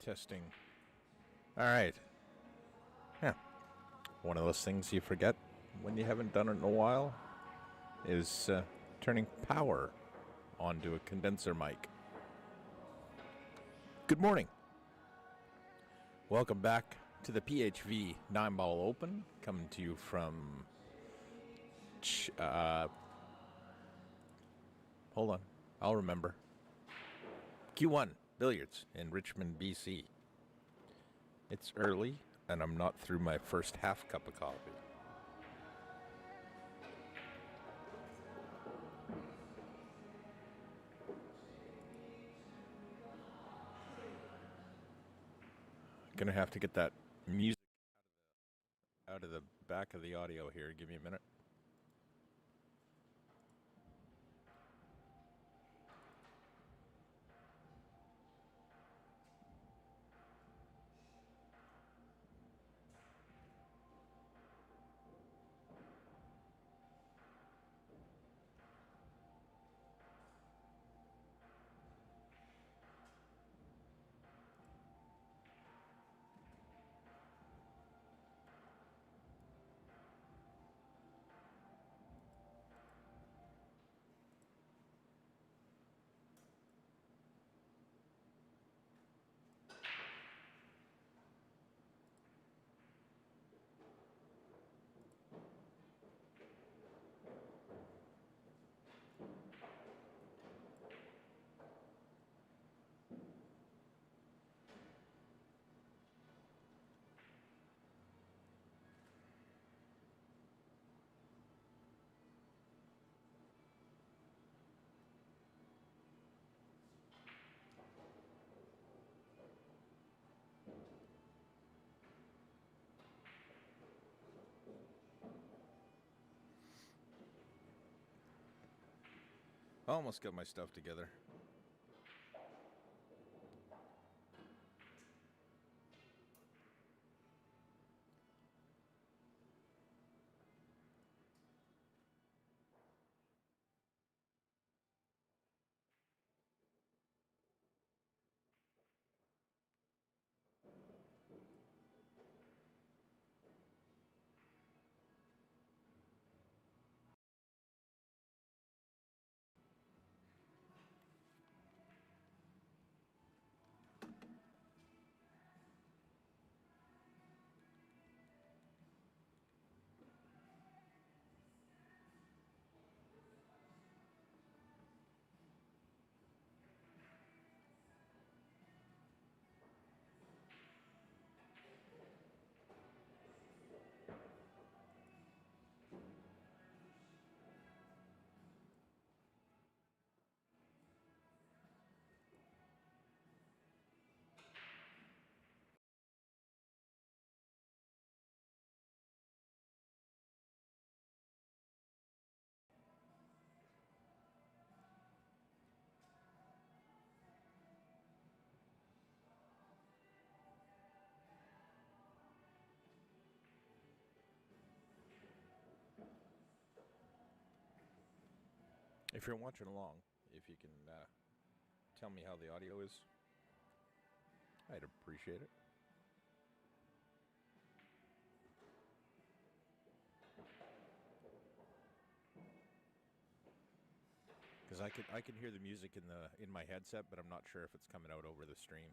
Testing. All right. Yeah. One of those things you forget when you haven't done it in a while is turning power onto a condenser mic. Good morning. Welcome back to the PHV 9-Ball Open, coming to you from... hold on. I'll remember. Q1 Billiards in Richmond, BC. It's early, and I'm not through my first half cup of coffee. Gonna have to get that music out of the back of the audio here. Give me a minute. Almost got my stuff together. If you're watching along, if you can tell me how the audio is, I'd appreciate it. Because I can hear the music in my headset, but I'm not sure if it's coming out over the stream.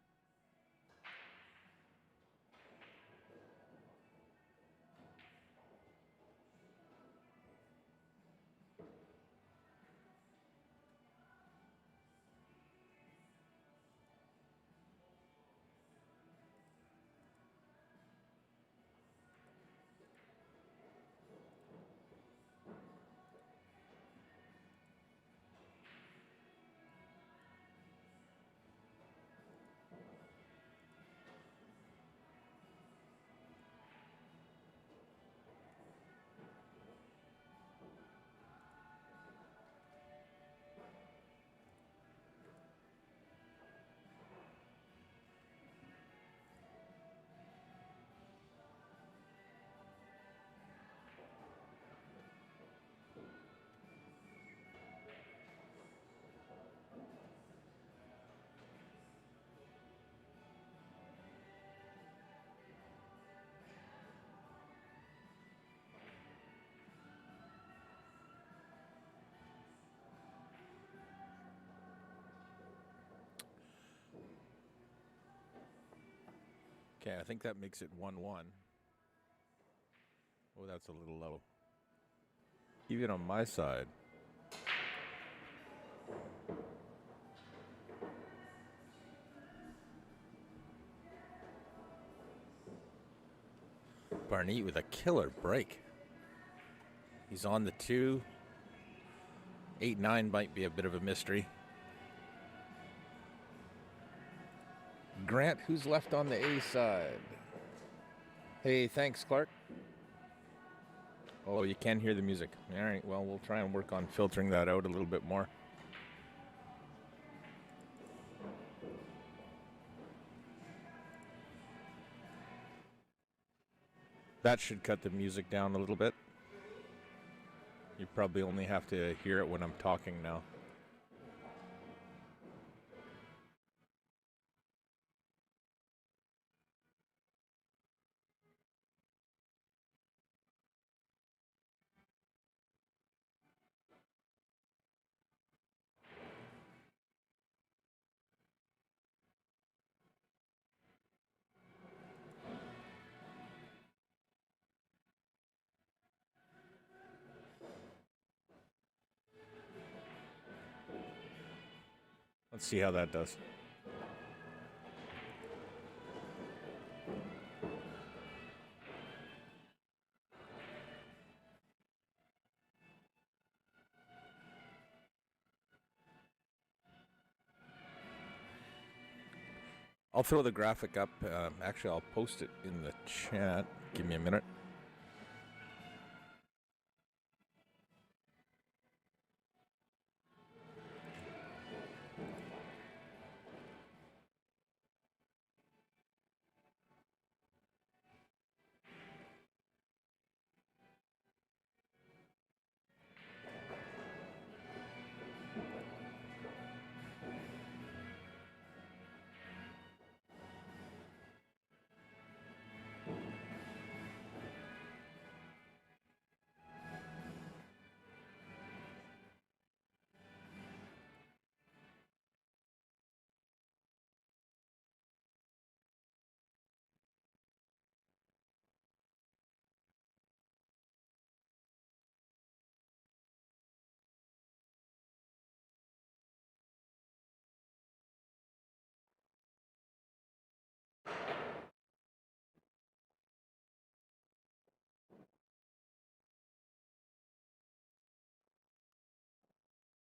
Okay, I think that makes it 1-1. Oh, that's a little low. Even on my side. Barnett with a killer break. He's on the 2. 8-9 might be a bit of a mystery. Grant, who's left on the A side? Hey, thanks, Clark. Oh, you can hear the music. All right, well, we'll try and work on filtering that out a little bit more. That should cut the music down a little bit. You probably only have to hear it when I'm talking now. Let's see how that does. I'll throw the graphic up. Actually, I'll post it in the chat. Give me a minute.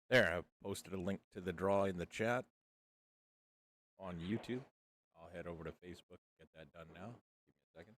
There, I've posted a link to the draw in the chat on YouTube. I'll head over to Facebook and get that done now. Give me a second.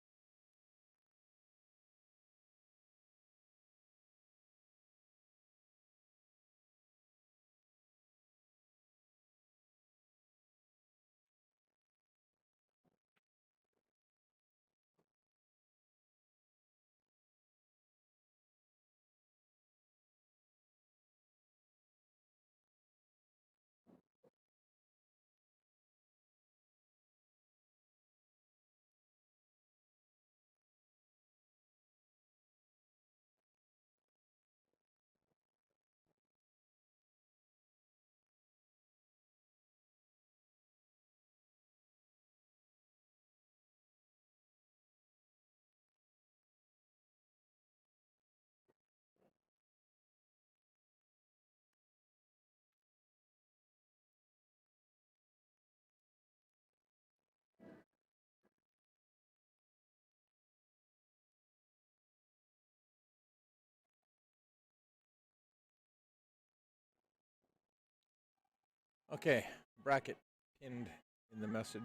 Okay, bracket pinned in the message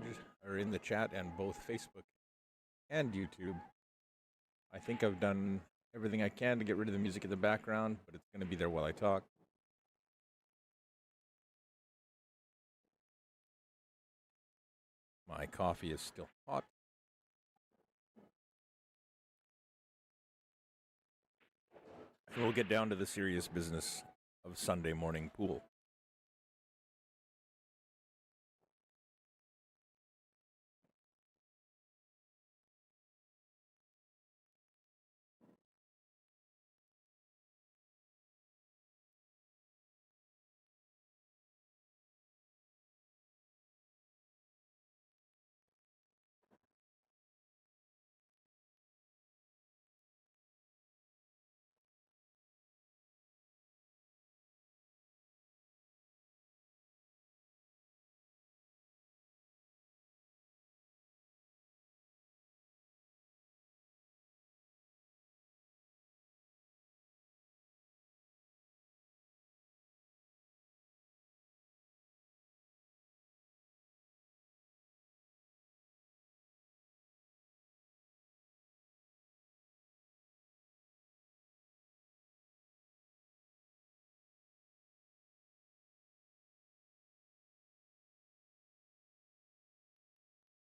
or in the chat and both Facebook and YouTube. I think I've done everything I can to get rid of the music in the background, but it's going to be there while I talk. My coffee is still hot. And we'll get down to the serious business of Sunday morning pool.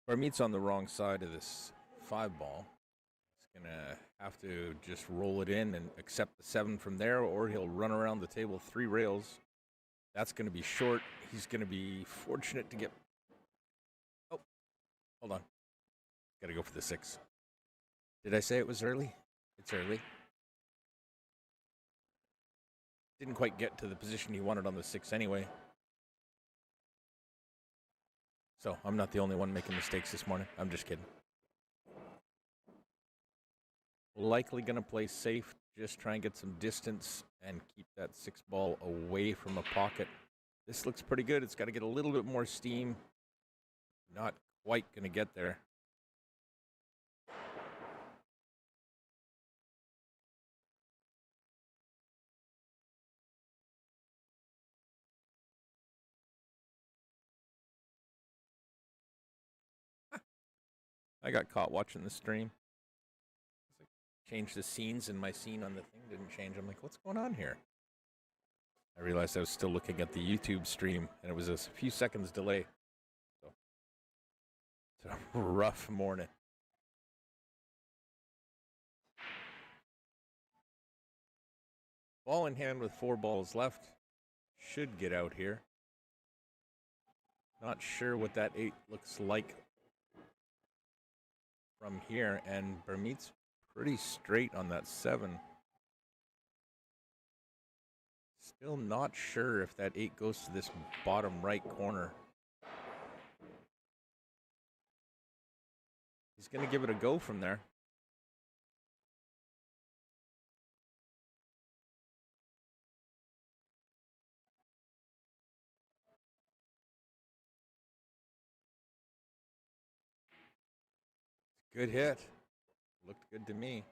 Barmeet's on the wrong side of this 5 ball. He's going to have to just roll it in and accept the 7 from there, or he'll run around the table 3 rails. That's going to be short. He's going to be fortunate to get... Oh, hold on. Got to go for the 6. Did I say it was early? It's early. Didn't quite get to the position he wanted on the 6 anyway. So I'm not the only one making mistakes this morning. I'm just kidding. Likely going to play safe. Just try and get some distance and keep that 6 ball away from a pocket. This looks pretty good. It's got to get a little bit more steam. Not quite going to get there. I got caught watching the stream. Changed the scenes, and my scene on the thing didn't change. I'm like, what's going on here? I realized I was still looking at the YouTube stream, and it was a few seconds delay. So it's a rough morning. Ball in hand with 4 balls left. Should get out here. Not sure what that 8 looks like from here, and Barmeet's pretty straight on that 7. Still not sure if that 8 goes to this bottom right corner. He's going to give it a go from there. Good hit. Looked good to me.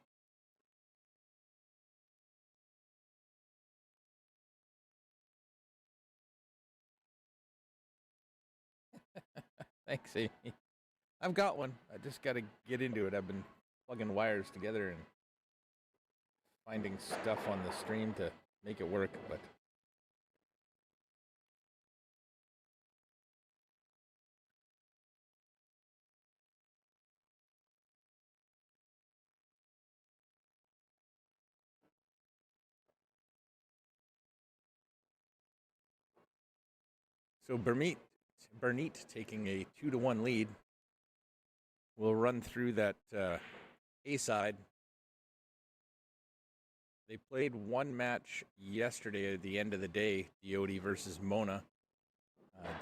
Thanks, Amy. I've got one. I just got to get into it. I've been plugging wires together and finding stuff on the stream to make it work, but so Barmeet taking a 2-1 lead. We'll run through that A side. They played one match yesterday at the end of the day, Diodi versus Mona.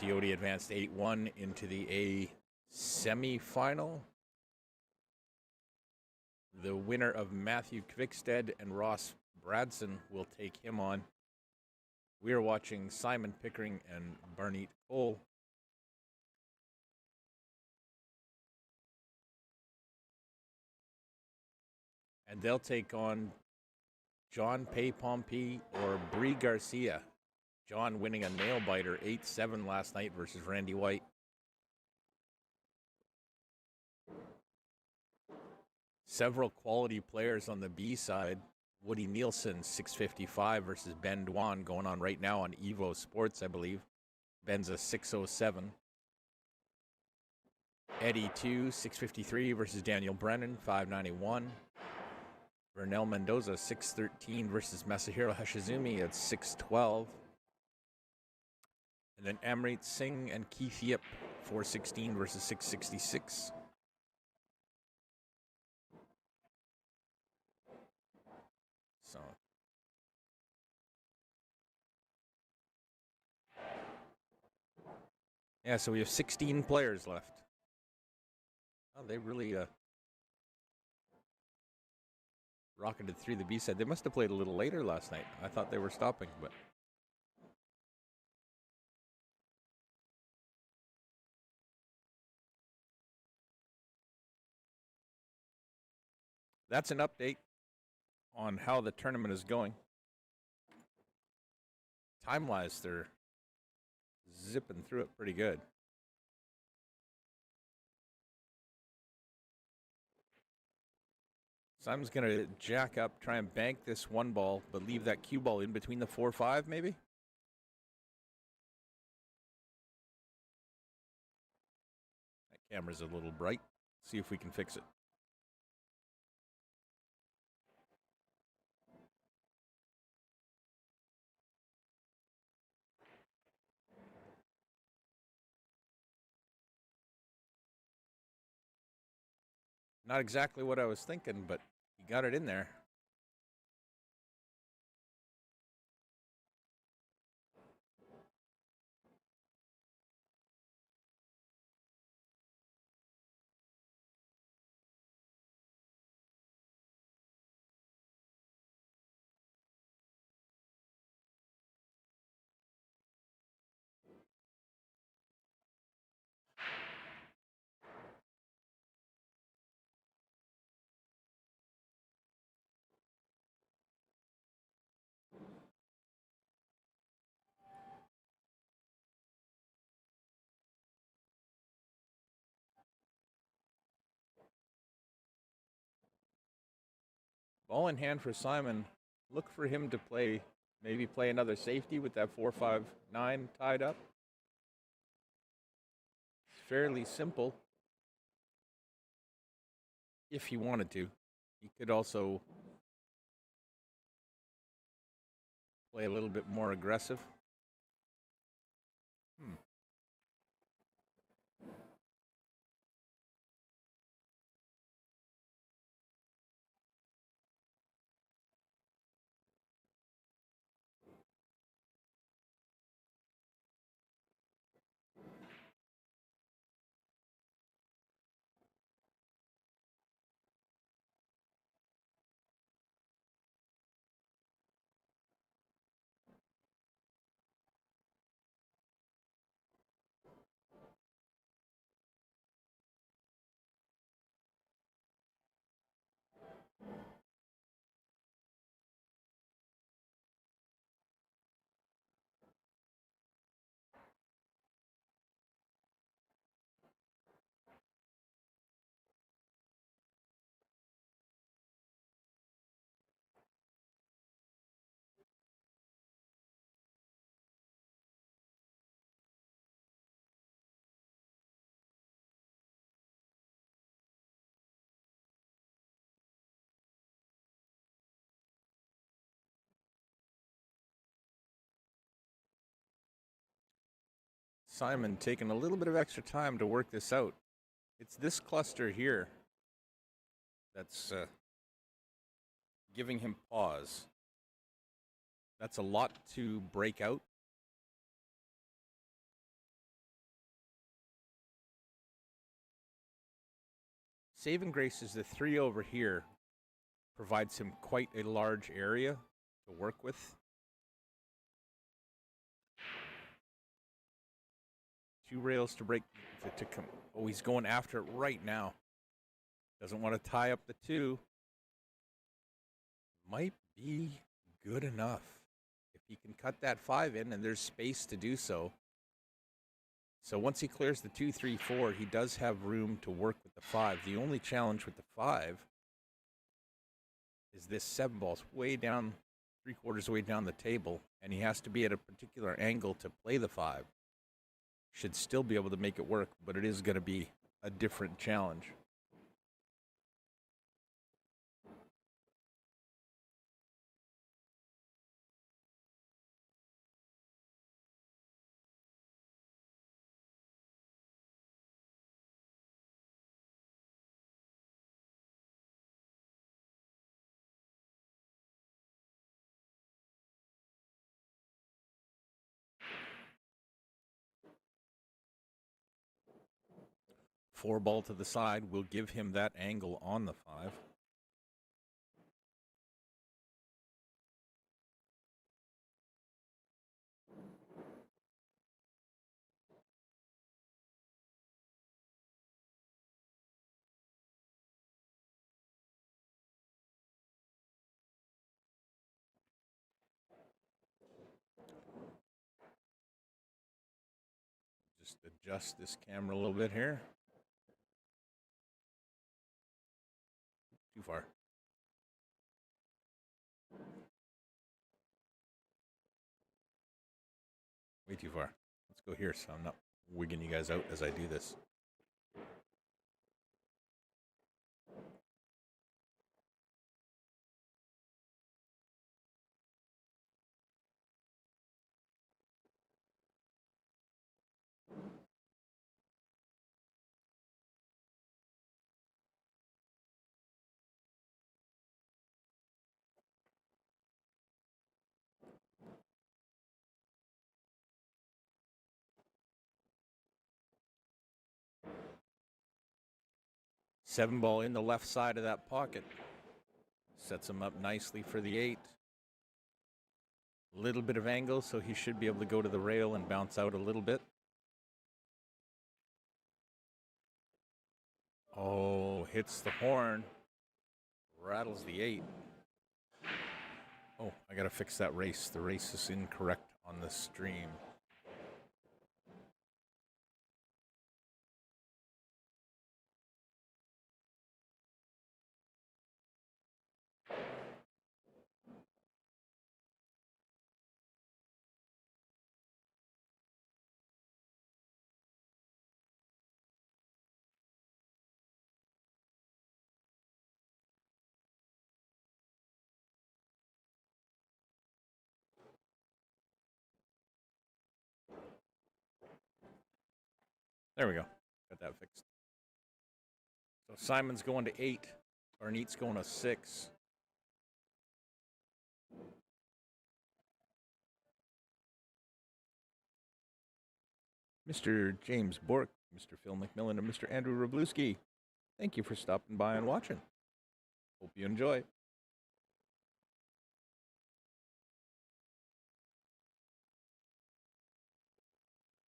Diodi advanced 8-1 into the A semifinal. The winner of Matthew Kvikstad and Ross Bradson will take him on. We are watching Simon Pickering and Barneet Cole. And they'll take on John Pay Pompey or Bree Garcia. John winning a nail biter 8-7 last night versus Randy White. Several quality players on the B side. Woody Nielsen, 655 versus Ben Dwan, going on right now on EvoSports, I believe. Ben's a 607. Eddie 2, 653 versus Daniel Brennan, 591. Vernell Mendoza, 613 versus Masahiro Hashizumi at 612. And then Amrit Singh and Keith Yip, 416 versus 666. So yeah, so we have 16 players left. Oh, they really rocketed through the B side. They must have played a little later last night. I thought they were stopping, but that's an update on how the tournament is going. Time-wise, they're zipping through it pretty good. Simon's going to jack up, try and bank this 1 ball, but leave that cue ball in between the 4-5 maybe? That Camera's a little bright. See if we can fix it. Not exactly what I was thinking, but he got it in there. Ball in hand for Simon. Look for him to maybe play another safety with that 4-5-9 tied up. It's fairly simple if he wanted to. He could also play a little bit more aggressive. Simon taking a little bit of extra time to work this out. It's this cluster here that's giving him pause. That's a lot to break out. Saving grace is the 3 over here provides him quite a large area to work with. 2 rails to break to come. Oh, he's going after it right now. Doesn't want to tie up the 2. Might be good enough if he can cut that 5 in, and there's space to do so. So once he clears the 2, 3, 4, he does have room to work with the 5. The only challenge with the 5 is this 7 ball's way down, 3/4 way down the table, and he has to be at a particular angle to play the 5. Should still be able to make it work, but it is going to be a different challenge. Four ball to the side will give him that angle on the 5. Just adjust this camera a little bit here. Too far. Way too far. Let's go here so I'm not wigging you guys out as I do this. 7 ball in the left side of that pocket. Sets him up nicely for the 8. Little bit of angle, so he should be able to go to the rail and bounce out a little bit. Oh, hits the horn. Rattles the 8. Oh, I gotta fix that race. The race is incorrect on the stream. There we go. Got that fixed. So Simon's going to 8. Barneat's going to 6. Mr. James Bork, Mr. Phil McMillan, and Mr. Andrew Wroblewski, thank you for stopping by and watching. Hope you enjoy.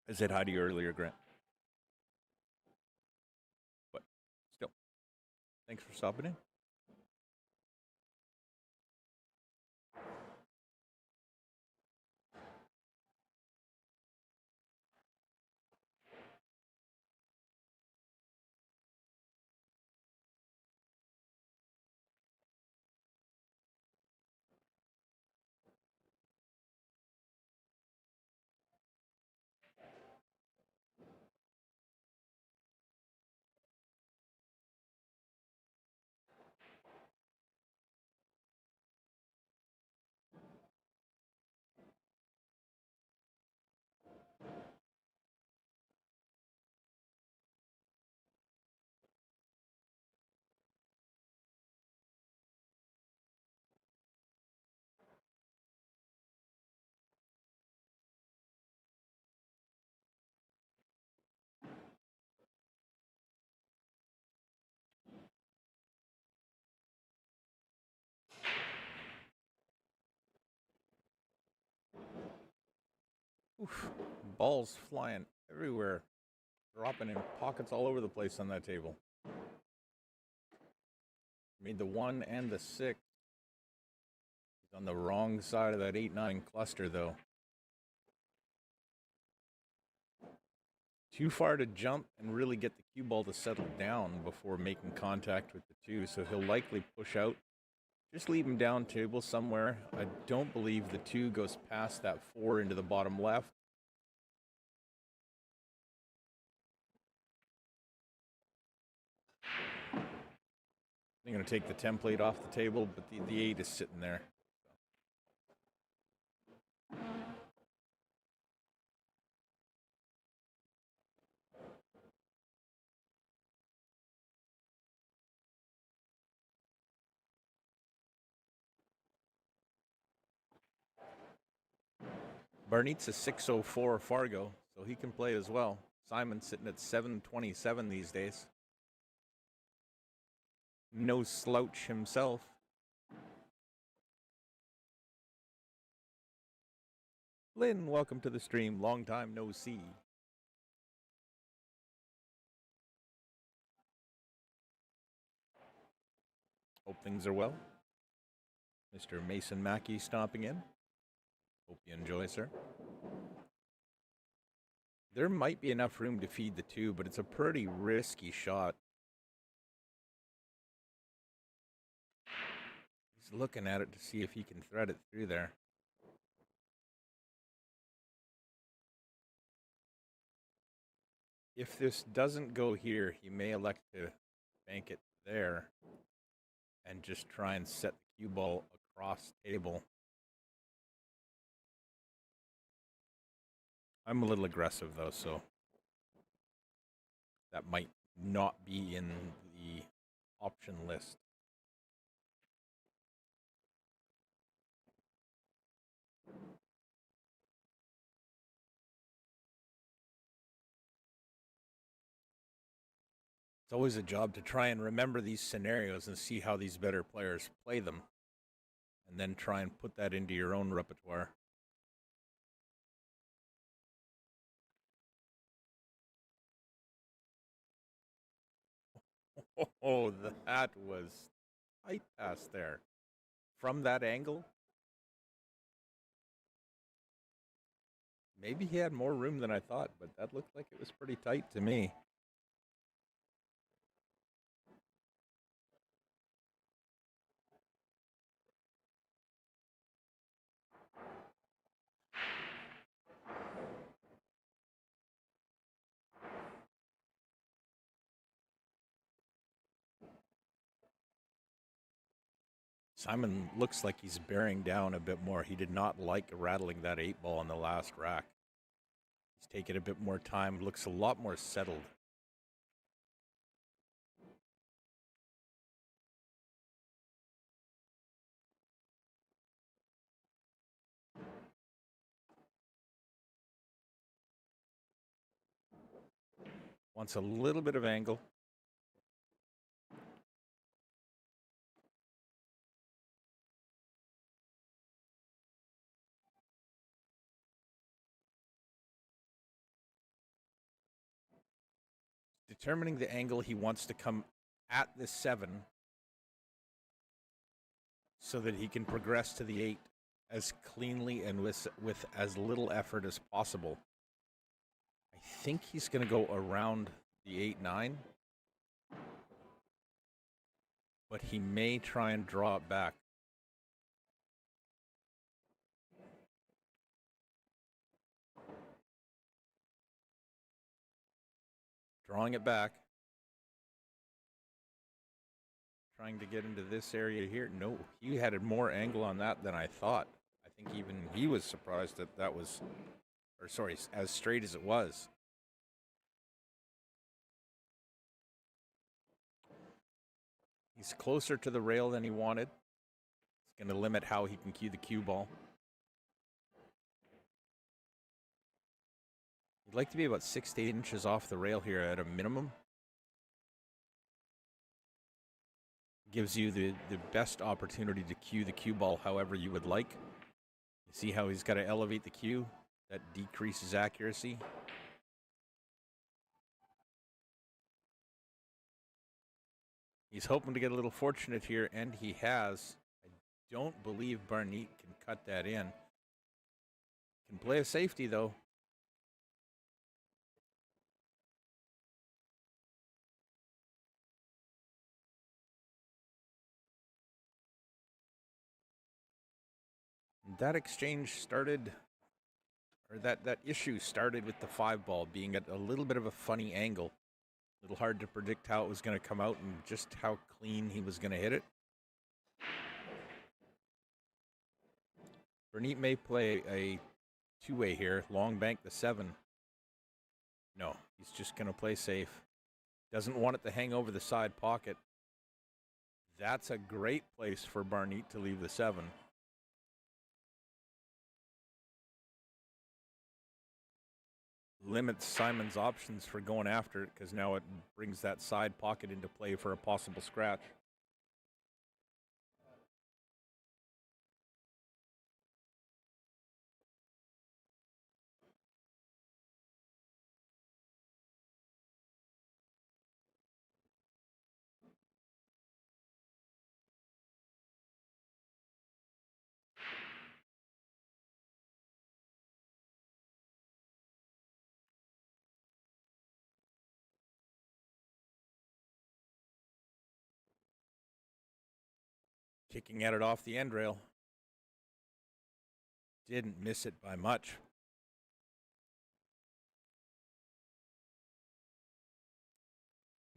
I said hi to you earlier, Grant. But still, thanks for stopping in. Oof. Balls flying everywhere, dropping in pockets all over the place on that table. Made the 1 and the 6. He's on the wrong side of that 8-9 cluster, though. Too far to jump and really get the cue ball to settle down before making contact with the 2, so he'll likely push out. Just leave him down table somewhere. I don't believe the 2 goes past that 4 into the bottom left. I'm going to take the template off the table, but the 8 is sitting there. Barneat's a 604 Fargo, so he can play as well. Simon's sitting at 727 these days. No slouch himself. Lynn, welcome to the stream. Long time no see. Hope things are well. Mr. Mason Mackey stopping in. Hope you enjoy, sir. There might be enough room to feed the 2, but it's a pretty risky shot. He's looking at it to see if he can thread it through there. If this doesn't go here, he may elect to bank it there and just try and set the cue ball across table. I'm a little aggressive, though, so that might not be in the option list. always a job to try and remember these scenarios and see how these better players play them, and then try and put that into your own repertoire. Oh, that was tight pass there. From that angle, maybe he had more room than I thought, but that looked like it was pretty tight to me. Simon looks like he's bearing down a bit more. He did not like rattling that 8-ball on the last rack. He's taking a bit more time, looks a lot more settled. Wants a little bit of angle. Determining the angle he wants to come at the 7 so that he can progress to the 8 as cleanly and with as little effort as possible. I think he's going to go around the 8-9, but he may try and draw it back. Drawing it back. Trying to get into this area here. No, he had more angle on that than I thought. I think even he was surprised that that was, or sorry, as straight as it was. He's closer to the rail than he wanted. It's going to limit how he can cue the cue ball. You'd like to be about 6 to 8 inches off the rail here at a minimum. Gives you the best opportunity to cue the cue ball however you would like. You see how he's got to elevate the cue? That decreases accuracy. He's hoping to get a little fortunate here, and he has. I don't believe Barnett can cut that in. Can play a safety, though. That exchange started, or that issue started with the 5-ball being at a little bit of a funny angle. A little hard to predict how it was going to come out and just how clean he was going to hit it. Barnett may play a 2-way here, long bank the 7. No, he's just going to play safe. Doesn't want it to hang over the side pocket. That's a great place for Barnett to leave the 7. Limits Simon's options for going after it because now it brings that side pocket into play for a possible scratch. Kicking at it off the end rail. Didn't miss it by much.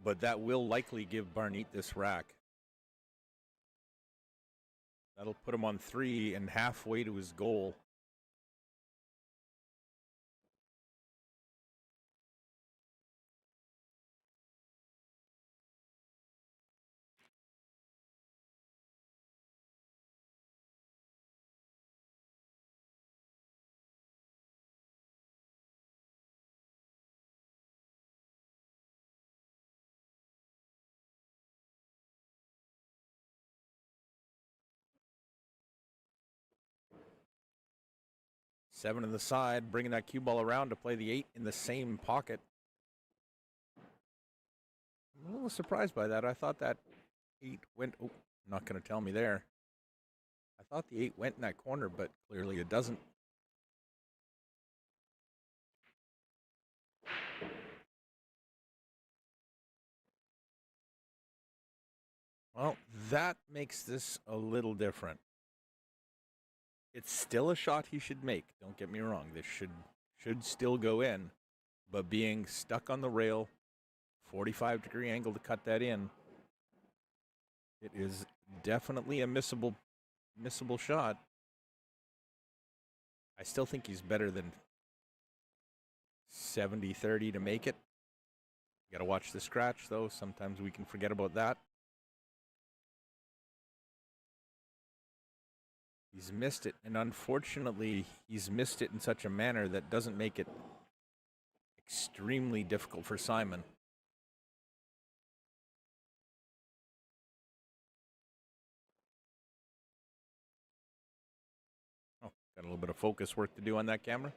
But that will likely give Barnett this rack. That'll put him on 3 and halfway to his goal. 7 in the side, bringing that cue ball around to play the 8 in the same pocket. I'm a little surprised by that. I thought that 8 went... Oh, not going to tell me there. I thought the 8 went in that corner, but clearly it doesn't. Well, that makes this a little different. It's still a shot he should make. Don't get me wrong. This should still go in. But being stuck on the rail, 45-degree angle to cut that in, it is definitely a missable shot. I still think he's better than 70-30 to make it. You got to watch the scratch, though. Sometimes we can forget about that. He's missed it, and unfortunately, he's missed it in such a manner that doesn't make it extremely difficult for Simon. Oh, got a little bit of focus work to do on that camera.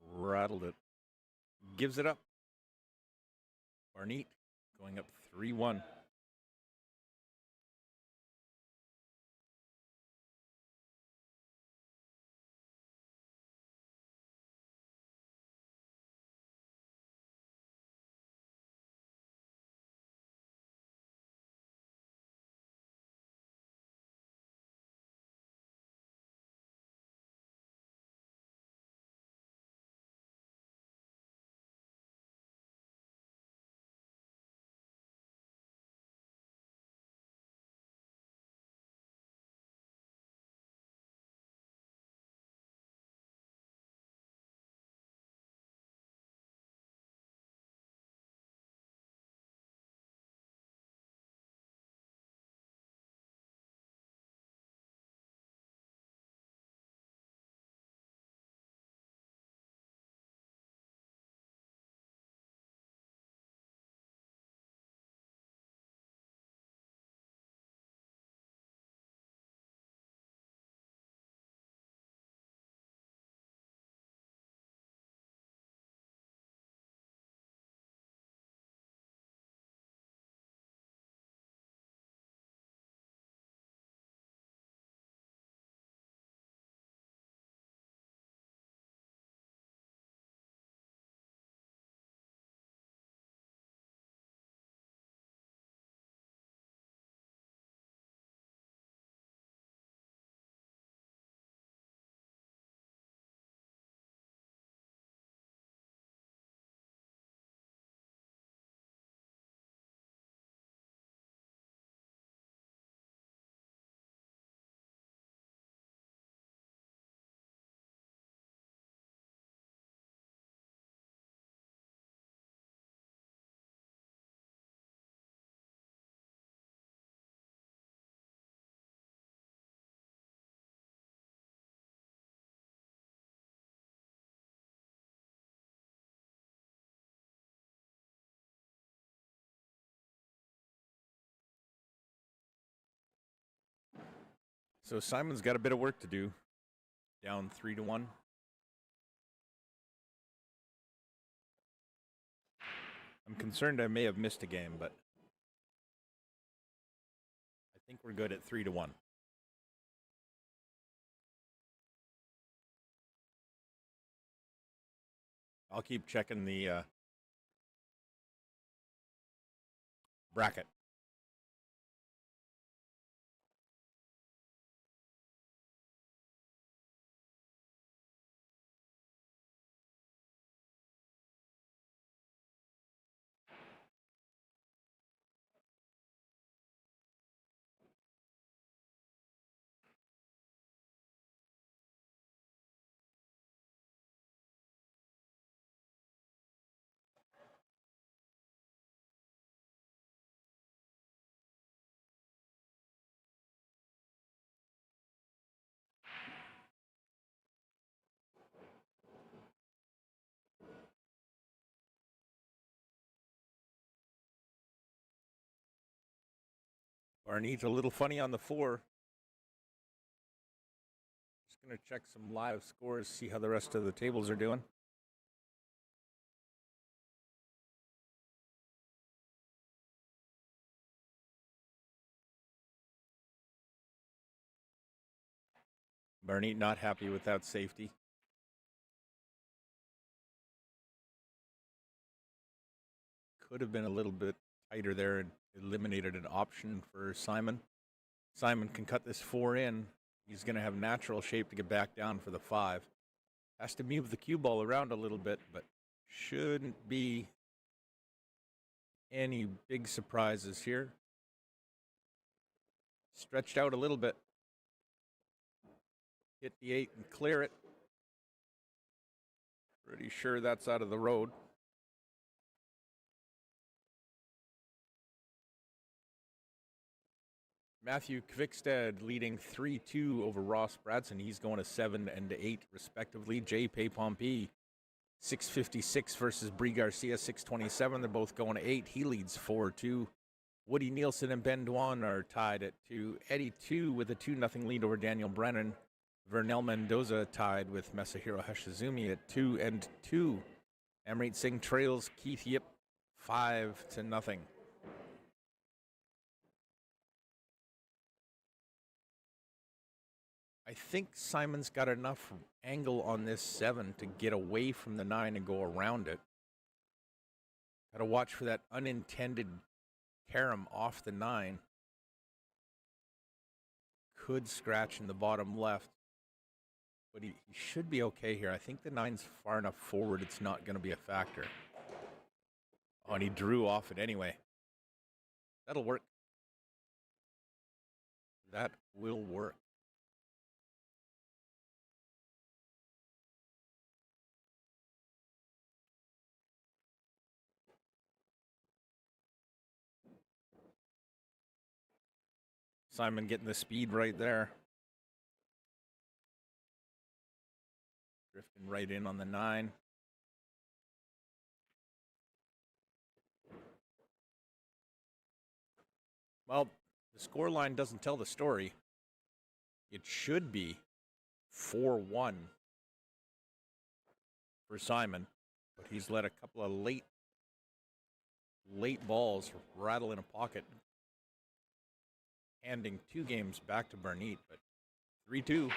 Rattled it. Gives it up. Barneat going up 3-1. So Simon's got a bit of work to do. Down 3-1. I'm concerned I may have missed a game, but I think we're good at 3-1. I'll keep checking the bracket. Barneat's a little funny on the 4. Just going to check some live scores, see how the rest of the tables are doing. Barneat not happy with that safety. Could have been a little bit tighter there and eliminated an option for Simon. Simon can cut this 4 in. He's going to have natural shape to get back down for the 5. Has to move the cue ball around a little bit, but shouldn't be any big surprises here. Stretched out a little bit. Hit the 8 and clear it. Pretty sure that's out of the road. Matthew Kvikstad leading 3-2 over Ross Bradson. He's going to 7 and 8 respectively. Jay Pompey 656 versus Brie Garcia 627. They're both going to 8. He leads 4-2. Woody Nielsen and Ben Dwan are tied at 2. Eddie 2 with a 2-0 lead over Daniel Brennan. Vernell Mendoza tied with Masahiro Hashizumi at 2 and 2. Amrit Singh trails Keith Yip 5-0. I think Simon's got enough angle on this 7 to get away from the 9 and go around it. Got to watch for that unintended carom off the 9. Could scratch in the bottom left. But he should be okay here. I think the 9's far enough forward it's not going to be a factor. Oh, and he drew off it anyway. That'll work. That will work. Simon getting the speed right there. Drifting right in on the 9. Well, the score line doesn't tell the story. It should be 4-1 for Simon, but he's let a couple of late balls rattle in a pocket, handing 2 games back to Barneat, but 3-2.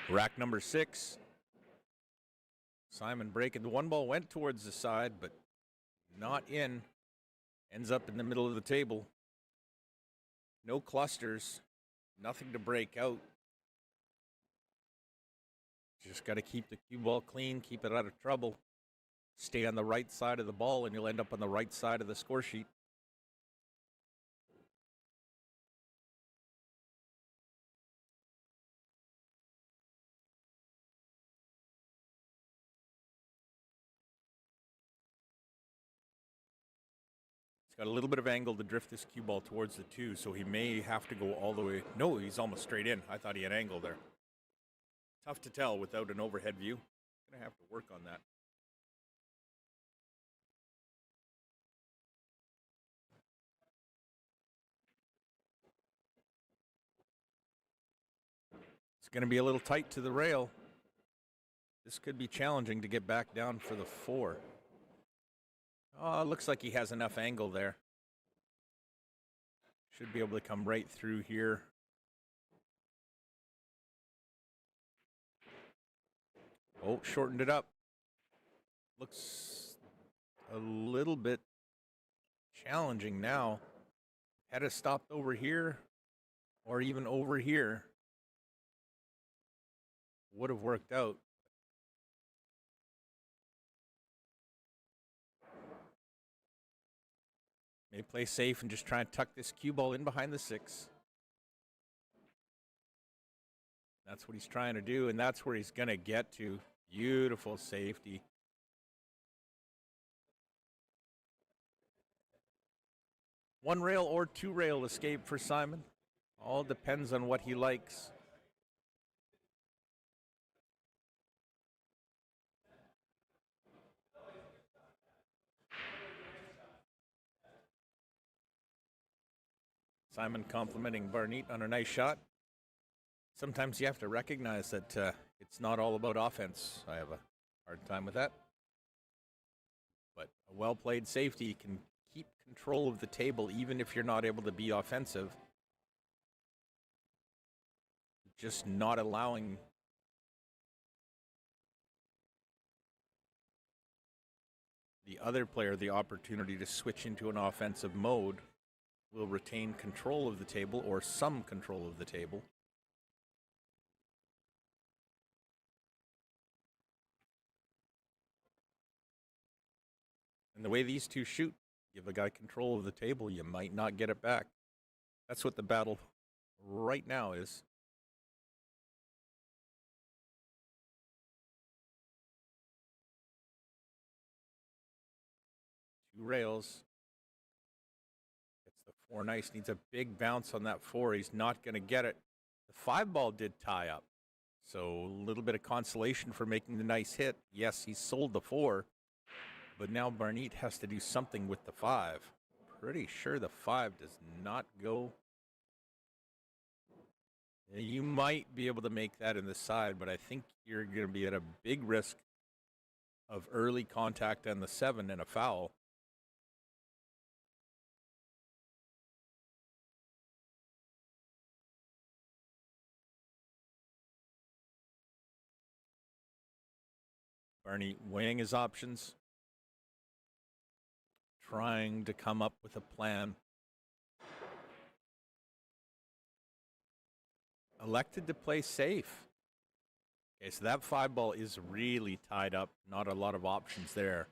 Rack number 6. Simon breaking. The 1 ball went towards the side, but not in. Ends up in the middle of the table. No clusters. Nothing to break out. Just got to keep the cue ball clean, keep it out of trouble. Stay on the right side of the ball, and you'll end up on the right side of the score sheet. Got a little bit of angle to drift this cue ball towards the 2, so he may have to go all the way. No, he's almost straight in. I thought he had angle there. Tough to tell without an overhead view. Gonna have to work on that. It's gonna be a little tight to the rail. This could be challenging to get back down for the 4. Oh, it looks like he has enough angle there. Should be able to come right through here. Oh, shortened it up. Looks a little bit challenging now. Had it stopped over here or even over here, would have worked out. May play safe and just try and tuck this cue ball in behind the 6. That's what he's trying to do, and that's where he's going to get to. Beautiful safety. One rail or two rail escape for Simon. All depends on what he likes. Simon complimenting Barnett on a nice shot. Sometimes you have to recognize that it's not all about offense. I have a hard time with that. But a well-played safety can keep control of the table even if you're not able to be offensive. Just not allowing the other player the opportunity to switch into an offensive mode will retain control of the table, or some control of the table. And the way these two shoot, give a guy control of the table, you might not get it back. That's what the battle right now is. Two rails. Gets the 4 nice. Needs a big bounce on that 4. He's not going to get it. The 5 ball did tie up. So a little bit of consolation for making the nice hit. Yes, he sold the 4. But now Barnett has to do something with the 5. Pretty sure the 5 does not go. You might be able to make that in the side, but I think you're going to be at a big risk of early contact on the 7 and a foul. Barnett weighing his options, trying to come up with a plan. Elected to play safe. Okay, so that 5 ball is really tied up. Not a lot of options there.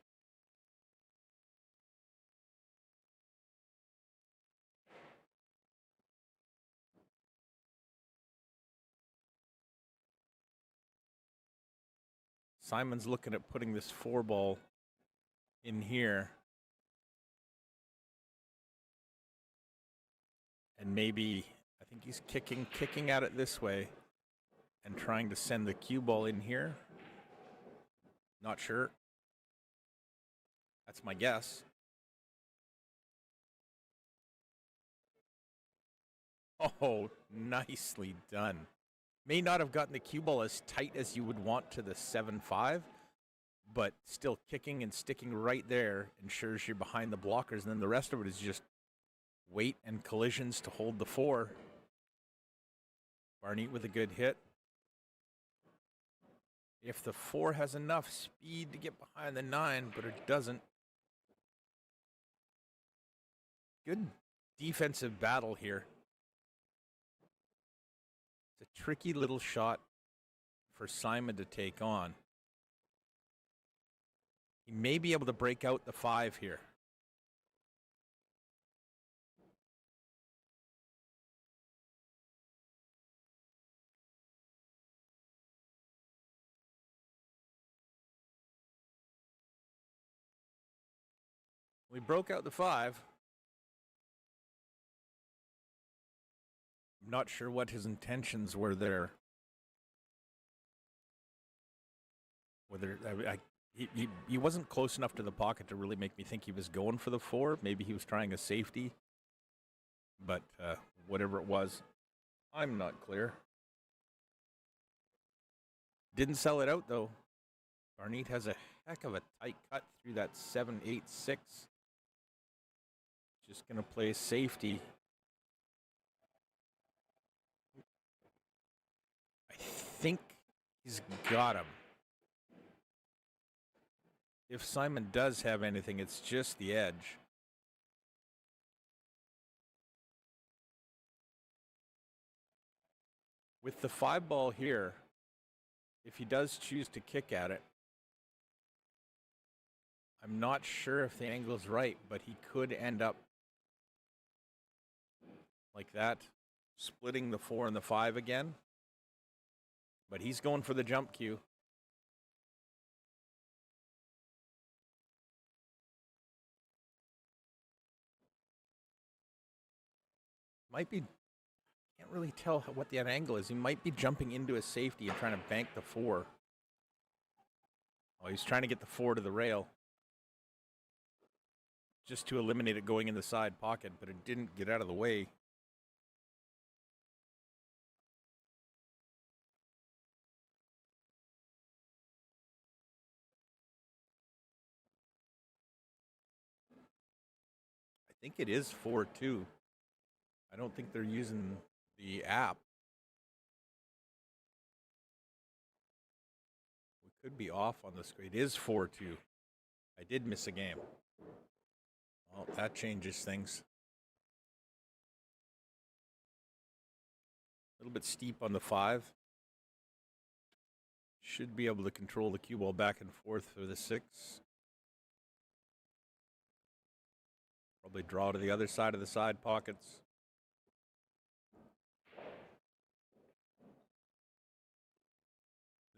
Simon's looking at putting this 4 ball in here. And maybe, I think he's kicking at it this way and trying to send the cue ball in here. Not sure. That's my guess. Oh, nicely done. May not have gotten the cue ball as tight as you would want to the 7-5, but still kicking and sticking right there ensures you're behind the blockers, and then the rest of it is just weight and collisions to hold the 4. Barnett with a good hit. If the 4 has enough speed to get behind the 9, but it doesn't. Good defensive battle here. It's a tricky little shot for Simon to take on. He may be able to break out the 5 here. We broke out the 5. I'm not sure what his intentions were there. Whether he wasn't close enough to the pocket to really make me think he was going for the 4. Maybe he was trying a safety. But whatever it was, I'm not clear. Didn't sell it out, though. Barnett has a heck of a tight cut through that 7-8-6. Just going to play safety. I think he's got him. If Simon does have anything, it's just the edge. With the 5 ball here, if he does choose to kick at it, I'm not sure if the angle's right, but he could end up like that, splitting the 4 and the 5 again. But he's going for the jump cue. Might be, can't really tell what that angle is. He might be jumping into his safety and trying to bank the 4. Oh, he's trying to get the 4 to the rail, just to eliminate it going in the side pocket, but it didn't get out of the way. I think it is 4-2. I don't think they're using the app. We could be off on the screen. It is 4-2. I did miss a game. Well, that changes things. A little bit steep on the 5. Should be able to control the cue ball back and forth for the 6. Probably draw to the other side of the side pockets.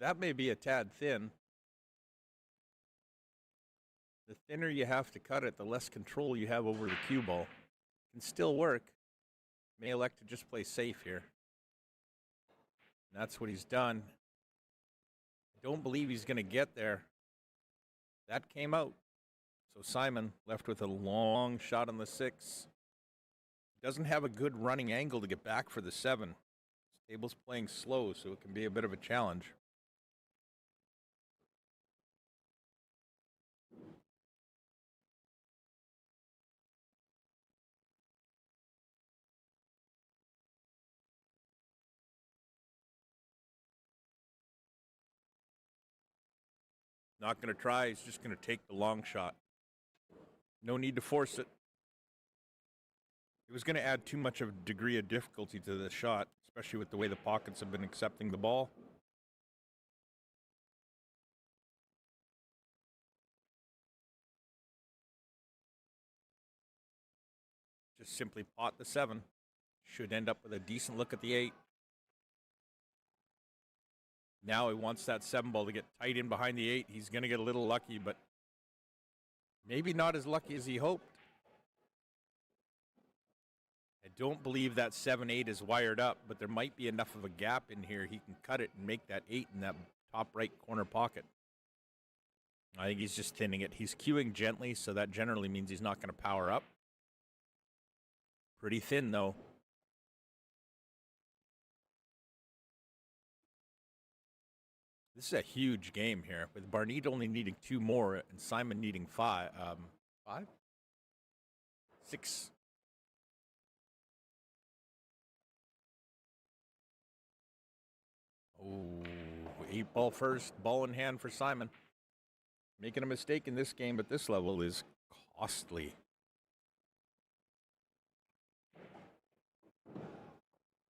That may be a tad thin. The thinner you have to cut it, the less control you have over the cue ball. Can still work. May elect to just play safe here. And that's what he's done. I don't believe he's going to get there. That came out. So Simon left with a long shot on the 6. Doesn't have a good running angle to get back for the 7. This table's playing slow, so it can be a bit of a challenge. Not going to try. He's just going to take the long shot. No need to force it. It was going to add too much of a degree of difficulty to the shot, especially with the way the pockets have been accepting the ball. Just simply pot the 7. Should end up with a decent look at the 8. Now he wants that 7 ball to get tight in behind the 8. He's going to get a little lucky, but maybe not as lucky as he hoped. I don't believe that 7-8 is wired up, but there might be enough of a gap in here. He can cut it and make that 8 in that top right corner pocket. I think he's just thinning it. He's cueing gently, so that generally means he's not going to power up. Pretty thin, though. This is a huge game here, with Barnett only needing 2 more and Simon needing 5. 5? 6. Oh, 8 ball first, ball in hand for Simon. Making a mistake in this game at this level is costly.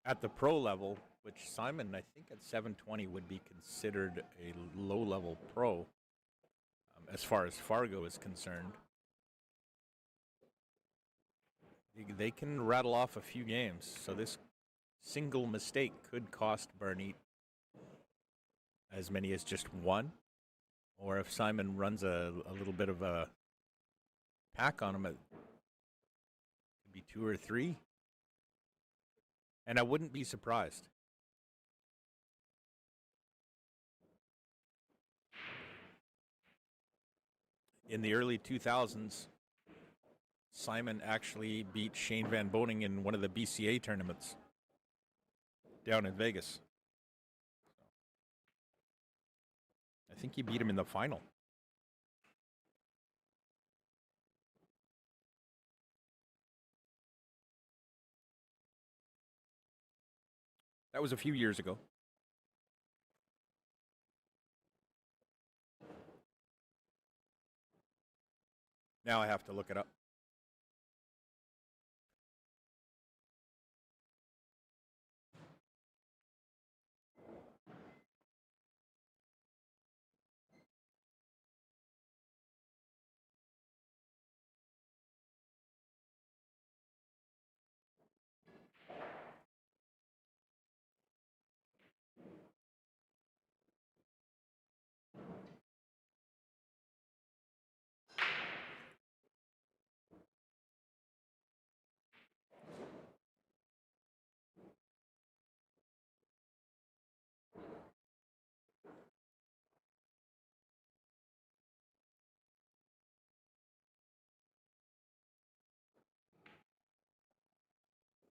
At the pro level, which Simon, I think at 720 would be considered a low-level pro as far as Fargo is concerned. They can rattle off a few games, so this single mistake could cost Barnett as many as just 1. Or if Simon runs a little bit of a pack on him, it could be 2 or 3. And I wouldn't be surprised. In the early 2000s, Simon actually beat Shane Van Boning in one of the BCA tournaments down in Vegas. I think he beat him in the final. That was a few years ago. Now I have to look it up.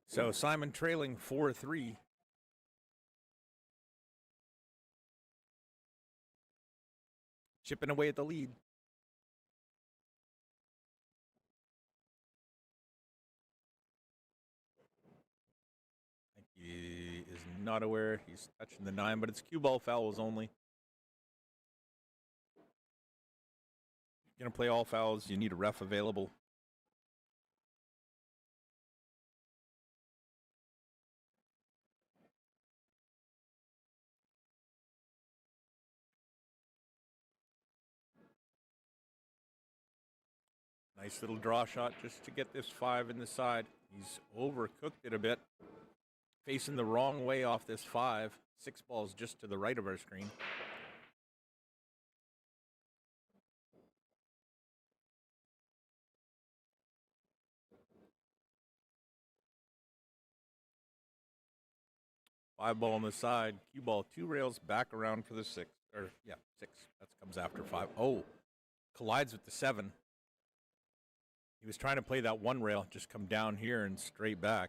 So Simon trailing 4-3. Chipping away at the lead. I think he is not aware he's touching the 9, but it's cue ball fouls only. If you're going to play all fouls, you need a ref available. Nice little draw shot just to get this 5 in the side. He's overcooked it a bit. Facing the wrong way off this 5. 6 balls just to the right of our screen. Five ball on the side. Cue ball 2 rails back around for the 6. Or, yeah, 6. That comes after 5. Oh, collides with the 7. He was trying to play that 1 rail, just come down here and straight back.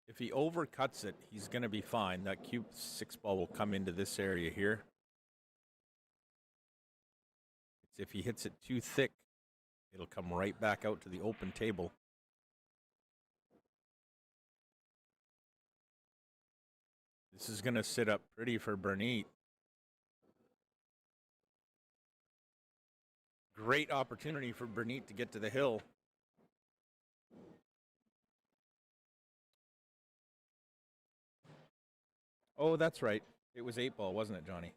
If he overcuts it, he's going to be fine. That cue 6 ball will come into this area here. It's if he hits it too thick, it'll come right back out to the open table. This is going to sit up pretty for Berniet. Great opportunity for Berniet to get to the hill. Oh, that's right. It was 8 ball, wasn't it, Johnny?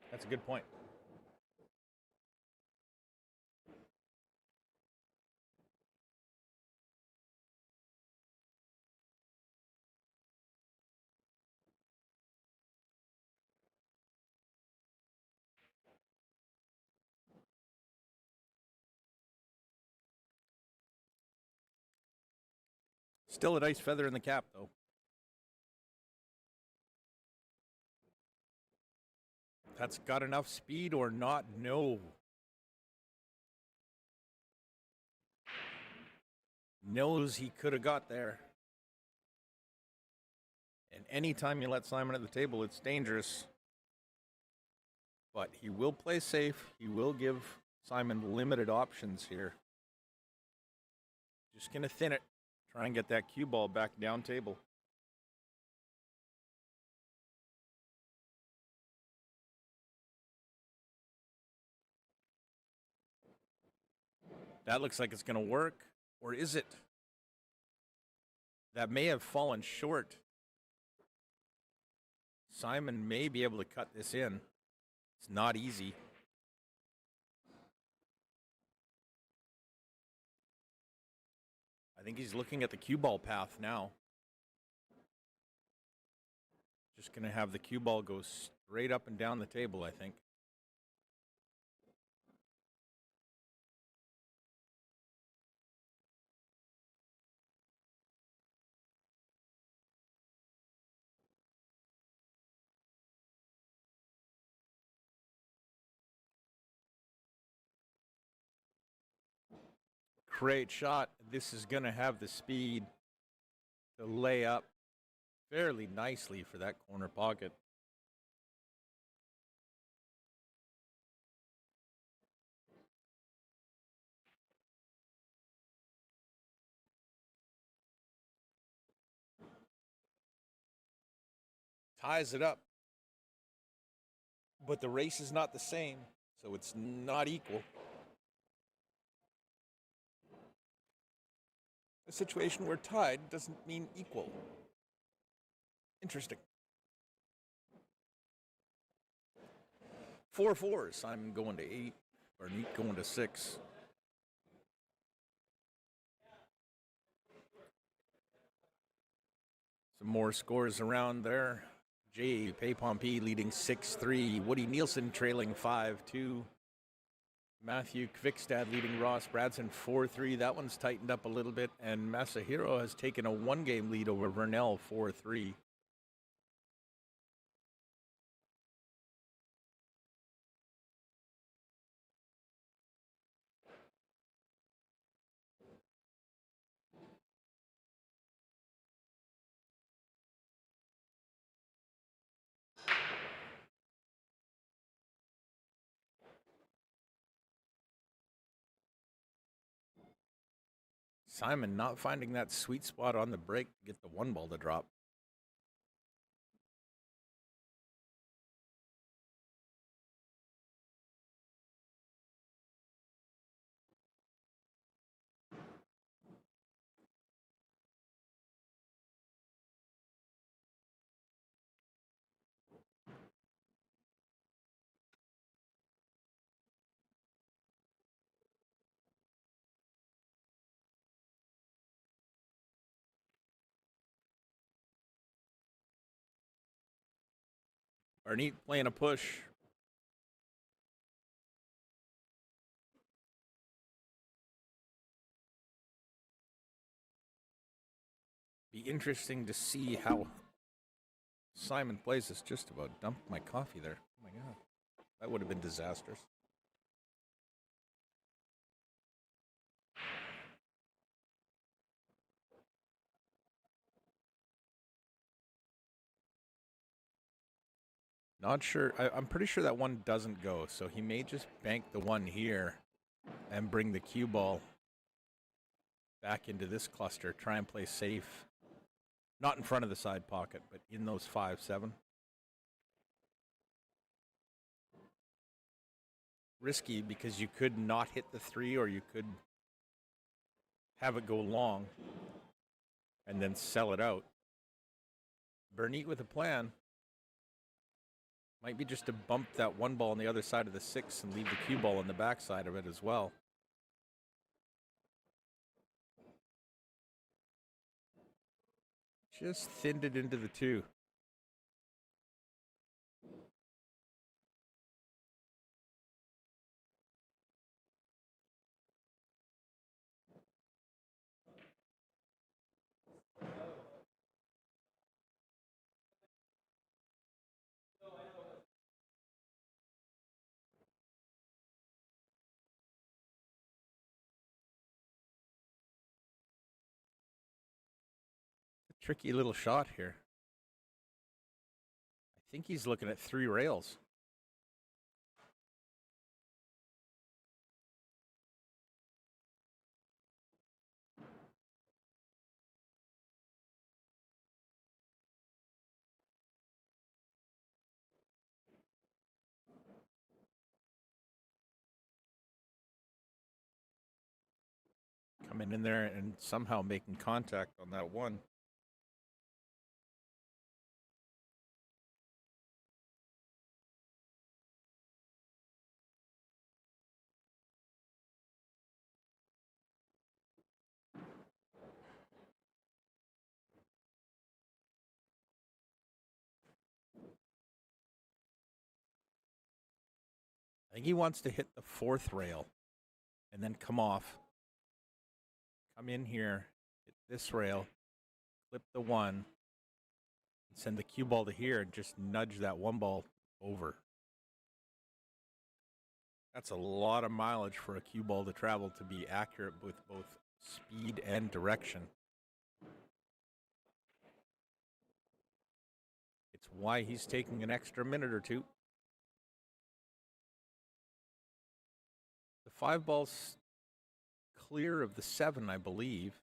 That's a good point. Still a nice feather in the cap, though. That's got enough speed or not? No. Knows he could have got there. And anytime you let Simon at the table, it's dangerous. But he will play safe. He will give Simon limited options here. Just going to thin it. Try and get that cue ball back down table. That looks like it's going to work. Or is it? That may have fallen short. Simon may be able to cut this in. It's not easy. I think he's looking at the cue ball path now. Just going to have the cue ball go straight up and down the table, I think. Great shot. This is going to have the speed to lay up fairly nicely for that corner pocket. Ties it up. But the race is not the same, so it's not equal. A situation where tied doesn't mean equal. Interesting. 4-4. Simon going to 8. Berniet going to 6. Some more scores around there. Jay Pay Pompey leading 6-3. Woody Nielsen trailing 5-2. Matthew Kvikstad leading Ross Bradson 4-3. That one's tightened up a little bit, and Masahiro has taken a one-game lead over Vernell 4-3. Simon not finding that sweet spot on the break to get the one ball to drop. Arneet playing a push. Be interesting to see how Simon plays this. Just about dumped my coffee there. Oh my god. That would have been disastrous. Not sure. I'm pretty sure that one doesn't go, so he may just bank the one here and bring the cue ball back into this cluster. Try and play safe. Not in front of the side pocket, but in those 5-7. Risky because you could not hit the 3, or you could have it go long and then sell it out. Berniet with a plan. Might be just to bump that one ball on the other side of the 6 and leave the cue ball on the back side of it as well. Just thinned it into the 2. Tricky little shot here. I think he's looking at 3 rails. Coming in there and somehow making contact on that one. I think he wants to hit the 4th rail and then come off. Come in here, hit this rail, flip the 1, and send the cue ball to here and just nudge that one ball over. That's a lot of mileage for a cue ball to travel to be accurate with both speed and direction. It's why he's taking an extra minute or 2. The 5 ball's clear of the 7, I believe.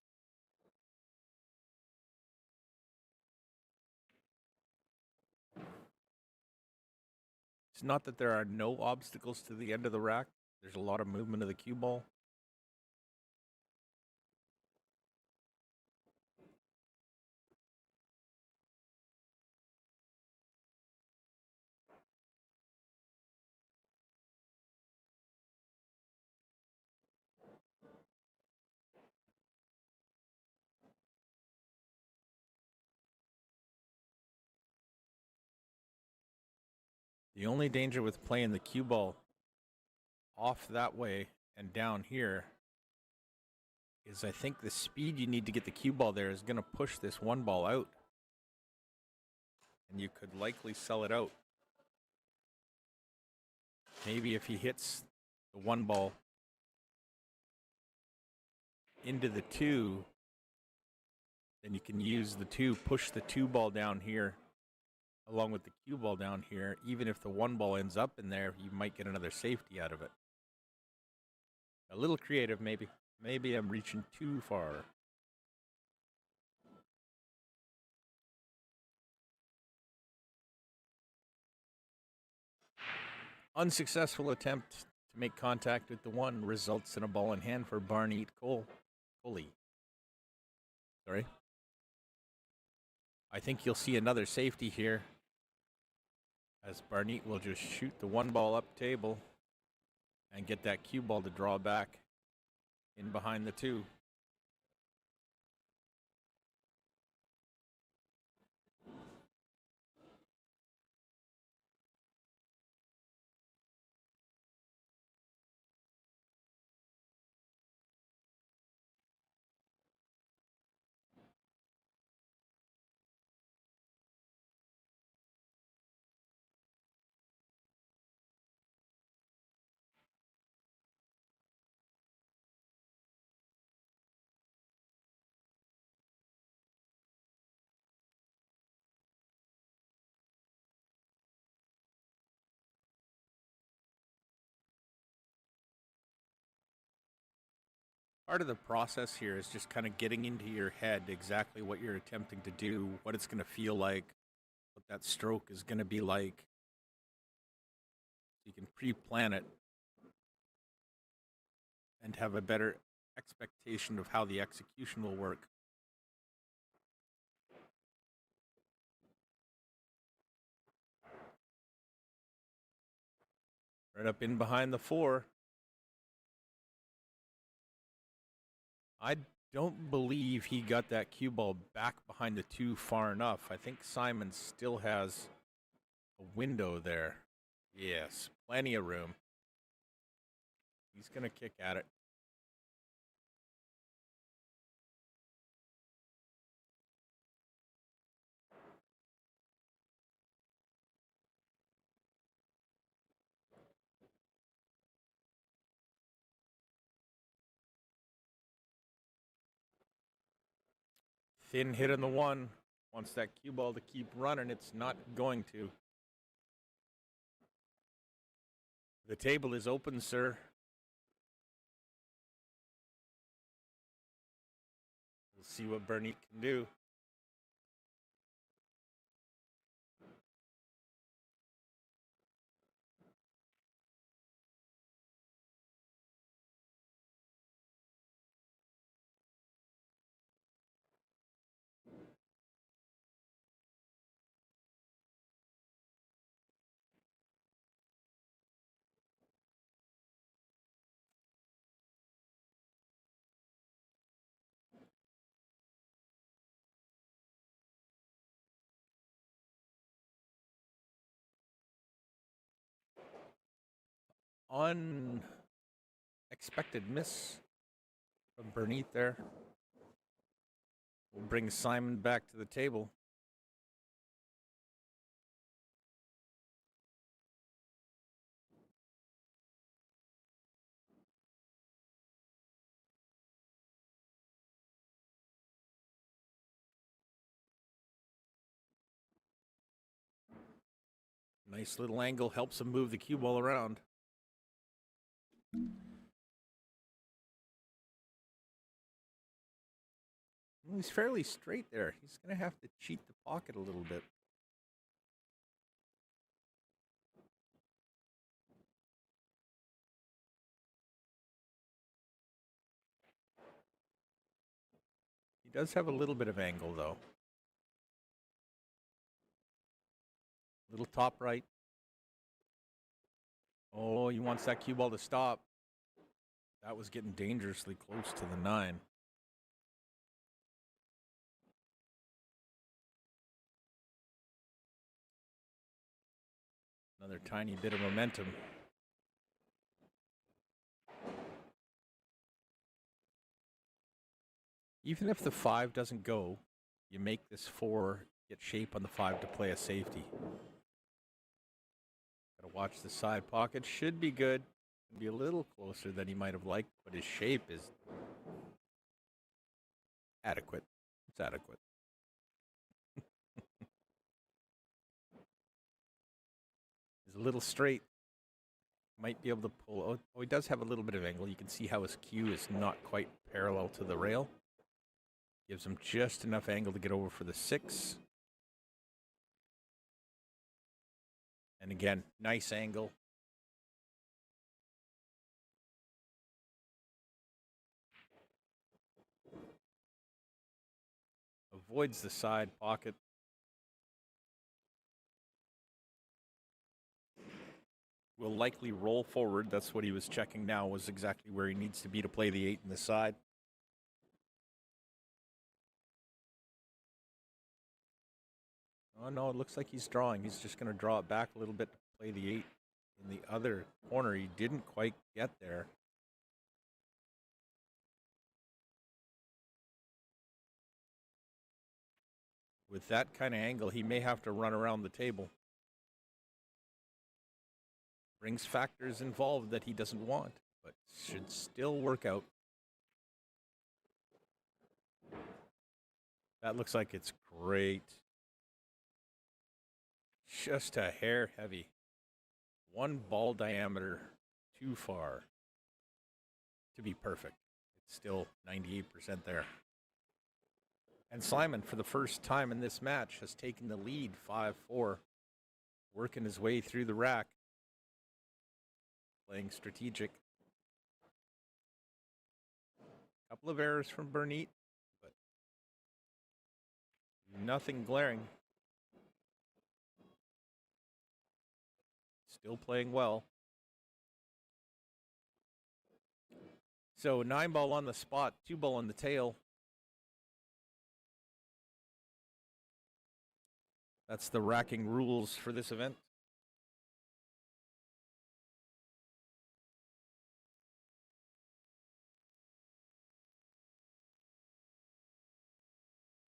It's not that there are no obstacles to the end of the rack. There's a lot of movement of the cue ball. The only danger with playing the cue ball off that way and down here is I think the speed you need to get the cue ball there is going to push this one ball out. And you could likely sell it out. Maybe if he hits the one ball into the two, then you can use the two, push the two ball down here along with the cue ball down here. Even if the one ball ends up in there, you might get another safety out of it. A little creative, maybe. Maybe I'm reaching too far. Unsuccessful attempt to make contact with the one results in a ball in hand for Barneat Coley. Sorry. I think you'll see another safety here, as Barneat will just shoot the one ball up table and get that cue ball to draw back in behind the two. Part of the process here is just kind of getting into your head exactly what you're attempting to do, what it's going to feel like, what that stroke is going to be like. You can pre-plan it and have a better expectation of how the execution will work. Right up in behind the four. I don't believe he got that cue ball back behind the two far enough. I think Simon still has a window there. Yes, plenty of room. He's going to kick at it. Thin hit on the one. Wants that cue ball to keep running. It's not going to. The table is open, sir. We'll see what Barneat can do. Unexpected miss from Barneat there. Will bring Simon back to the table. Nice little angle, helps him move the cue ball around. Well, he's fairly straight there. He's going to have to cheat the pocket a little bit. He does have a little bit of angle, though. Little top right. Oh, he wants that cue ball to stop. That was getting dangerously close to the 9. Another tiny bit of momentum. Even if the 5 doesn't go, you make this 4 get shape on the 5 to play a safety. Gotta watch the side pocket. Should be good. Be a little closer than he might have liked, but his shape is adequate. It's adequate. He's a little straight. Might be able to pull. Oh, he does have a little bit of angle. You can see how his cue is not quite parallel to the rail. Gives him just enough angle to get over for the 6. And again, nice angle. Avoids the side pocket. Will likely roll forward. That's what he was checking now, was exactly where he needs to be to play the 8 in the side. Oh, no, it looks like he's drawing. He's just going to draw it back a little bit to play the 8 in the other corner. He didn't quite get there. With that kind of angle, he may have to run around the table. Brings factors involved that he doesn't want, but should still work out. That looks like it's great. Just a hair heavy. 1 ball diameter too far to be perfect. It's still 98% there. And Simon, for the first time in this match, has taken the lead 5-4, working his way through the rack, playing strategic. Couple of errors from Bernit, but nothing glaring. Still playing well. So 9 ball on the spot, 2 ball on the tail. That's the racking rules for this event.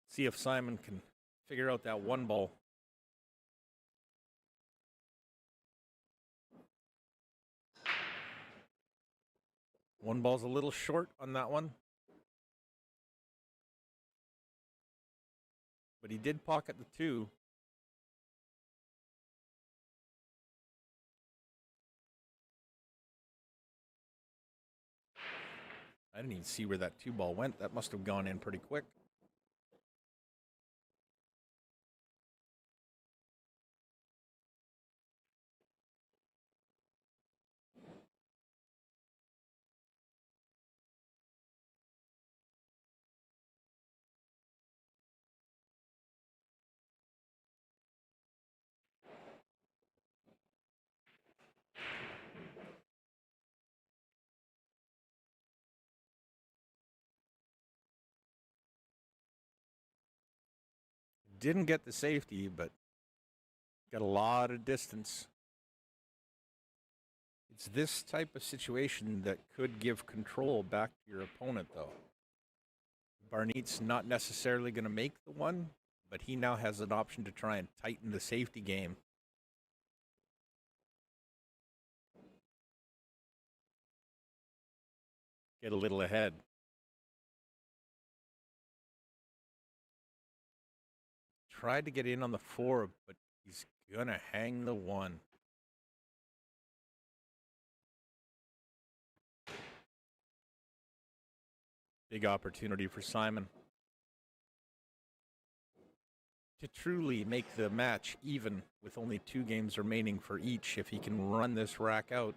See if Simon can figure out that 1 ball. One ball's a little short on that one. But he did pocket the 2. I didn't even see where that 2 ball went. That must have gone in pretty quick. Didn't get the safety, but got a lot of distance. It's this type of situation that could give control back to your opponent, though. Barneat's not necessarily going to make the 1, but he now has an option to try and tighten the safety game. Get a little ahead. Tried to get in on the 4, but he's going to hang the 1. Big opportunity for Simon to truly make the match even with only 2 games remaining for each if he can run this rack out.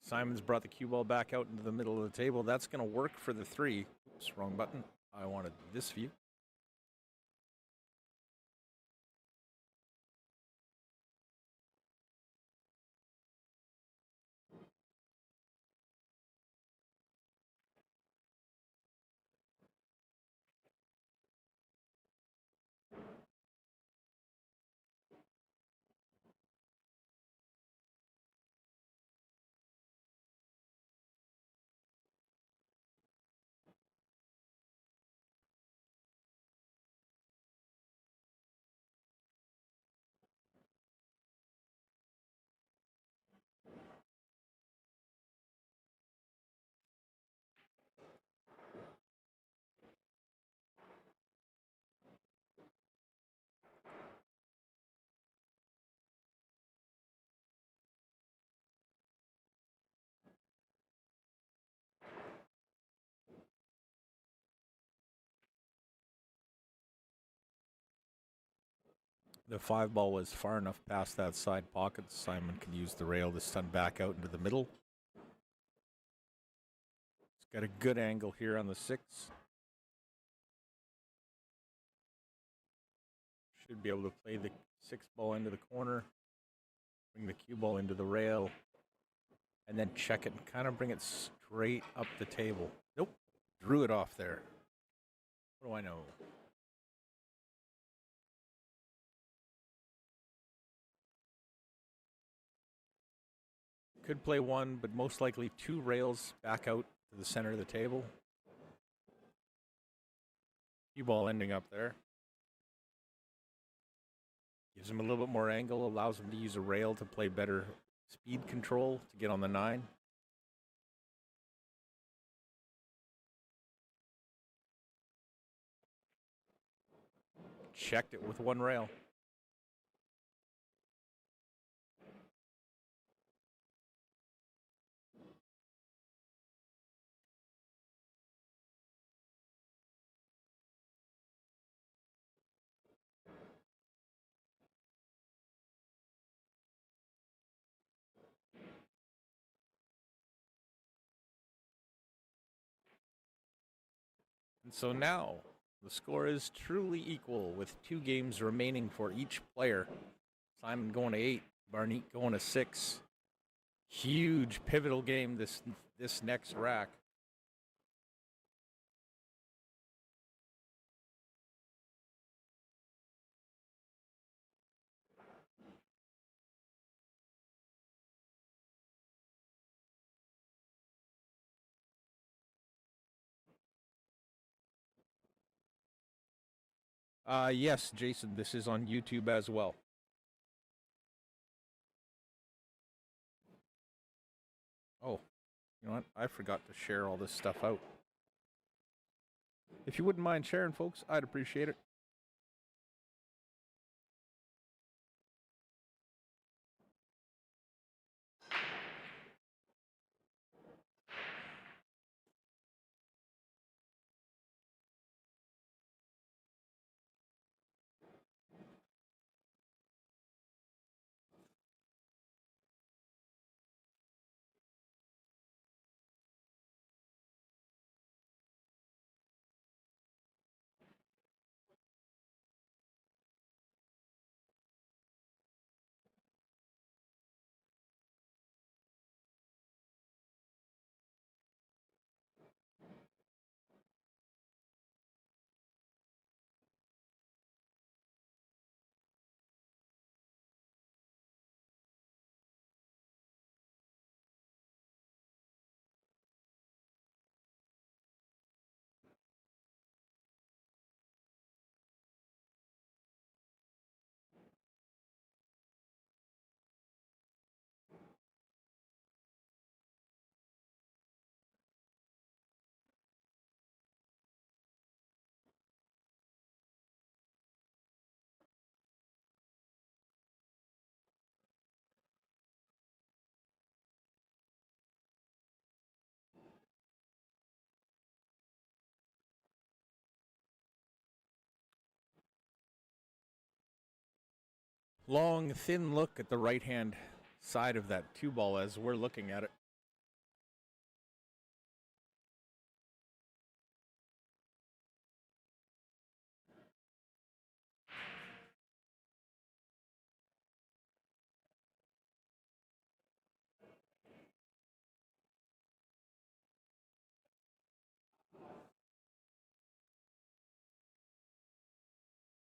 Simon's brought the cue ball back out into the middle of the table. That's going to work for the 3. Oops, wrong button. I wanted this view. The 5 ball was far enough past that side pocket. Simon could use the rail to stun back out into the middle. He's got a good angle here on the 6. Should be able to play the 6 ball into the corner, bring the cue ball into the rail, and then check it and kind of bring it straight up the table. Nope, drew it off there. What do I know? Could play one, but most likely 2 rails back out to the center of the table. Cue ball ending up there. Gives him a little bit more angle, allows him to use a rail to play better speed control to get on the 9. Checked it with 1 rail. And so now the score is truly equal with 2 games remaining for each player. Simon going to 8, Barneat going to 6. Huge pivotal game this next rack. Yes, Jason, this is on YouTube as well. Oh, you know what? I forgot to share all this stuff out. If you wouldn't mind sharing, folks, I'd appreciate it. Long, thin look at the right-hand side of that 2 ball as we're looking at it.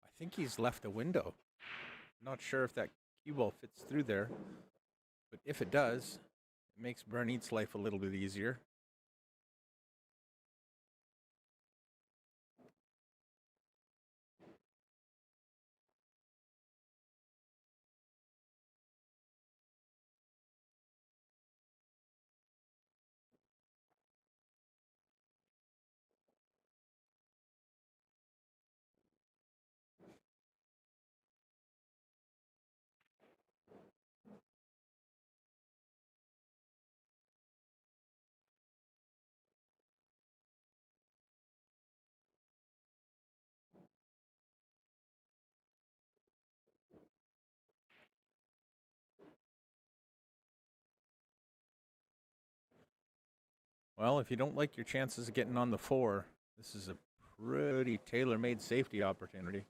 I think he's left a window. Not sure if that cue ball fits through there, but if it does, it makes Barneat's life a little bit easier. Well, if you don't like your chances of getting on the 4, this is a pretty tailor-made safety opportunity.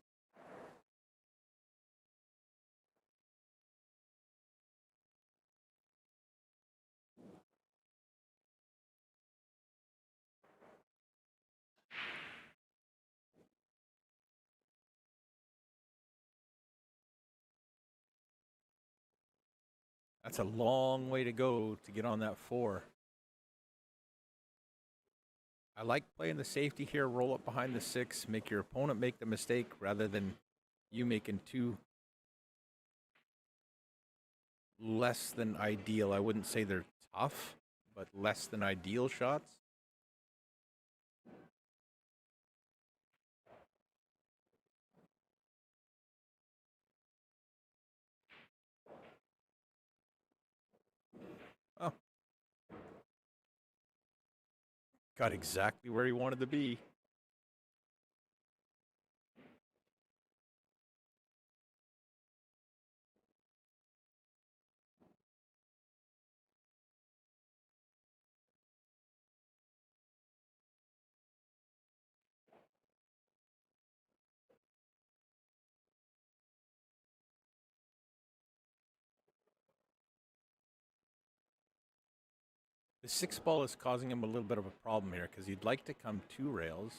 That's a long way to go to get on that 4. I like playing the safety here, roll up behind the 6, make your opponent make the mistake rather than you making 2 less than ideal. I wouldn't say they're tough, but less than ideal shots. Oh, got exactly where he wanted to be. The 6 ball is causing him a little bit of a problem here because he'd like to come 2 rails,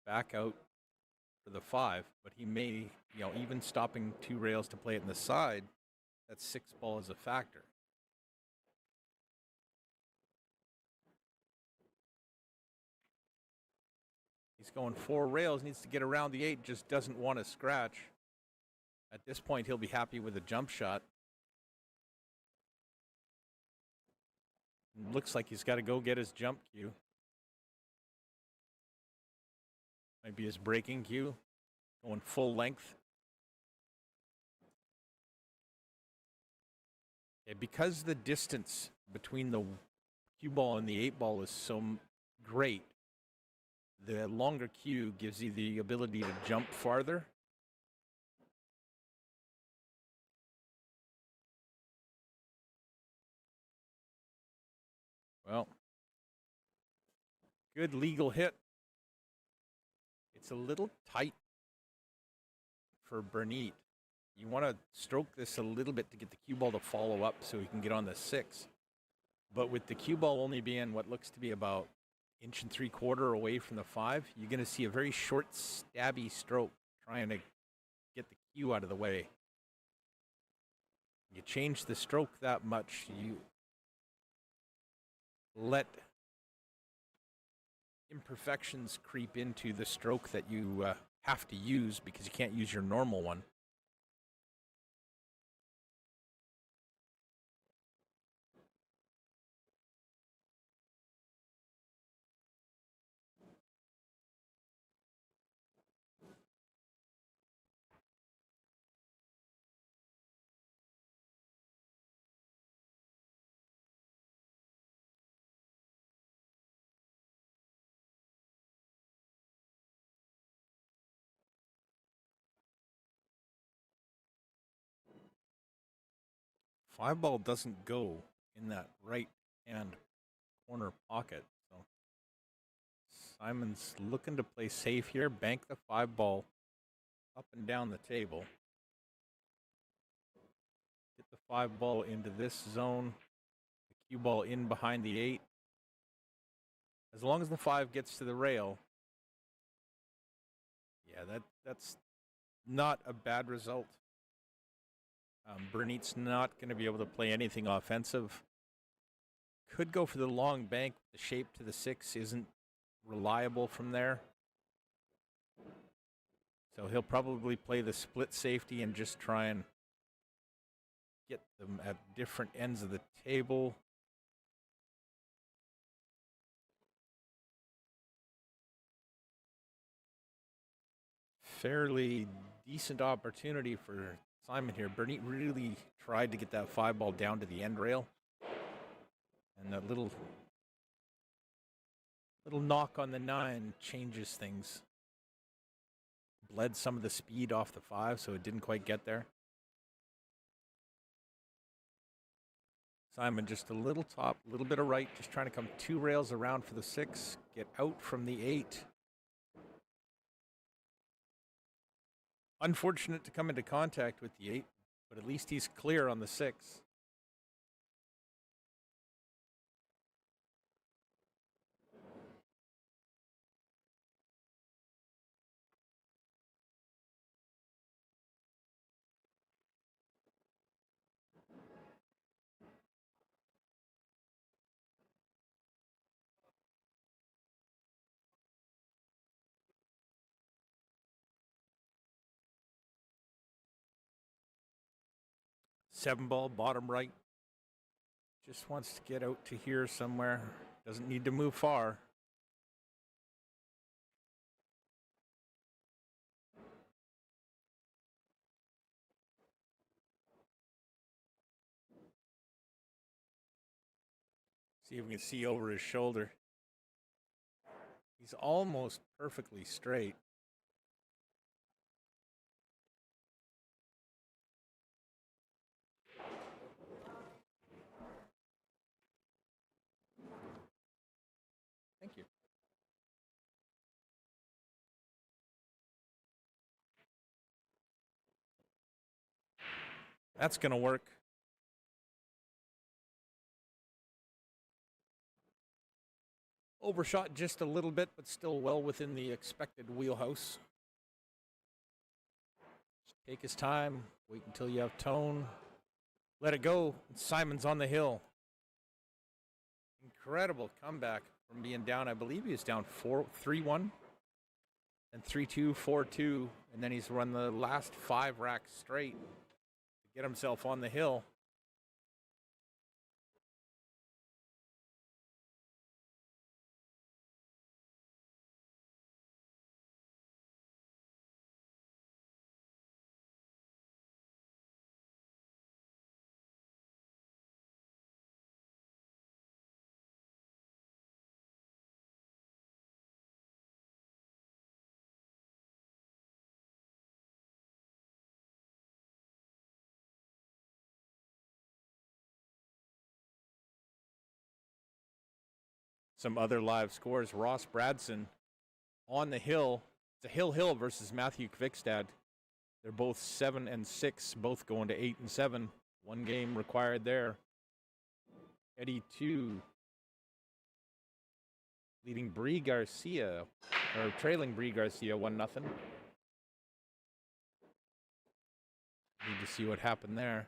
back out for the 5, but he may, even stopping 2 rails to play it in the side, that 6 ball is a factor. He's going 4 rails, needs to get around the 8, just doesn't want to scratch. At this point, he'll be happy with a jump shot. Looks like he's got to go get his jump cue. Might be his breaking cue. Going full length. Yeah, because the distance between the cue ball and the 8 ball is so great, the longer cue gives you the ability to jump farther. Well, good legal hit. It's a little tight for Bernit. You want to stroke this a little bit to get the cue ball to follow up so he can get on the 6. But with the cue ball only being what looks to be about 1 3/4 inches away from the 5, you're going to see a very short, stabby stroke trying to get the cue out of the way. You change the stroke that much, you let imperfections creep into the stroke that you have to use because you can't use your normal one. Five ball doesn't go in that right hand corner pocket. So Simon's looking to play safe here, bank the 5 ball up and down the table. Get the 5 ball into this zone, the cue ball in behind the 8. As long as the 5 gets to the rail, yeah, that's not a bad result. Bernit's not going to be able to play anything offensive. Could go for the long bank. The shape to the 6 isn't reliable from there. So he'll probably play the split safety and just try and get them at different ends of the table. Fairly decent opportunity for Simon here. Bernit really tried to get that 5 ball down to the end rail. And that little knock on the 9 changes things. Bled some of the speed off the 5, so it didn't quite get there. Simon just a little top, a little bit of right, just trying to come 2 rails around for the 6, get out from the 8. Unfortunate to come into contact with the 8, but at least he's clear on the 6. Seven ball, bottom right. Just wants to get out to here somewhere. Doesn't need to move far. See if we can see over his shoulder. He's almost perfectly straight. Thank you. That's going to work. Overshot just a little bit, but still well within the expected wheelhouse. Just take his time. Wait until you have tone. Let it go. Simon's on the hill. Incredible comeback from being down. I believe he was down 3-1 and 3-2, 4-2. And then he's run the last 5 racks straight to get himself on the hill. Some other live scores. Ross Bradson on the hill. It's a Hill versus Matthew Kvikstad. They're both 7 and 6, both going to 8 and 7. 1 game required there. Eddie 2 leading Bree Garcia, or trailing Bree Garcia 1-0. Need to see what happened there.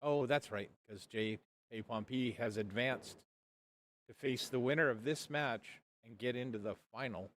Oh, that's right, because J. Pompey has advanced to face the winner of this match and get into the final.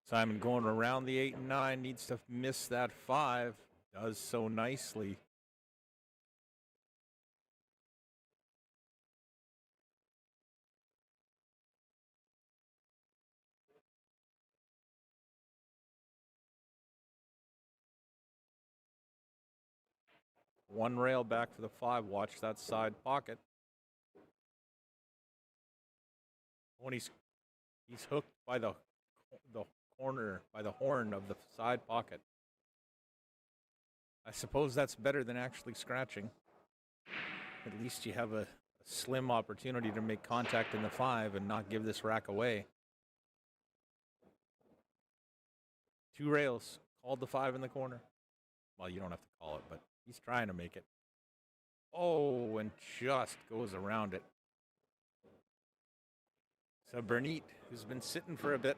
Simon going around the 8 and 9, needs to miss that 5. Does so nicely. One rail back for the 5. Watch that side pocket. When he's hooked by the corner, by the horn of the side pocket. I suppose that's better than actually scratching. At least you have a slim opportunity to make contact in the 5 and not give this rack away. 2 rails. Called the 5 in the corner. Well, you don't have to call it, but he's trying to make it. Oh, and just goes around it. So Bernit, who's been sitting for a bit.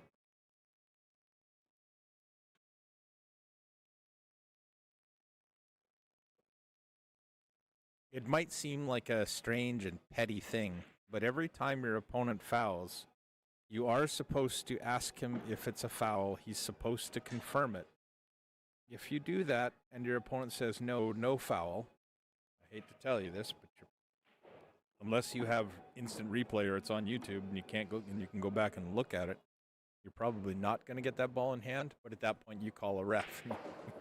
It might seem like a strange and petty thing, but every time your opponent fouls, you are supposed to ask him if it's a foul. He's supposed to confirm it. If you do that and your opponent says no foul, I hate to tell you this, but unless you have instant replay or it's on YouTube and you can't go and you can go back and look at it, You're probably not going to get that ball in hand, but at that point you call a ref.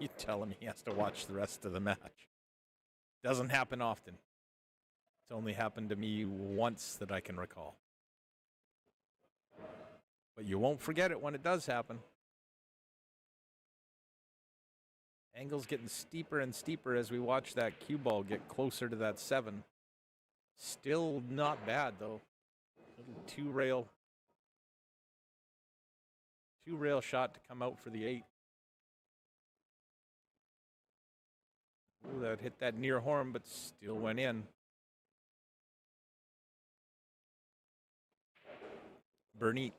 You tell him he has to watch the rest of the match. Doesn't happen often. It's only happened to me once that I can recall. But you won't forget it when it does happen. Angle's getting steeper and steeper as we watch that cue ball get closer to that 7. Still not bad, though. Little two-rail shot to come out for the 8. Ooh, that hit that near horn, but still went in. Burnett,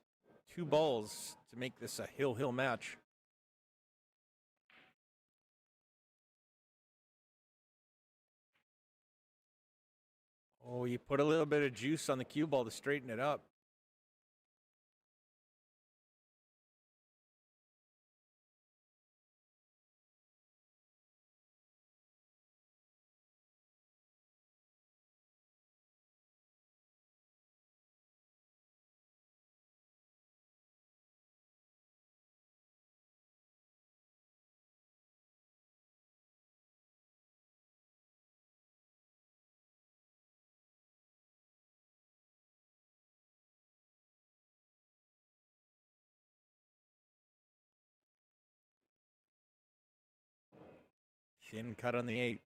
2 balls to make this a hill match. Oh, you put a little bit of juice on the cue ball to straighten it up. Thin cut on the 8.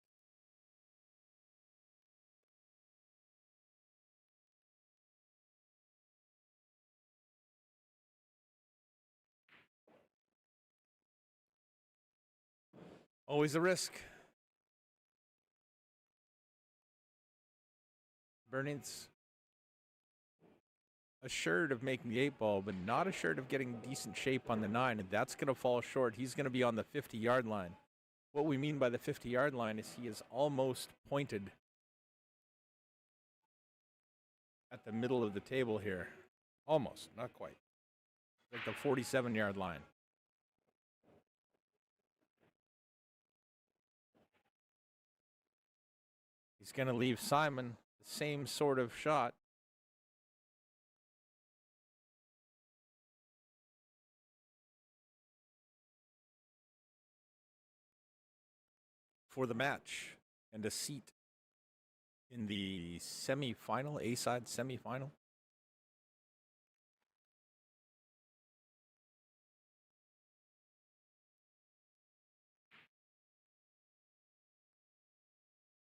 Always a risk. Burnett's assured of making the 8 ball, but not assured of getting decent shape on the 9, and that's going to fall short. He's going to be on the 50-yard line. What we mean by the 50-yard line is he is almost pointed at the middle of the table here. Almost, not quite. Like the 47-yard line. He's going to leave Simon the same sort of shot. For the match and a seat in the semifinal, A-side semifinal.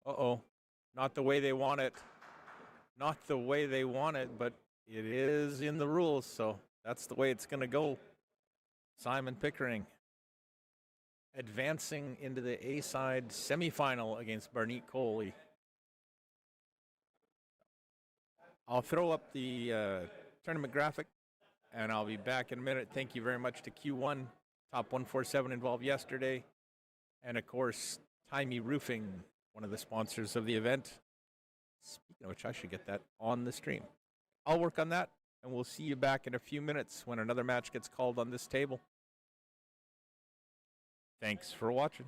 Uh-oh. Not the way they want it. Not the way they want it, but it is in the rules, so that's the way it's going to go. Simon Pickering advancing into the A-side semifinal against Burnett Coley. I'll throw up the tournament graphic, and I'll be back in a minute. Thank you very much to Q1, Top 147 involved yesterday, and of course, Tymey Roofing, one of the sponsors of the event. Speaking of which, I should get that on the stream. I'll work on that, and we'll see you back in a few minutes when another match gets called on this table. Thanks for watching.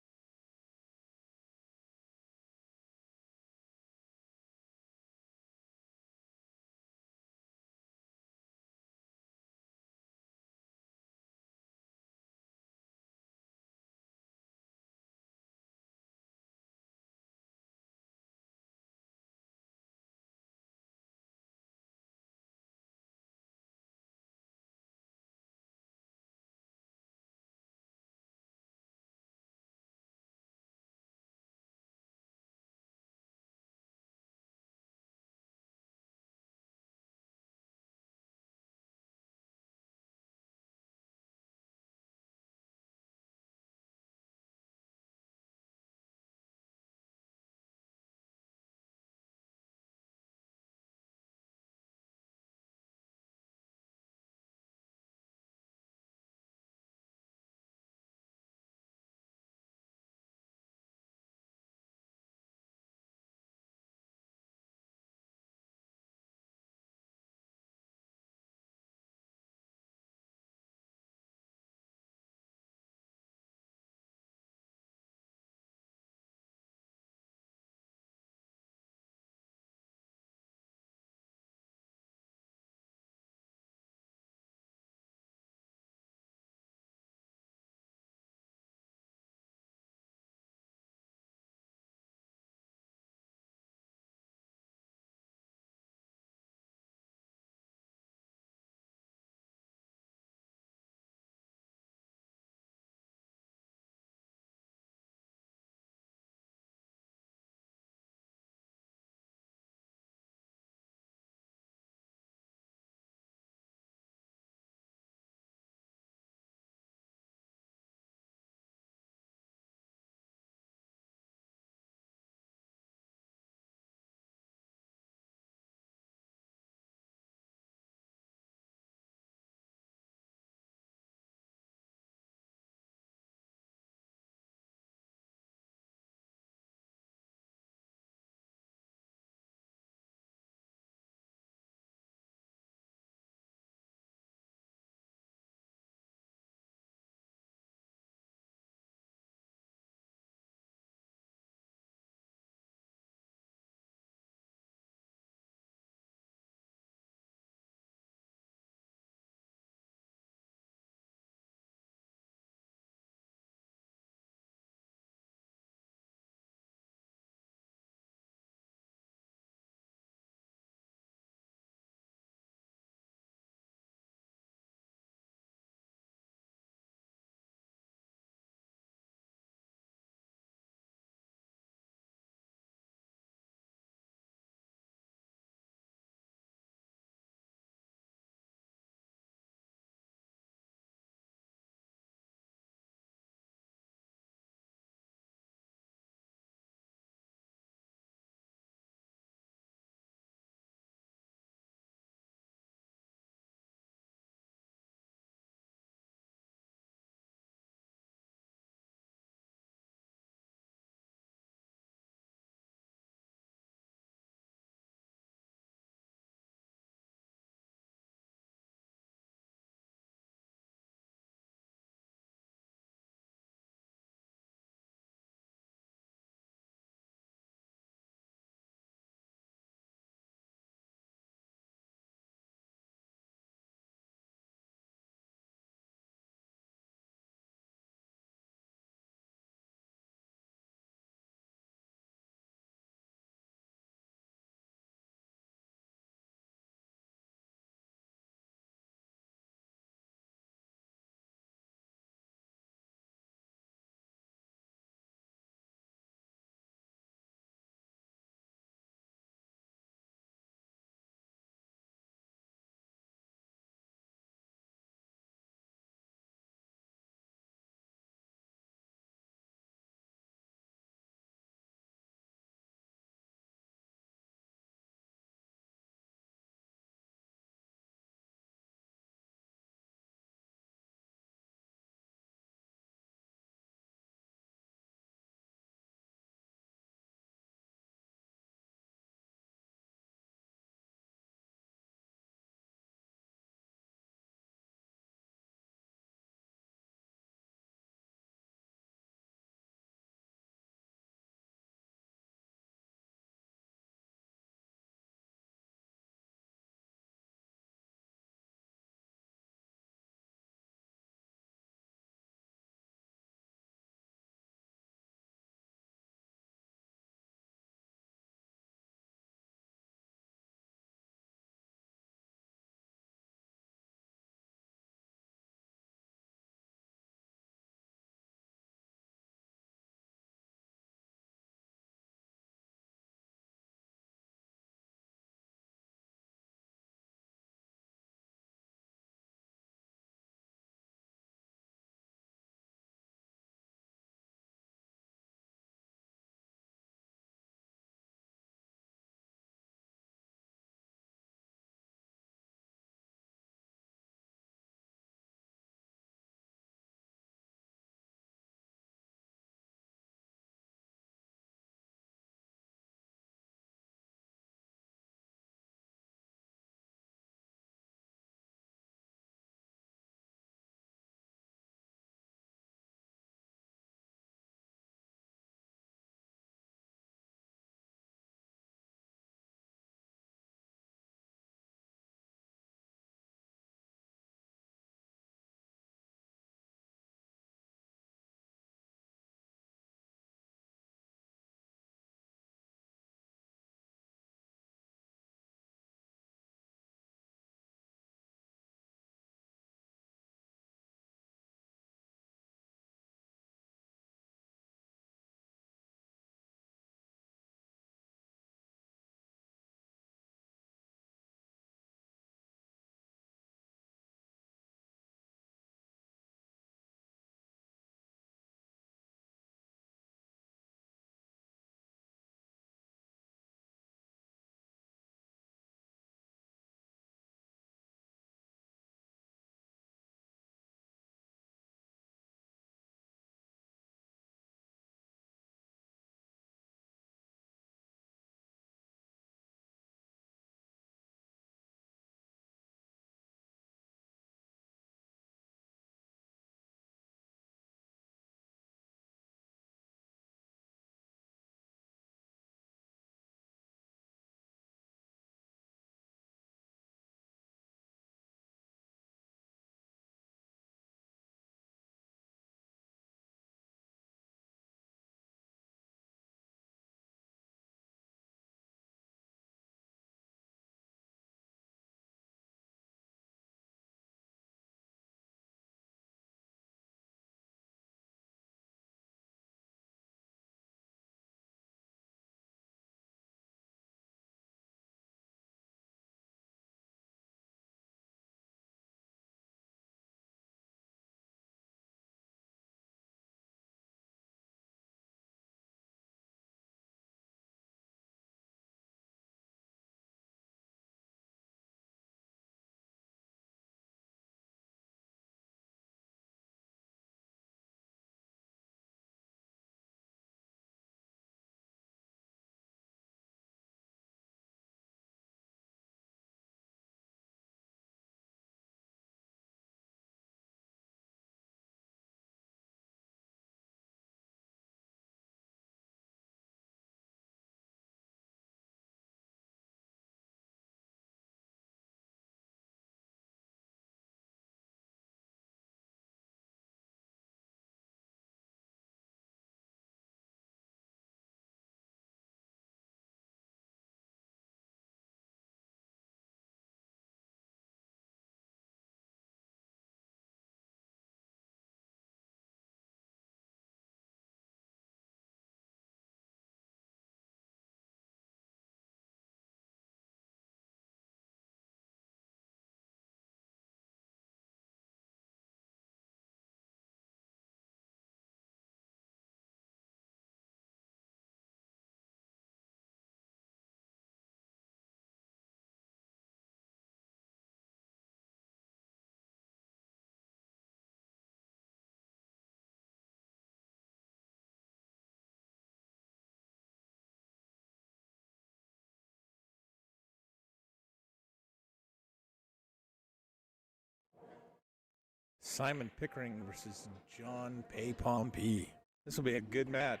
Simon Pickering versus John Pay Pompey. This will be a good match.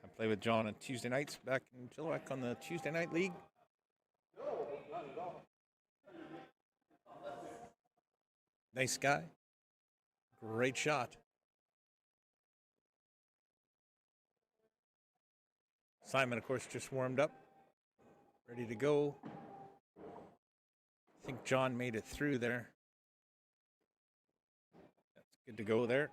I play with John on Tuesday nights back in Chilliwack on the Tuesday Night League. Nice guy. Great shot. Simon, of course, just warmed up. Ready to go. I think John made it through there. That's good to go there.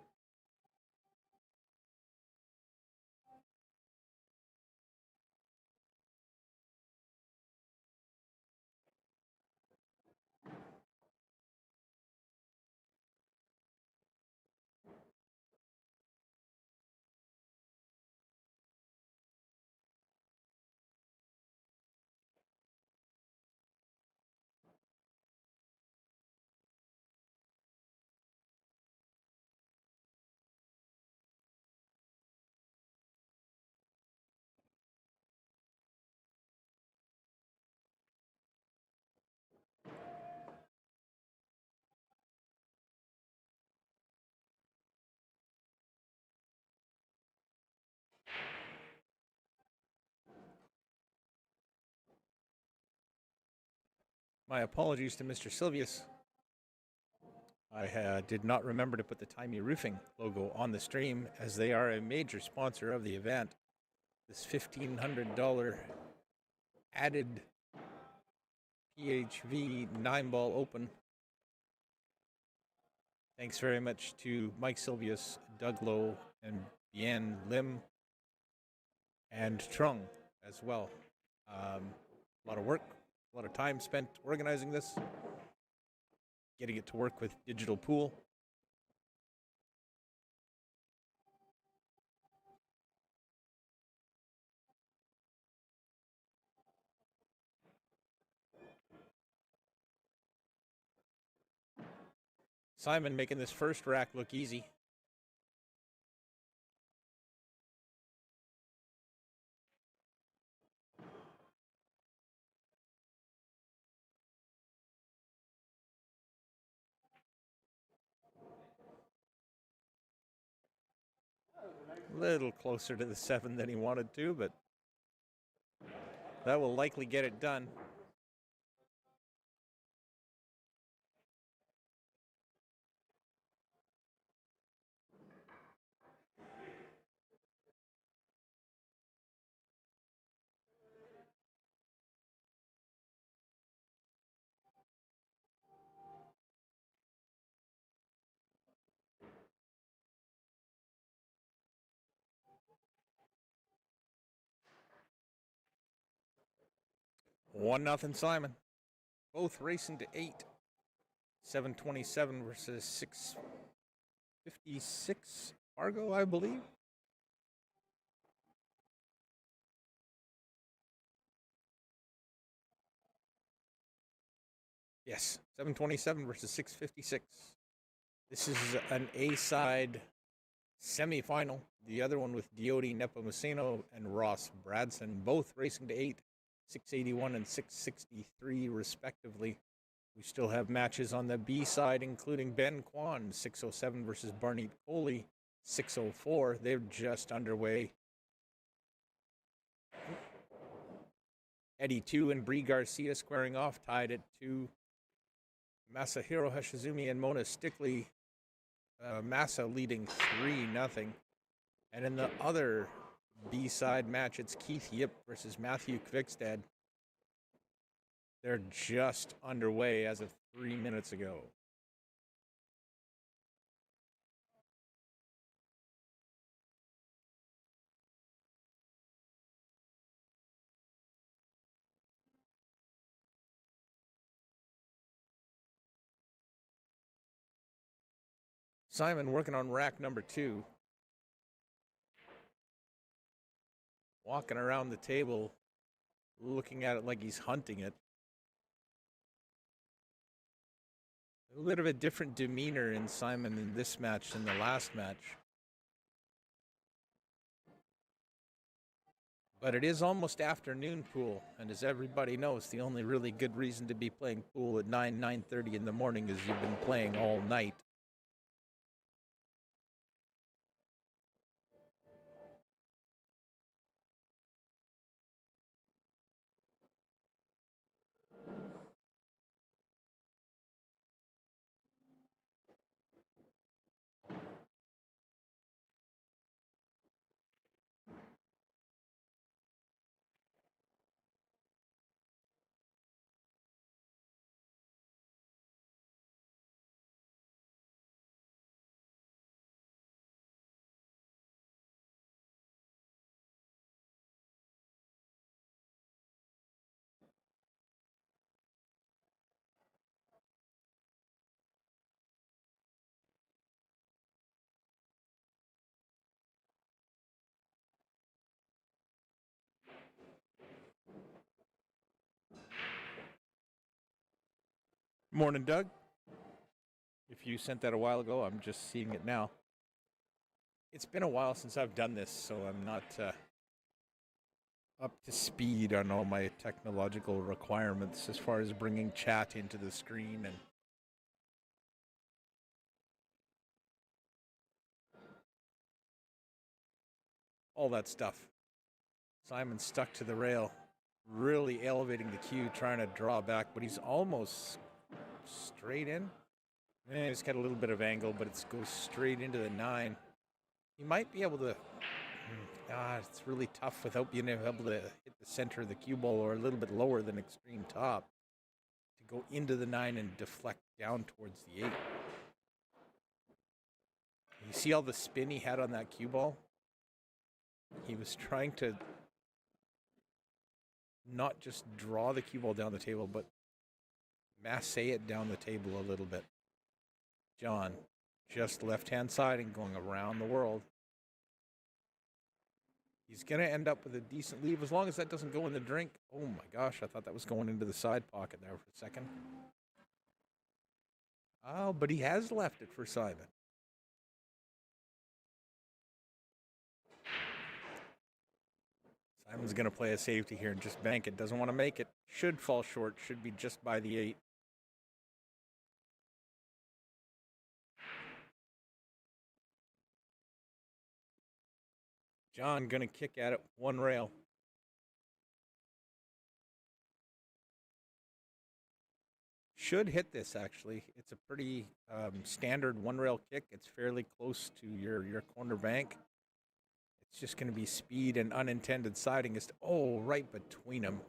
My apologies to Mr. Silvius. I did not remember to put the Tymey Roofing logo on the stream, as they are a major sponsor of the event. This $1,500 added Phv 9-ball open. Thanks very much to Mike Silvius, Doug Lowe, and Bien Lim, and Trung as well. A lot of work, a lot of time spent organizing this, getting it to work with Digital Pool. Simon making this first rack look easy. A little closer to the 7 than he wanted to, but that will likely get it done. One nothing Simon. Both racing to 8. 727 versus 656 Fargo, I believe. Yes, 727 versus 656. This is an A-side semifinal. The other one with Diodi Nepomuceno and Ross Bradson, both racing to 8, 681 and 663 respectively. We still have matches on the B side, including Ben Kwan, 607 versus Barney Coley, 604. They're just underway. Eddie 2 and Bree Garcia squaring off, tied at 2. Masahiro Hashizumi and Mona Stickley. Massa leading 3-0. And in the other B-side match, it's Keith Yip versus Matthew Kvikstad. They're just underway as of 3 minutes ago. Simon working on rack number 2. Walking around the table, looking at it like he's hunting it. A little bit of a different demeanor in Simon in this match than the last match. But it is almost afternoon pool, and as everybody knows, the only really good reason to be playing pool at 9:30 in the morning is you've been playing all night. Morning, Doug. If you sent that a while ago, I'm just seeing it now. It's been a while since I've done this, so I'm not up to speed on all my technological requirements as far as bringing chat into the screen and all that stuff. Simon's stuck to the rail, really elevating the cue, trying to draw back, but he's almost straight in. He's got a little bit of angle, but it goes straight into the 9. He might be able to. It's really tough without being able to hit the center of the cue ball or a little bit lower than extreme top to go into the 9 and deflect down towards the 8. You see all the spin he had on that cue ball? He was trying to not just draw the cue ball down the table, but masse it down the table a little bit. John, just left-hand side and going around the world. He's going to end up with a decent lead as long as that doesn't go in the drink. Oh my gosh, I thought that was going into the side pocket there for a second. Oh, but he has left it for Simon. Simon's going to play a safety here and just bank it. Doesn't want to make it. Should fall short. Should be just by the 8. John going to kick at it. One rail. Should hit this, actually. It's a pretty standard one-rail kick. It's fairly close to your corner bank. It's just going to be speed and unintended siding. Right between them.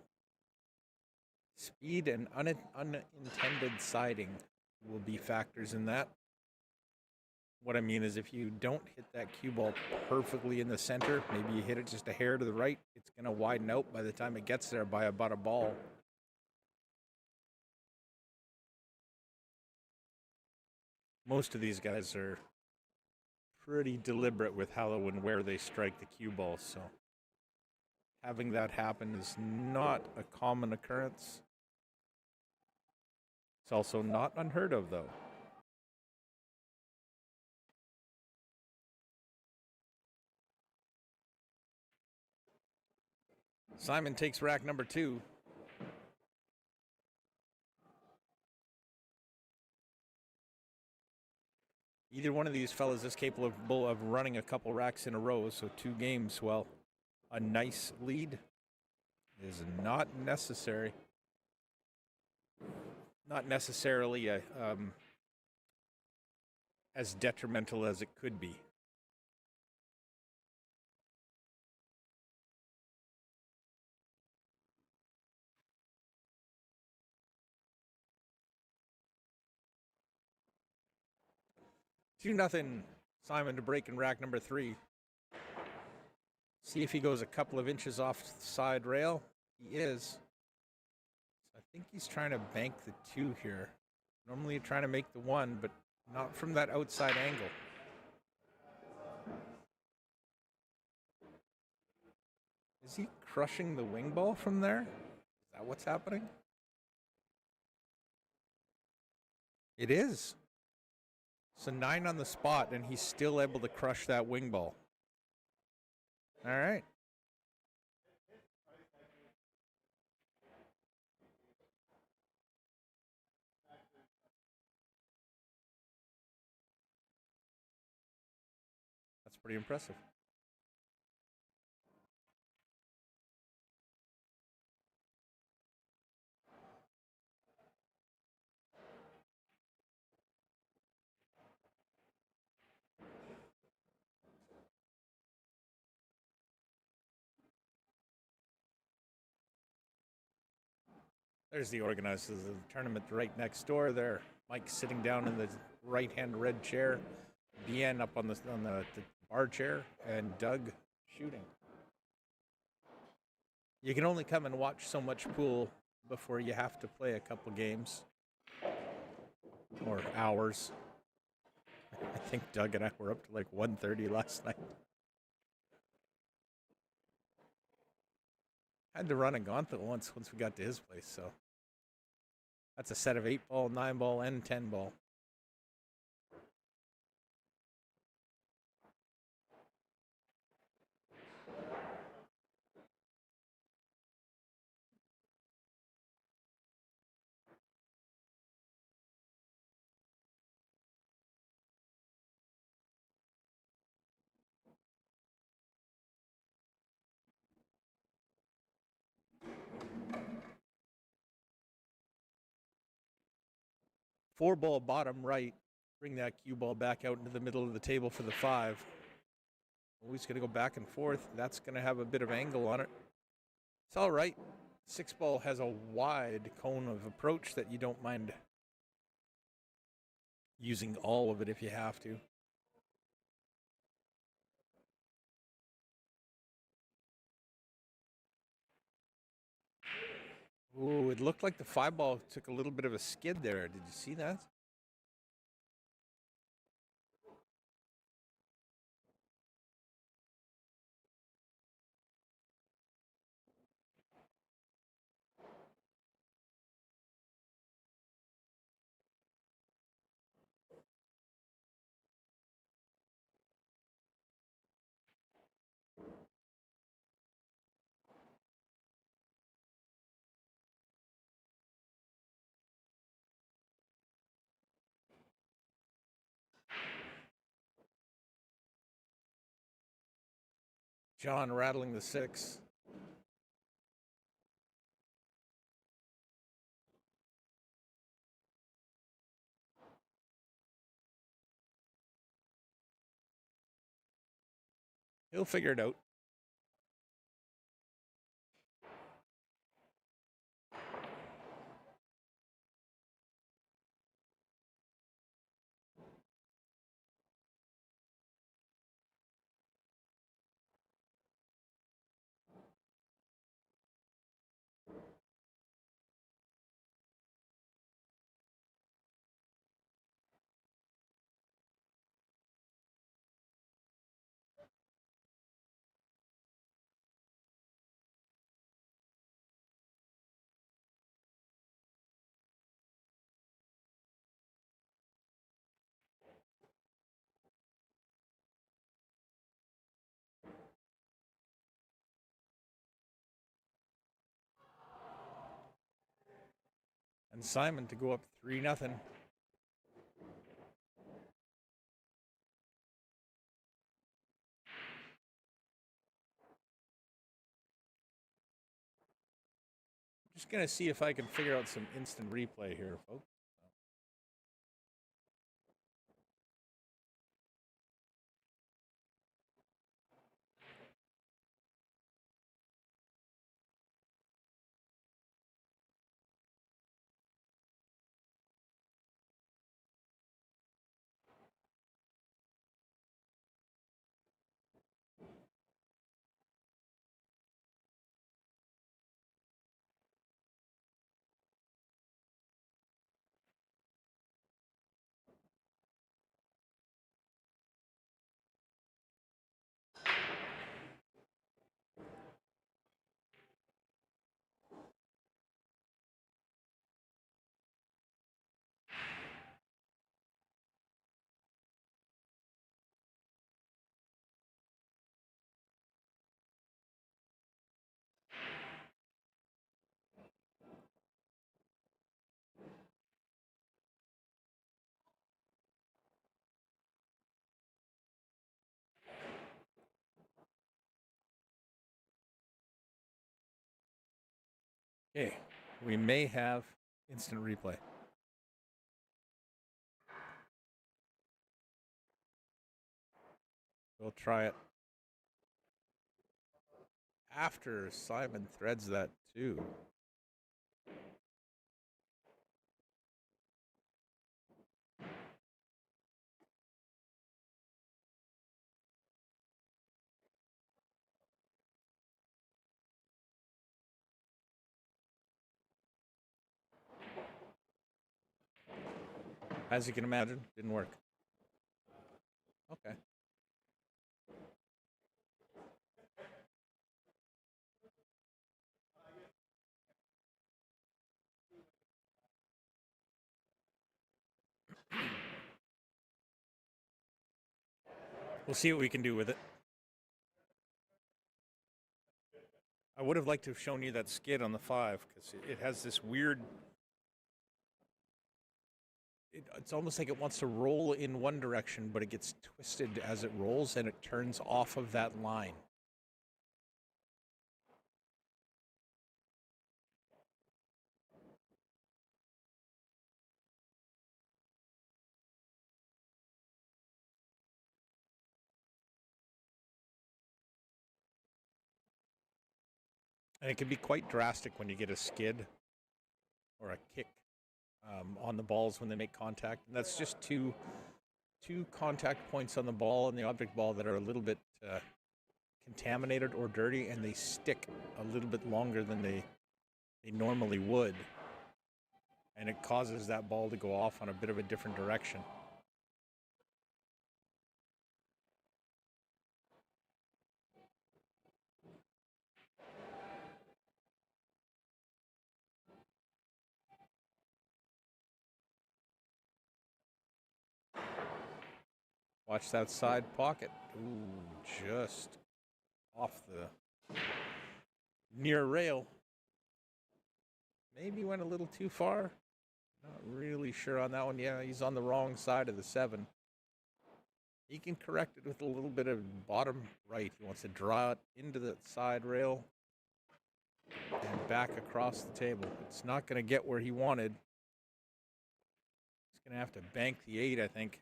Speed and unintended siding will be factors in that. What I mean is if you don't hit that cue ball perfectly in the center, maybe you hit it just a hair to the right, it's going to widen out by the time it gets there by about a ball. Most of these guys are pretty deliberate with how and where they strike the cue ball, so having that happen is not a common occurrence. It's also not unheard of, though. Simon takes rack number 2. Either one of these fellas is capable of running a couple racks in a row, so 2 games, well, a nice lead is not necessary. Not necessarily as detrimental as it could be. Two nothing, Simon to break in rack number 3. See if he goes a couple of inches off the side rail. He is. So I think he's trying to bank the 2 here. Normally you're trying to make the 1, but not from that outside angle. Is he crushing the wing ball from there? Is that what's happening? It is. So 9 on the spot, and he's still able to crush that wing ball. All right. pretty impressive. There's the organizers of the tournament right next door there. Mike sitting down in the right-hand red chair, Deanne up on the bar chair, and Doug shooting. You can only come and watch so much pool before you have to play a couple games or hours. I think Doug and I were up to like 1:30 last night. Had to run a gauntlet once we got to his place, so that's a set of 8-ball, 9-ball, and 10-ball. Four-ball bottom right. Bring that cue ball back out into the middle of the table for the 5. Always going to go back and forth. That's going to have a bit of angle on it. It's all right. 6-ball has a wide cone of approach that you don't mind using all of it if you have to. Ooh, it looked like the 5-ball took a little bit of a skid there. Did you see that? John rattling the 6. He'll figure it out. And Simon to go up 3-0. Just going to see if I can figure out some instant replay here, folks. Okay, we may have instant replay. We'll try it after Simon threads that too. As you can imagine, didn't work. Okay. We'll see what we can do with it. I would have liked to have shown you that skid on the 5 because it has this weird... It's almost like it wants to roll in one direction, but it gets twisted as it rolls and it turns off of that line. And it can be quite drastic when you get a skid or a kick on the balls when they make contact. And that's just two contact points on the ball and the object ball that are a little bit contaminated or dirty, and they stick a little bit longer than they normally would. And it causes that ball to go off on a bit of a different direction. Watch that side pocket. Ooh, just off the near rail. Maybe went a little too far. Not really sure on that one. Yeah, he's on the wrong side of the 7. He can correct it with a little bit of bottom right. He wants to draw it into the side rail and back across the table. It's not going to get where he wanted. He's going to have to bank the 8, I think.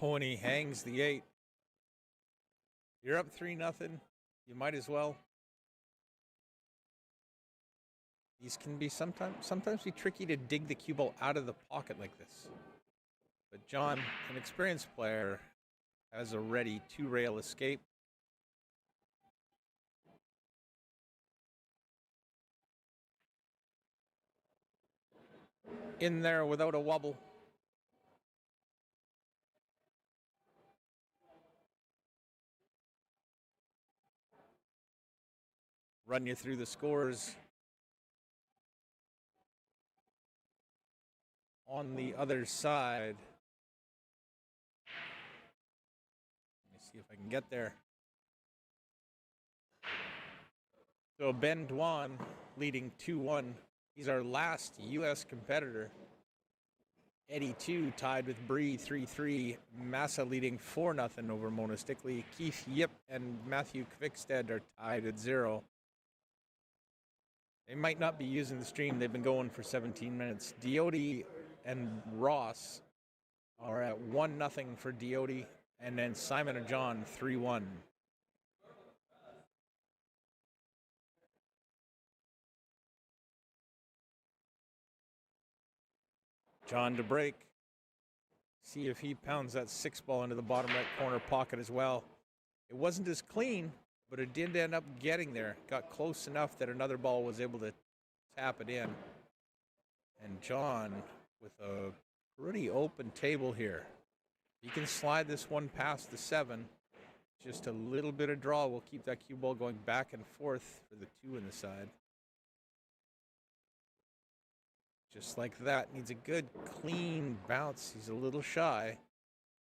Oh, and he hangs the 8. You're up 3-0. You might as well. These can be sometimes be tricky to dig the cue ball out of the pocket like this. But John, an experienced player, has a ready 2-rail escape. In there without a wobble. Run you through the scores. On the other side. Let me see if I can get there. So Ben Dwan leading 2-1. He's our last U.S. competitor. Eddie 2 tied with Bree 3-3. Massa leading 4-0 over Mona Stickley. Keith Yip and Matthew Kvikstad are tied at 0. They might not be using the stream. They've been going for 17 minutes. Diodi and Ross are at 1-0 for Diodi. And then Simon and John 3-1. John to break. See if he pounds that 6 ball into the bottom right corner pocket as well. It wasn't as clean, but it did end up getting there. Got close enough that another ball was able to tap it in. And John with a pretty open table here. He can slide this one past the 7. Just a little bit of draw will keep that cue ball going back and forth for the 2 in the side. Just like that. Needs a good, clean bounce. He's a little shy.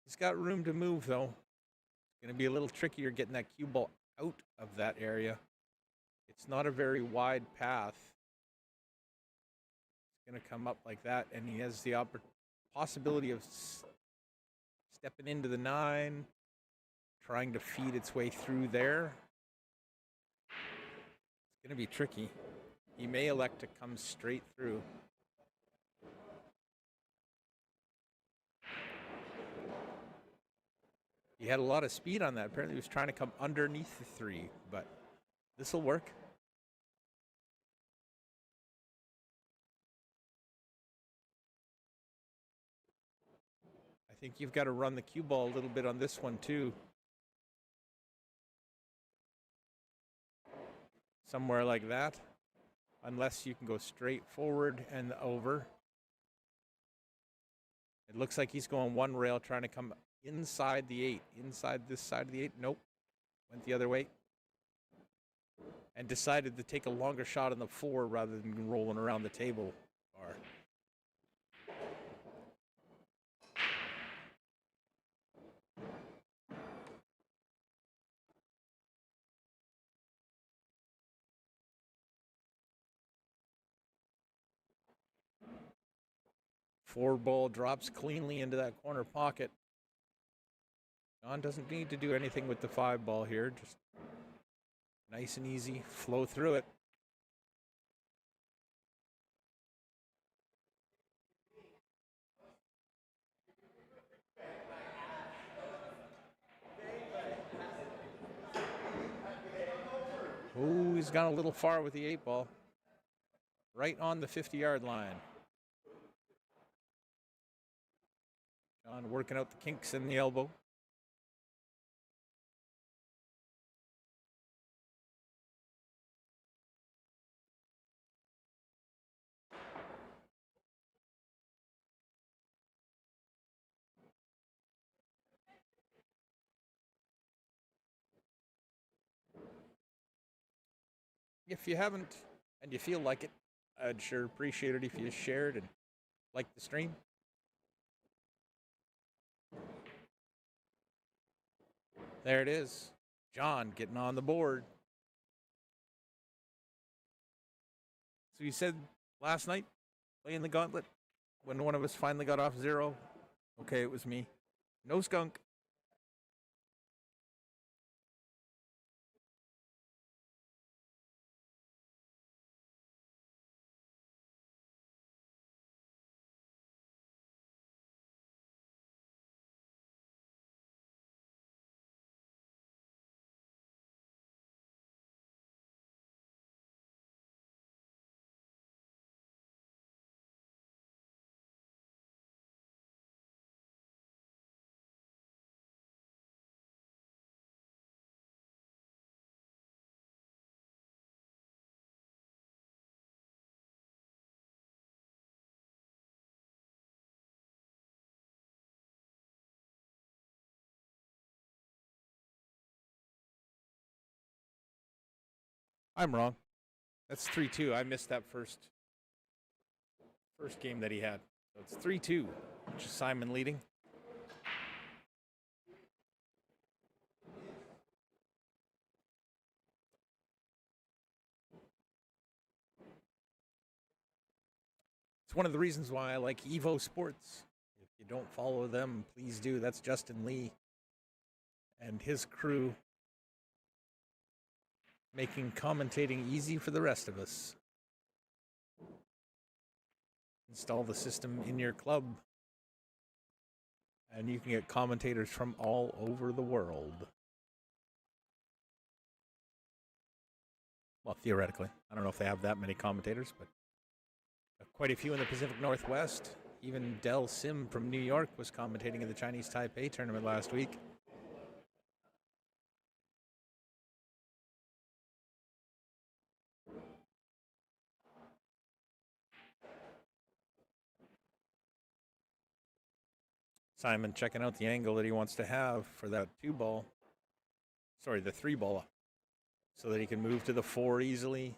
He's got room to move, though. It's going to be a little trickier getting that cue ball out of that area. It's not a very wide path. It's going to come up like that, and he has the possibility of stepping into the 9, trying to feed its way through there. It's going to be tricky. He may elect to come straight through. He had a lot of speed on that. Apparently he was trying to come underneath the 3, but this will work. I think you've got to run the cue ball a little bit on this one too. Somewhere like that. Unless you can go straight forward and over. It looks like he's going one rail trying to come inside the 8. Inside this side of the 8. Nope. Went the other way. And decided to take a longer shot on the 4 rather than rolling around the table bar. Four ball drops cleanly into that corner pocket. John doesn't need to do anything with the 5 ball here. Just nice and easy, flow through it. Oh, he's gone a little far with the 8 ball. Right on the 50-yard line. John working out the kinks in the elbow. If you haven't and you feel like it, I'd sure appreciate it if you shared and liked the stream. There it is. John getting on the board. So you said last night, playing the gauntlet, when one of us finally got off 0, okay, it was me. No skunk. I'm wrong. That's 3-2. I missed that first game that he had. So it's 3-2, which is Simon leading. It's one of the reasons why I like EvoSports. If you don't follow them, please do. That's Justin Lee and his crew, making commentating easy for the rest of us. Install the system in your club, and you can get commentators from all over the world. Well, theoretically. I don't know if they have that many commentators, but quite a few in the Pacific Northwest. Even Del Sim from New York was commentating in the Chinese Taipei tournament last week. Simon checking out the angle that he wants to have for that 2 ball. Sorry, the 3 ball. So that he can move to the 4 easily.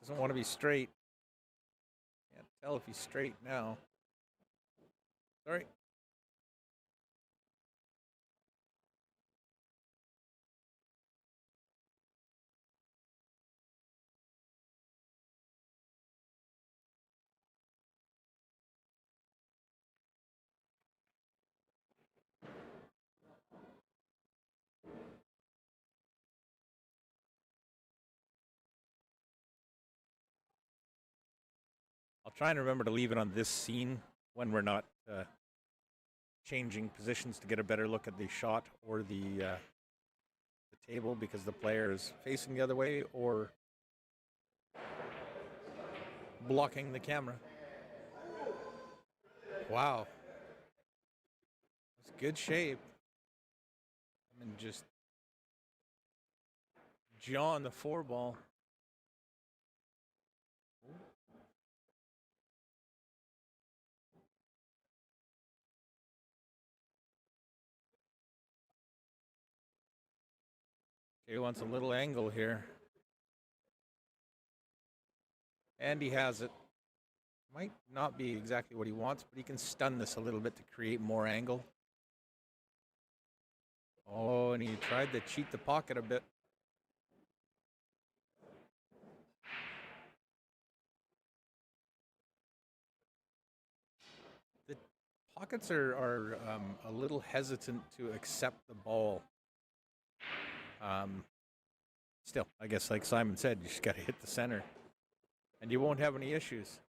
Doesn't want to be straight. tell if he's straight now. Sorry. I'll try and remember to leave it on this scene when we're not changing positions to get a better look at the shot or the table, because the player is facing the other way or blocking the camera. Wow. It's good shape. I mean, just jaw on the 4-ball. He wants a little angle here. And he has it. Might not be exactly what he wants, but he can stun this a little bit to create more angle. Oh, and he tried to cheat the pocket a bit. The pockets are a little hesitant to accept the ball. Still, I guess like Simon said, you just got to hit the center and you won't have any issues.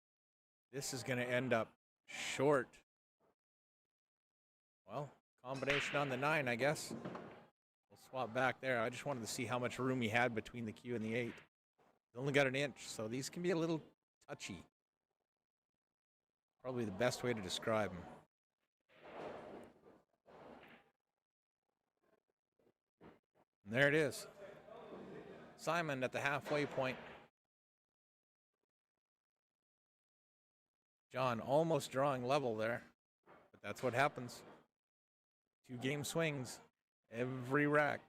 This is going to end up short. Well, combination on the 9, I guess. We'll swap back there. I just wanted to see how much room he had between the Q and the 8. He only got an inch, so these can be a little touchy. Probably the best way to describe them. And there it is. Simon at the halfway point. John almost drawing level there, but that's what happens. 2-game swings every rack.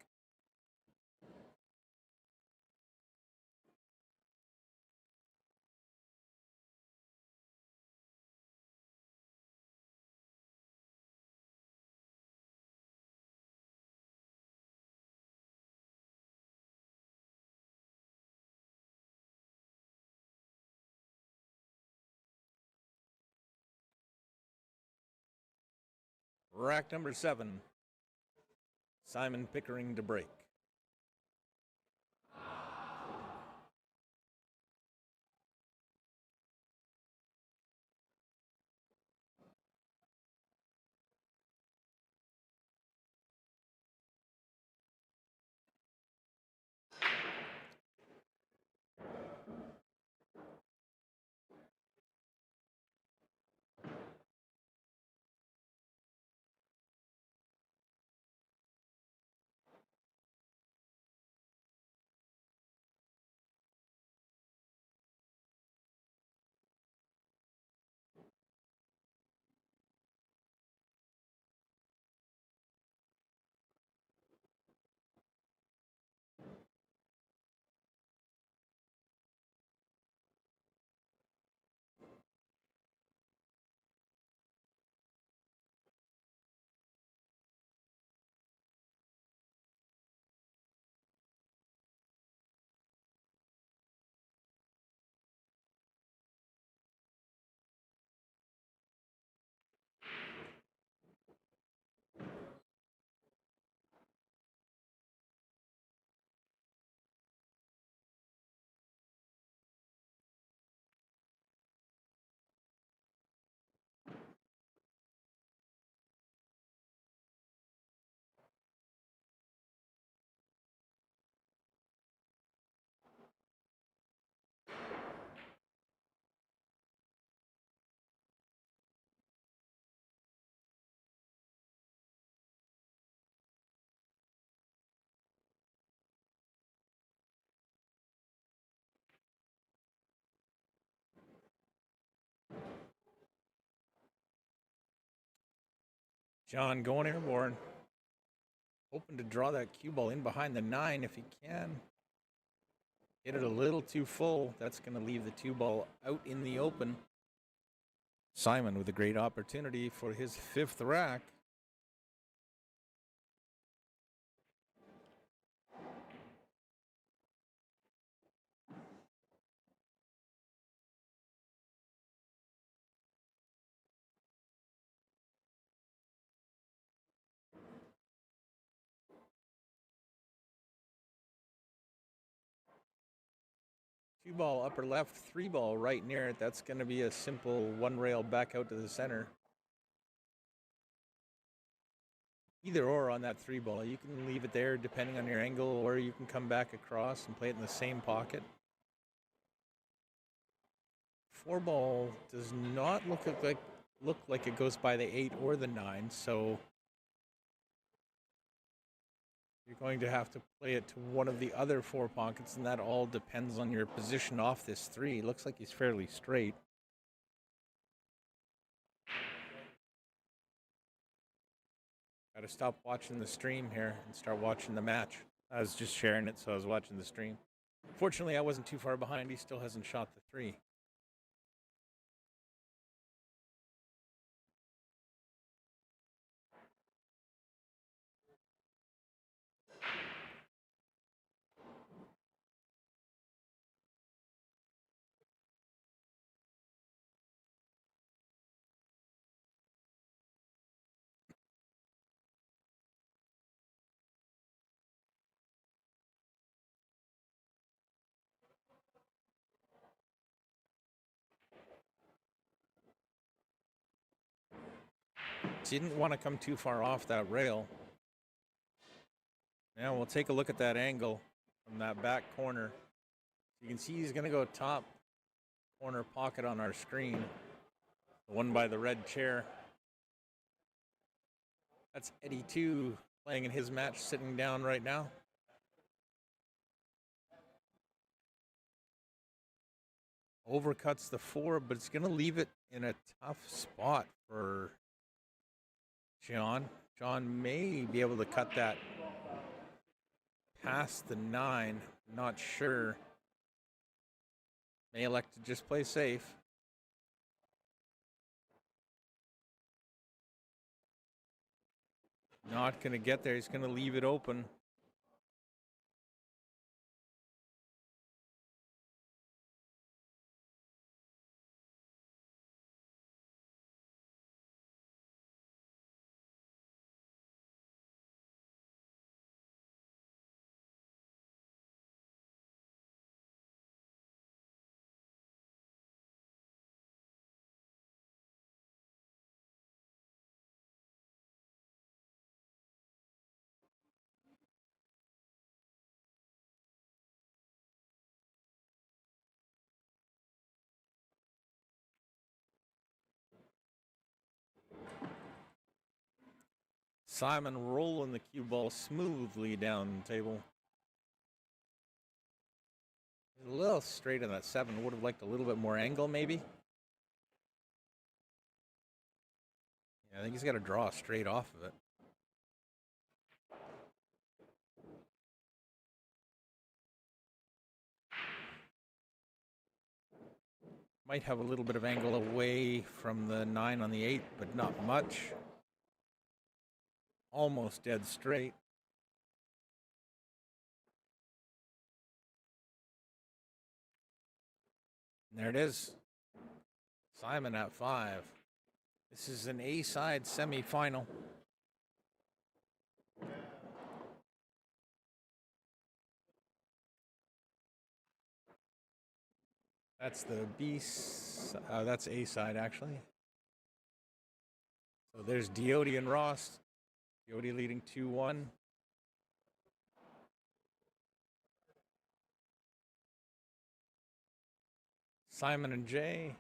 Rack number 7. Simon Pickering to break. John going airborne. Hoping to draw that cue ball in behind the 9 if he can. Hit it a little too full. That's going to leave the 2 ball out in the open. Simon with a great opportunity for his 5th rack. Two ball upper left, 3 ball right near it. That's going to be a simple 1 rail back out to the center. Either or on that 3 ball. You can leave it there depending on your angle, or you can come back across and play it in the same pocket. 4 ball does not look like it goes by the 8 or the 9, so you're going to have to play it to one of the other 4 pockets, and that all depends on your position off this 3. Looks like he's fairly straight. Got to stop watching the stream here and start watching the match. I was just sharing it, so I was watching the stream. Fortunately, I wasn't too far behind. He still hasn't shot the 3. Didn't want to come too far off that rail. Now we'll take a look at that angle from that back corner. You can see he's going to go top corner pocket on our screen. The one by the red chair. That's Eddie 2 playing in his match, sitting down right now. Overcuts the 4, but it's going to leave it in a tough spot for John. John may be able to cut that past the 9. Not sure. May elect to just play safe. Not going to get there. He's going to leave it open. Simon rolling the cue ball smoothly down the table. A little straight on that 7. Would have liked a little bit more angle, maybe. Yeah, I think he's got to draw straight off of it. Might have a little bit of angle away from the 9 on the 8, but not much. Almost dead straight. And there it is. Simon at 5. This is an A-side semifinal. That's the B. That's A-side, actually. So there's Diody and Ross. Diody leading 2-1. Simon and Jay.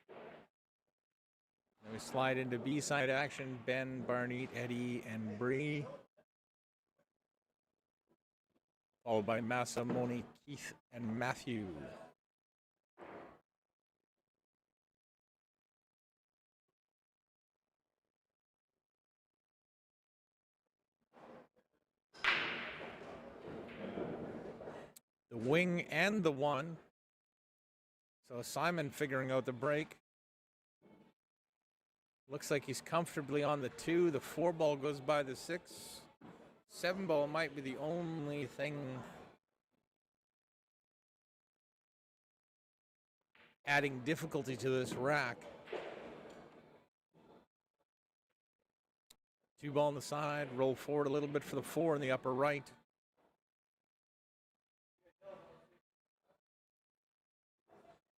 Then we slide into B-side action. Ben, Barney, Eddie, and Bree. Followed by Massa, Moni, Keith, and Matthew. The wing and the 1. So Simon figuring out the break. Looks like he's comfortably on the 2. The 4 ball goes by the 6. 7 ball might be the only thing adding difficulty to this rack. 2 ball on the side, roll forward a little bit for the 4 in the upper right.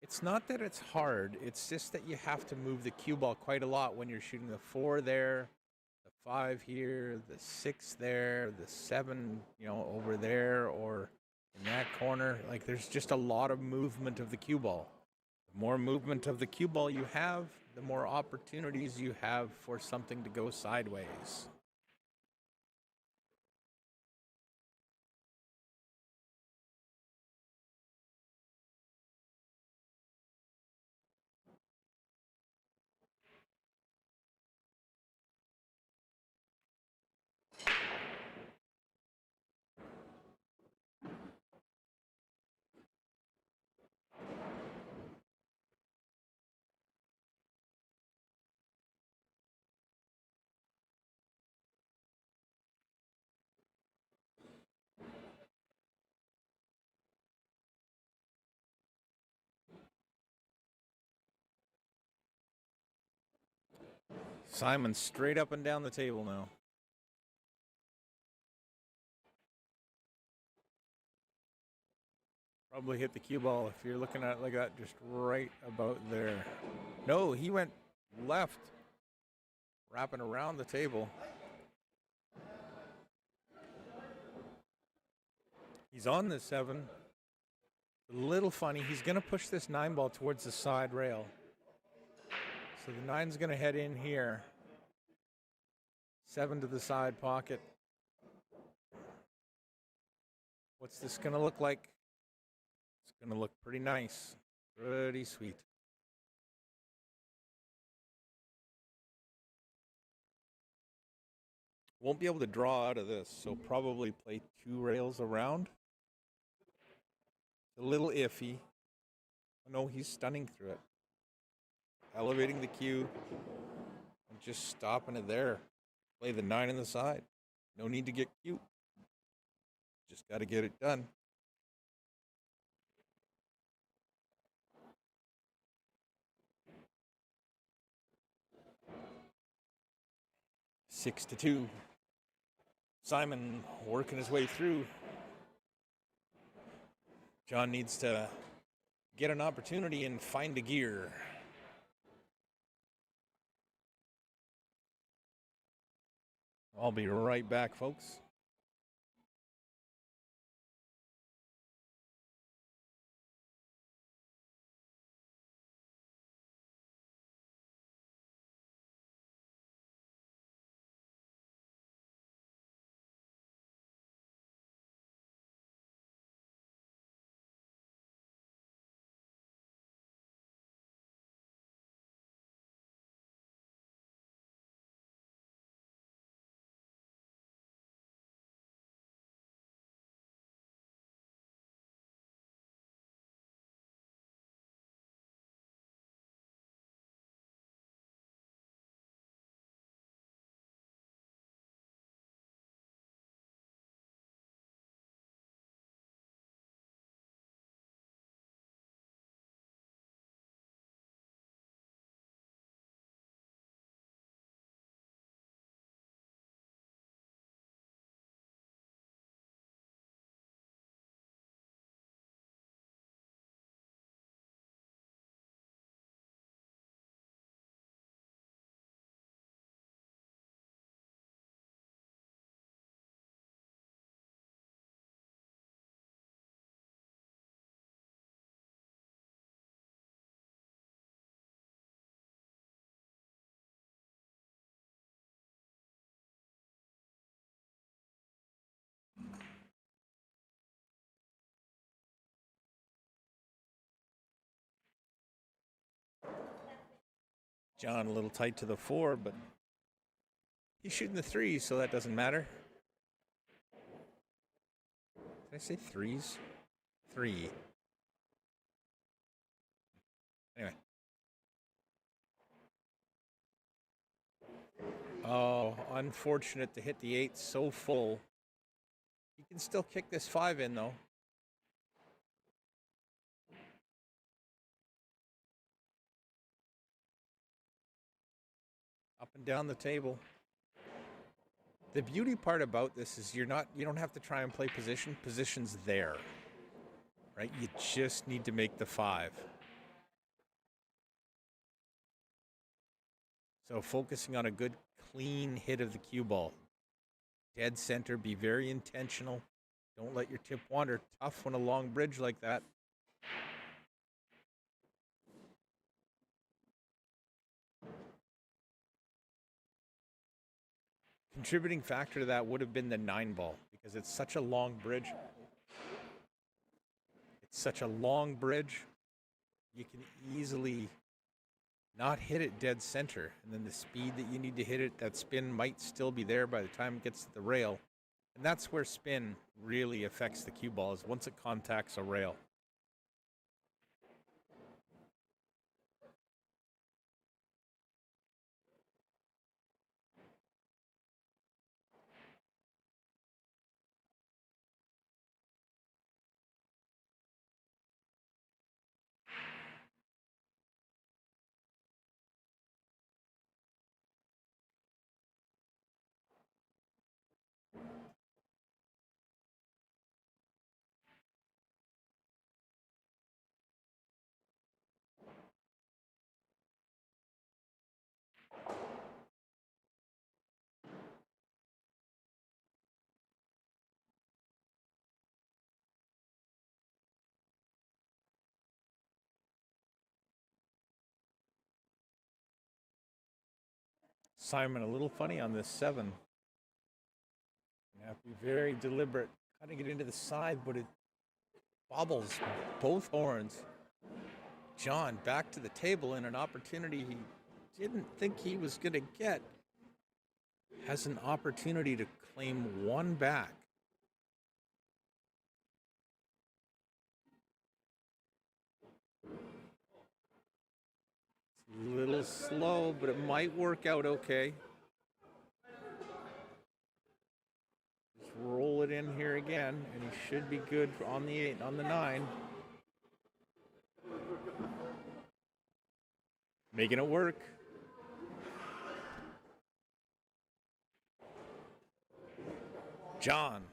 It's not that it's hard, it's just that you have to move the cue ball quite a lot when you're shooting the 4 there, the 5 here, the 6 there, the 7, over there or in that corner. Like, there's just a lot of movement of the cue ball. The more movement of the cue ball you have, the more opportunities you have for something to go sideways. Simon straight up and down the table now. Probably hit the cue ball if you're looking at it like that, just right about there. No, he went left, wrapping around the table. He's on the 7. A little funny, he's going to push this 9 ball towards the side rail. So the 9's going to head in here. 7 to the side pocket. What's this going to look like? It's going to look pretty nice. Pretty sweet. Won't be able to draw out of this, so probably play 2 rails around. It's a little iffy. Oh, no, he's stunning through it. Elevating the cue. And just stopping it there. Play the 9 in the side. No need to get cute. Just got to get it done. Six to 2. Simon working his way through. John needs to get an opportunity and find a gear. I'll be right back, folks. John a little tight to the 4, but he's shooting the 3, so that doesn't matter. Did I say 3s? 3. Anyway. Oh, unfortunate to hit the 8 so full. You can still kick this 5 in, though. Up and down the table. The beauty part about this is you don't have to try and play position. Position's there. Right? You just need to make the 5. So focusing on a good clean hit of the cue ball. Dead center, be very intentional. Don't let your tip wander. Tough on a long bridge like that. Contributing factor to that would have been the 9 ball because it's such a long bridge. It's such a long bridge. You can easily not hit it dead center. And then the speed that you need to hit it, that spin might still be there by the time it gets to the rail. And that's where spin really affects the cue ball, is once it contacts a rail. Simon, a little funny on this 7. You have to be very deliberate, cutting it into the side, but it bobbles both horns. John back to the table in an opportunity he didn't think he was going to get. Has an opportunity to claim 1 back. It's a little slow, but it might work out okay. Just roll it in here again, and he should be good on the 8, on the 9. Making it work. John.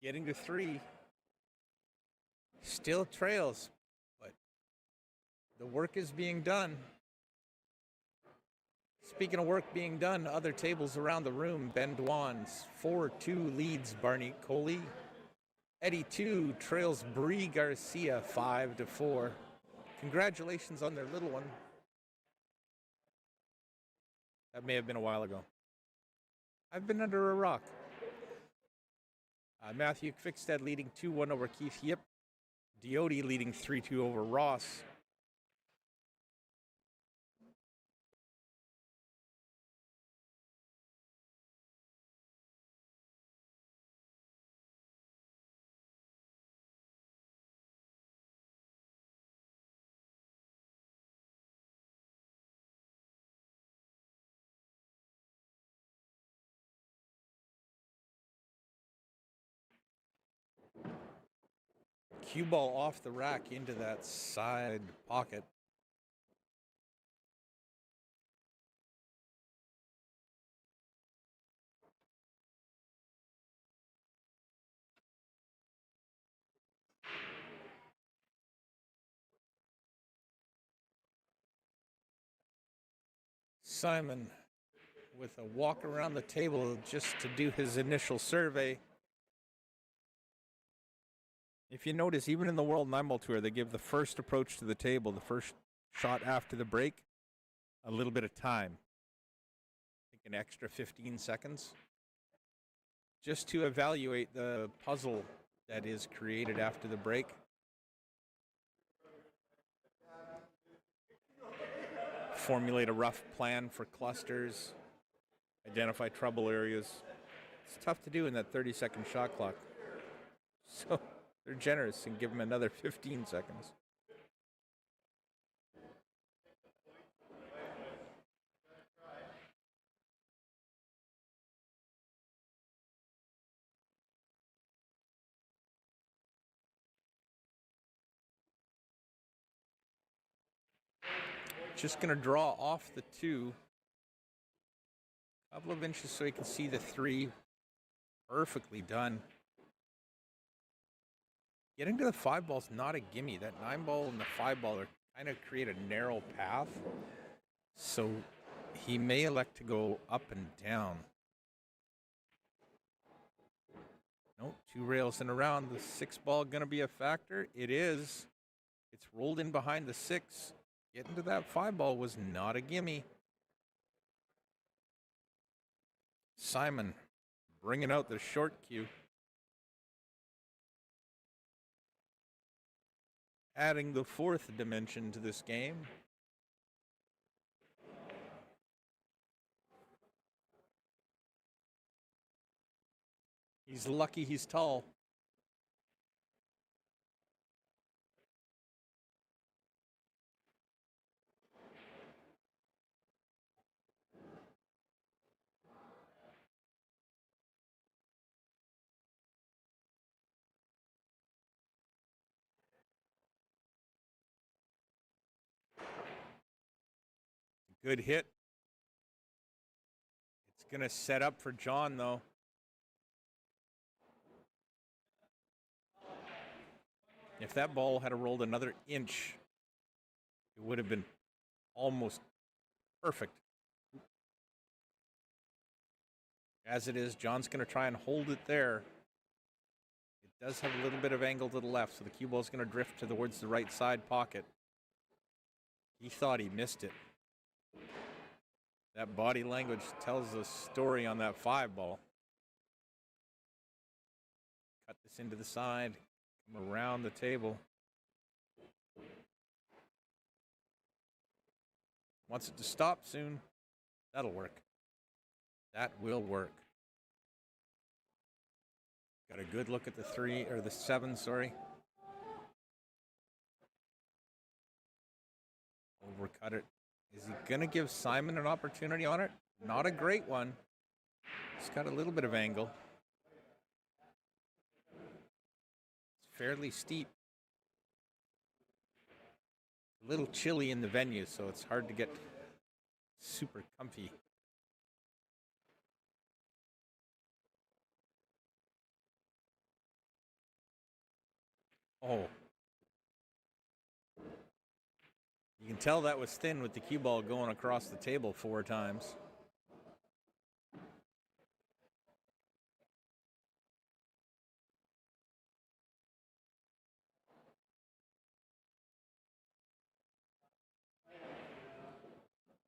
Getting to 3. Still trails, but the work is being done. Speaking of work being done, other tables around the room. Ben Dwan's 4-2 leads Barney Coley. Eddie 2 trails Bree Garcia 5-4. Congratulations on their little one. That may have been a while ago. I've been under a rock. Matthew Kvikstad leading 2-1 over Keith Yip. Diodi leading 3-2 over Ross. Cue ball off the rack into that side pocket. Simon with a walk around the table just to do his initial survey. If you notice, even in the World 9-Ball Tour, they give the first approach to the table, the first shot after the break, a little bit of time. I think an extra 15 seconds. Just to evaluate the puzzle that is created after the break. Formulate a rough plan for clusters. Identify trouble areas. It's tough to do in that 30-second shot clock. So they're generous and give them another 15 seconds. just going to draw off the 2. A couple of inches so he can see the 3. Perfectly done. Getting to the 5 ball is not a gimme. That 9 ball and the 5 ball are kind of create a narrow path. So he may elect to go up and down. Nope, 2 rails and around. The 6 ball going to be a factor? It is. It's rolled in behind the 6. Getting to that 5 ball was not a gimme. Simon bringing out the short cue. Adding the 4th dimension to this game. He's lucky he's tall. Good hit. It's going to set up for John, though. If that ball had rolled another inch, it would have been almost perfect. As it is, John's going to try and hold it there. It does have a little bit of angle to the left, so the cue ball is going to drift towards the right side pocket. He thought he missed it. That body language tells a story on that 5 ball. Cut this into the side, come around the table. Wants it to stop soon. That'll work. That will work. Got a good look at the 3, or the 7, sorry. Overcut it. Is he going to give Simon an opportunity on it? Not a great one. It's got a little bit of angle. It's fairly steep. A little chilly in the venue, so it's hard to get super comfy. Oh. You can tell that was thin with the cue ball going across the table 4 times.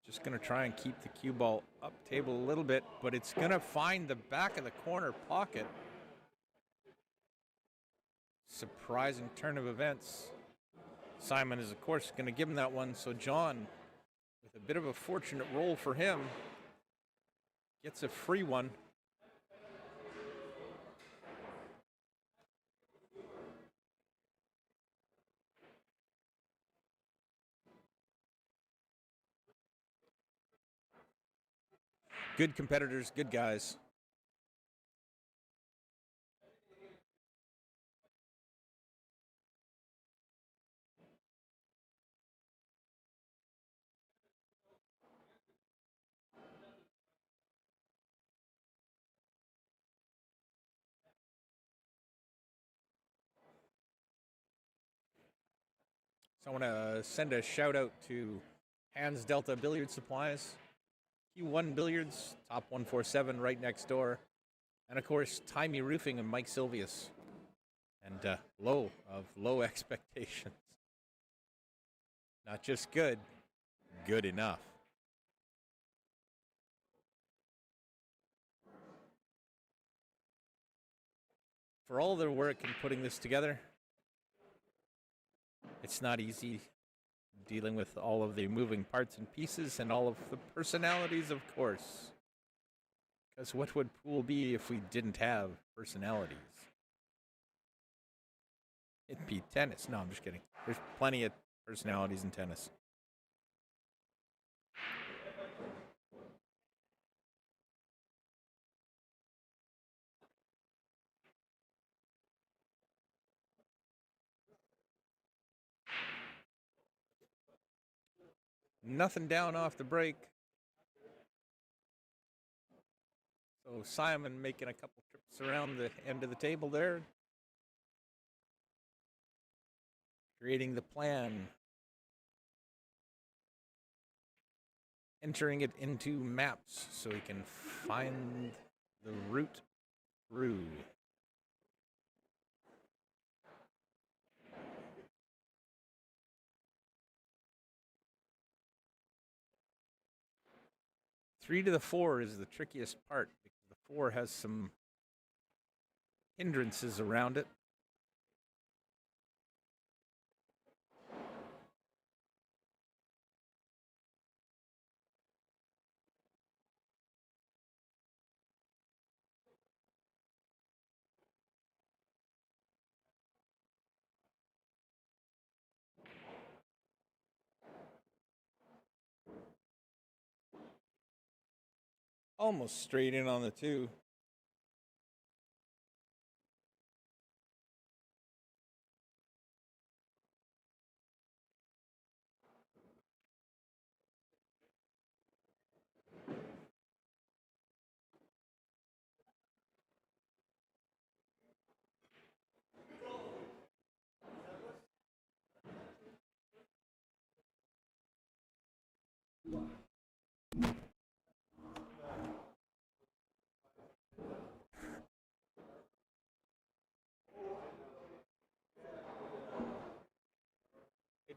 Just going to try and keep the cue ball up table a little bit, but it's going to find the back of the corner pocket. Surprising turn of events. Simon is, of course, going to give him that one, so John, with a bit of a fortunate roll for him, gets a free one. Good competitors, good guys. So I want to send a shout out to Hans Delta Billiard Supplies, Q1 Billiards, top 147 right next door, and of course Tymey Roofing and Mike Silvius. And low expectations. Not just good, good enough. For all their work in putting this together, it's not easy dealing with all of the moving parts and pieces and all of the personalities, of course. Because what would pool be if we didn't have personalities? It'd be tennis. No, I'm just kidding. There's plenty of personalities in tennis. Nothing down off the break. So Simon making a couple trips around the end of the table there. Creating the plan. Entering it into maps so he can find the route through. Three to the four is the trickiest part because the four has some hindrances around it. Almost straight in on the two.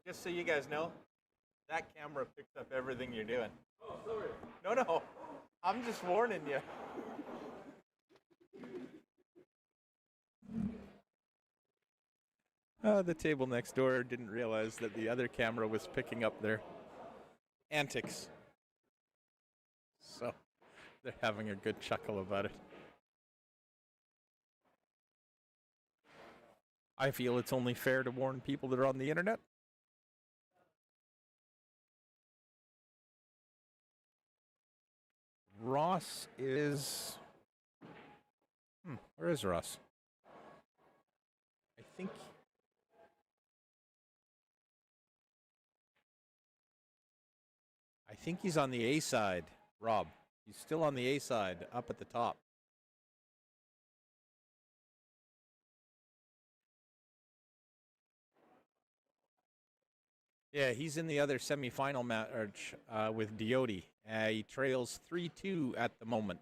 Just so you guys know, that camera picks up everything you're doing. Oh, sorry. No, I'm just warning you. The table next door didn't realize that the other camera was picking up their antics. So they're having a good chuckle about it. I feel it's only fair to warn people that are on the internet. Ross is... where is Ross? I think he's on the A side, Rob. He's still on the A side, up at the top. Yeah, he's in the other semifinal match with Diodi. He trails 3-2 at the moment.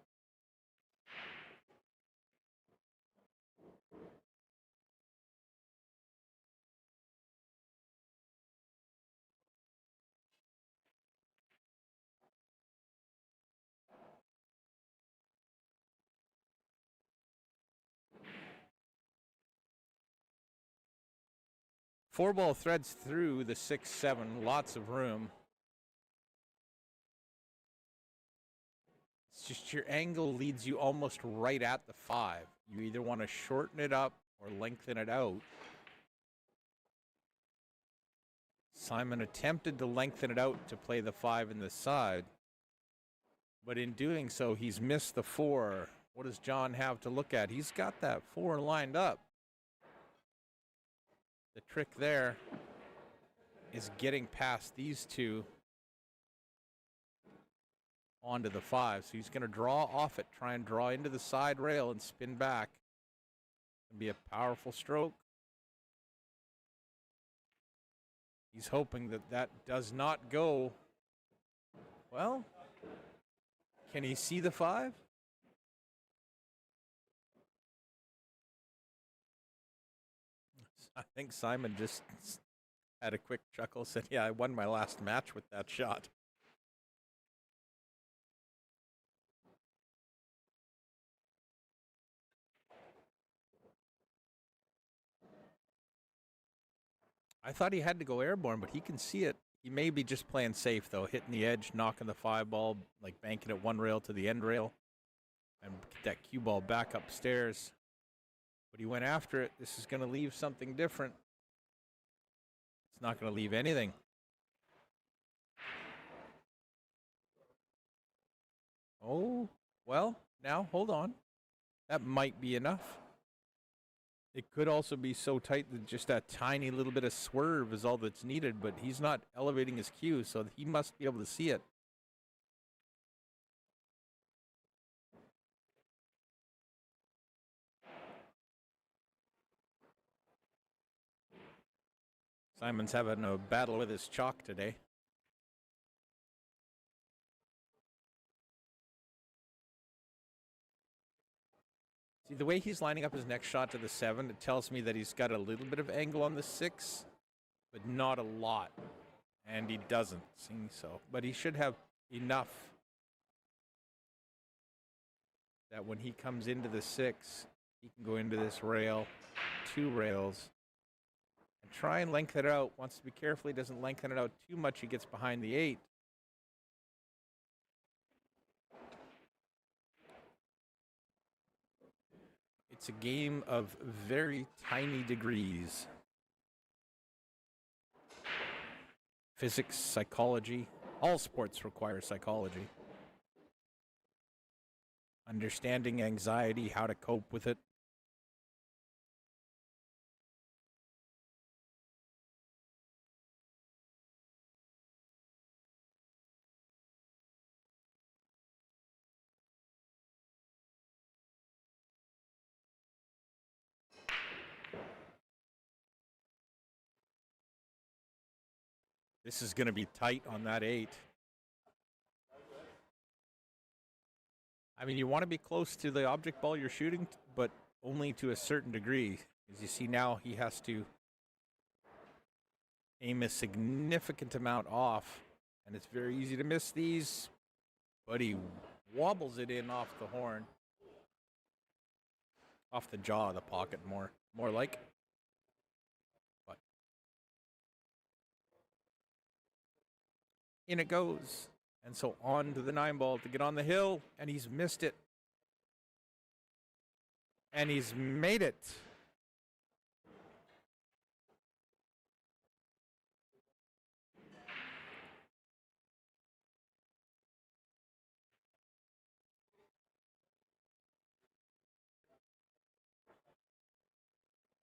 Four ball threads through the 6-7, lots of room. It's just your angle leads you almost right at the 5. You either want to shorten it up or lengthen it out. Simon attempted to lengthen it out to play the 5 in the side. But in doing so, he's missed the 4. What does John have to look at? He's got that 4 lined up. The trick there is getting past these two onto the 5. So he's going to draw off it, try and draw into the side rail and spin back. It'll be a powerful stroke. He's hoping that that does not go. Well, can he see the 5? I think Simon just had a quick chuckle, said, yeah, I won my last match with that shot. I thought he had to go airborne, but he can see it. He may be just playing safe, though, hitting the edge, knocking the 5 ball, like banking it one rail to the end rail, and get that cue ball back upstairs. But he went after it. This is going to leave something different. It's not going to leave anything. Oh, well, now, hold on. That might be enough. It could also be so tight that just that tiny little bit of swerve is all that's needed, but he's not elevating his cue, so he must be able to see it. Simon's having a battle with his chalk today. See, the way he's lining up his next shot to the 7, it tells me that he's got a little bit of angle on the 6, but not a lot. And he doesn't seem so. But he should have enough that when he comes into the 6, he can go into this rail, 2 rails, and try and lengthen it out. Wants to be careful he doesn't lengthen it out too much. He gets behind the 8. It's a game of very tiny degrees. Physics, psychology, all sports require psychology. Understanding anxiety, how to cope with it. This is going to be tight on that 8. I mean, you want to be close to the object ball you're shooting, but only to a certain degree. As you see now, he has to aim a significant amount off, and it's very easy to miss these, but he wobbles it in off the horn. Off the jaw of the pocket, more like. But in it goes. And so on to the 9 ball to get on the hill, and he's missed it. And he's made it.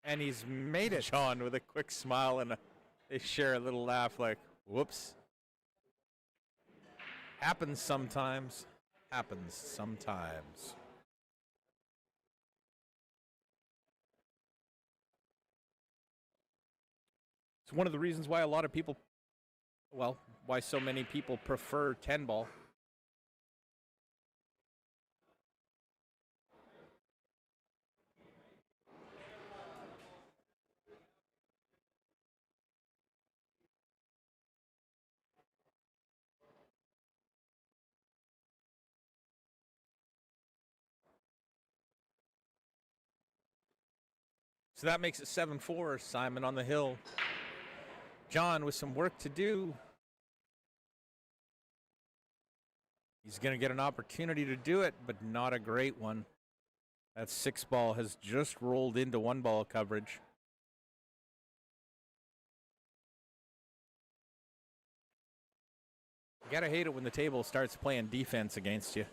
And he's made it. John with a quick smile, and they share a little laugh like, whoops. Happens sometimes. Happens sometimes. It's one of the reasons why a lot of people, well, why so many people prefer 10 ball. So that makes it 7-4, Simon on the hill. John with some work to do. He's going to get an opportunity to do it, but not a great one. That 6 ball has just rolled into 1 ball coverage. You got to hate it when the table starts playing defense against you.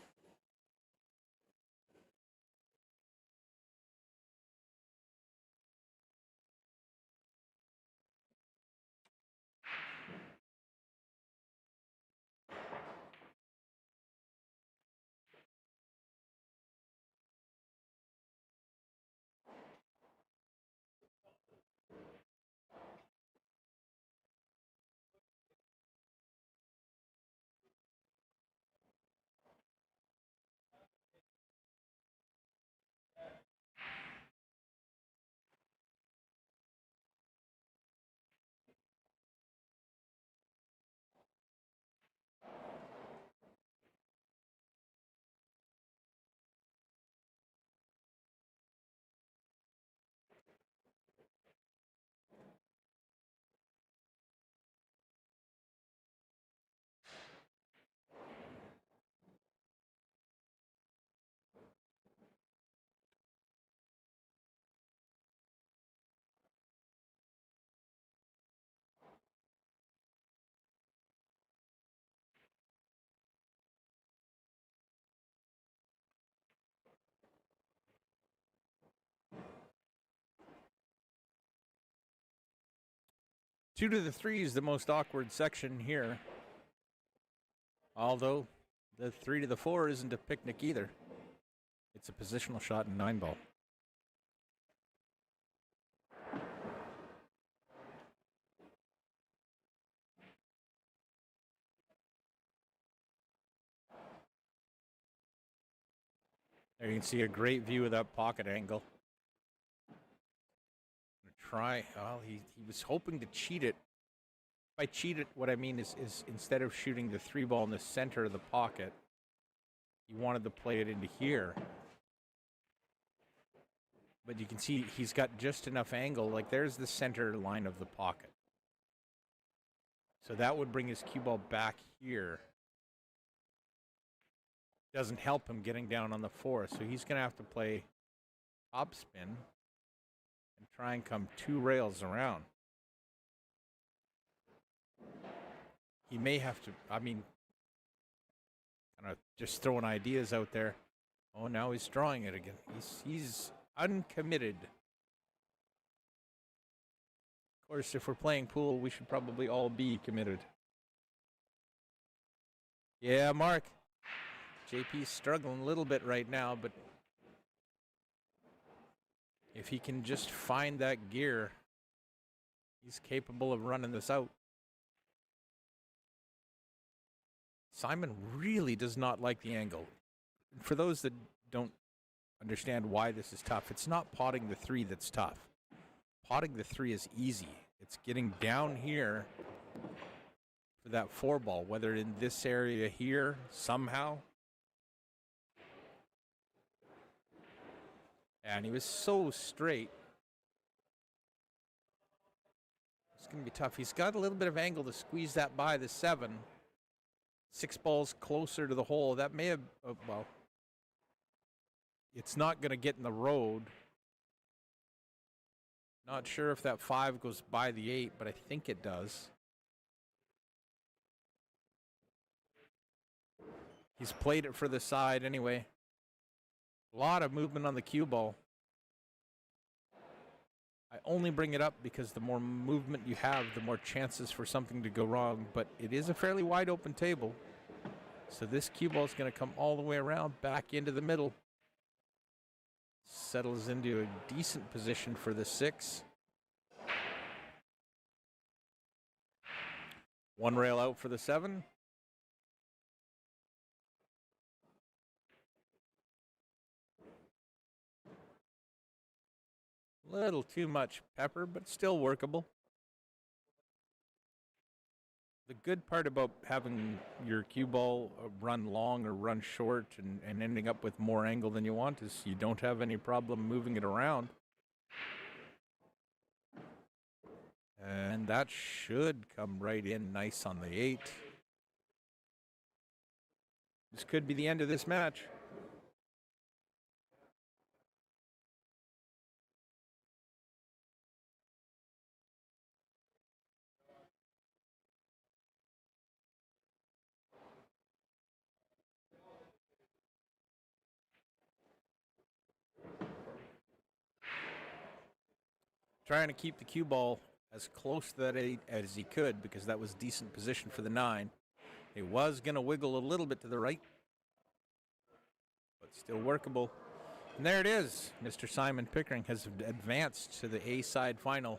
2 to the 3 is the most awkward section here. Although the 3 to the 4 isn't a picnic either. It's a positional shot in 9-ball. There you can see a great view of that pocket angle. Well, he was hoping to cheat it. By cheat it, what I mean is instead of shooting the 3 ball in the center of the pocket, he wanted to play it into here. But you can see he's got just enough angle. Like there's the center line of the pocket. So that would bring his cue ball back here. Doesn't help him getting down on the 4. So he's going to have to play topspin and try and come 2 rails around. He may have to, I mean, kind of just throwing ideas out there. Oh, now he's drawing it again. He's uncommitted. Of course, if we're playing pool, we should probably all be committed. Yeah, Mark. JP's struggling a little bit right now, but if he can just find that gear, he's capable of running this out. Simon really does not like the angle. For those that don't understand why this is tough, it's not potting the 3 that's tough. Potting the 3 is easy. It's getting down here for that 4 ball, whether in this area here somehow. And he was so straight. It's going to be tough. He's got a little bit of angle to squeeze that by the 7. 6 balls closer to the hole. That may have, well, it's not going to get in the road. Not sure if that 5 goes by the 8, but I think it does. He's played it for the side anyway. A lot of movement on the cue ball. I only bring it up because the more movement you have, the more chances for something to go wrong. But it is a fairly wide open table. So this cue ball is going to come all the way around, back into the middle. Settles into a decent position for the 6. 1 rail out for the 7. Little too much pepper, but still workable. The good part about having your cue ball run long or run short and ending up with more angle than you want is you don't have any problem moving it around. And that should come right in nice on the 8. This could be the end of this match. Trying to keep the cue ball as close to that 8 as he could because that was decent position for the 9. It was going to wiggle a little bit to the right, but still workable. And there it is. Mr. Simon Pickering has advanced to the A side final.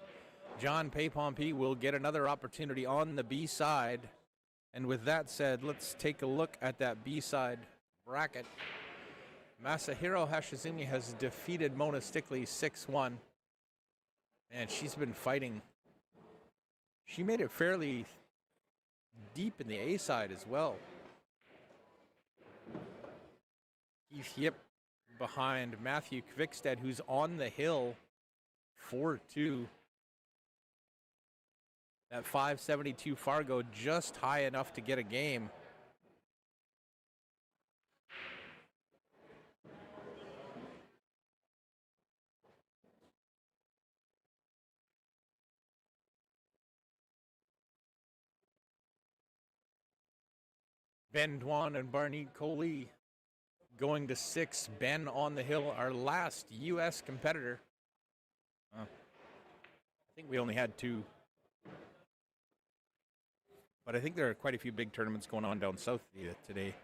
John Paypompey will get another opportunity on the B side. And with that said, let's take a look at that B side bracket. Masahiro Hashizumi has defeated Mona Stickley 6-1. And she's been fighting. She made it fairly deep in the A side as well. Keith Yip behind Matthew Kvikstad, who's on the hill 4-2. That 572 Fargo just high enough to get a game. Ben Dwan and Barney Coley going to 6. Ben on the hill, our last U.S. competitor. I think we only had 2. But I think there are quite a few big tournaments going on down south today.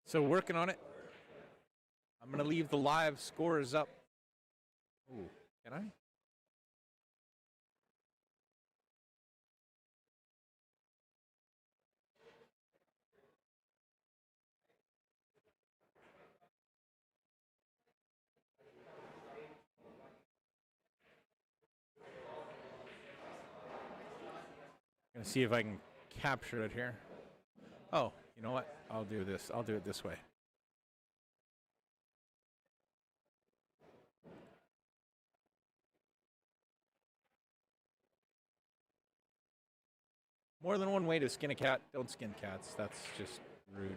So working on it. I'm going to leave the live scores up. Ooh, can I? I'm going to see if I can capture it here. Oh, you know what? I'll do this. I'll do it this way. More than one way to skin a cat. Don't skin cats. That's just rude.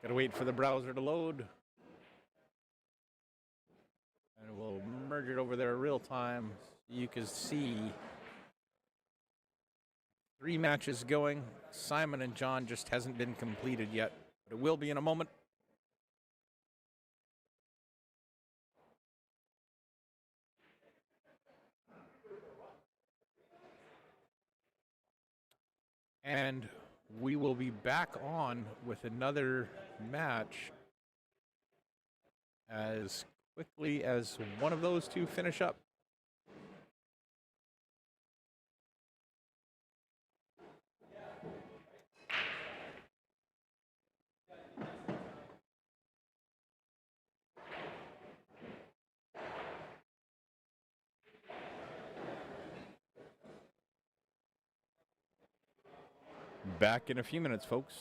Gotta wait for the browser to load. And we'll merge it over there real time. You can see 3 matches going. Simon and John just hasn't been completed yet, but it will be in a moment. And we will be back on with another match as quickly as one of those two finish up. Back in a few minutes, folks.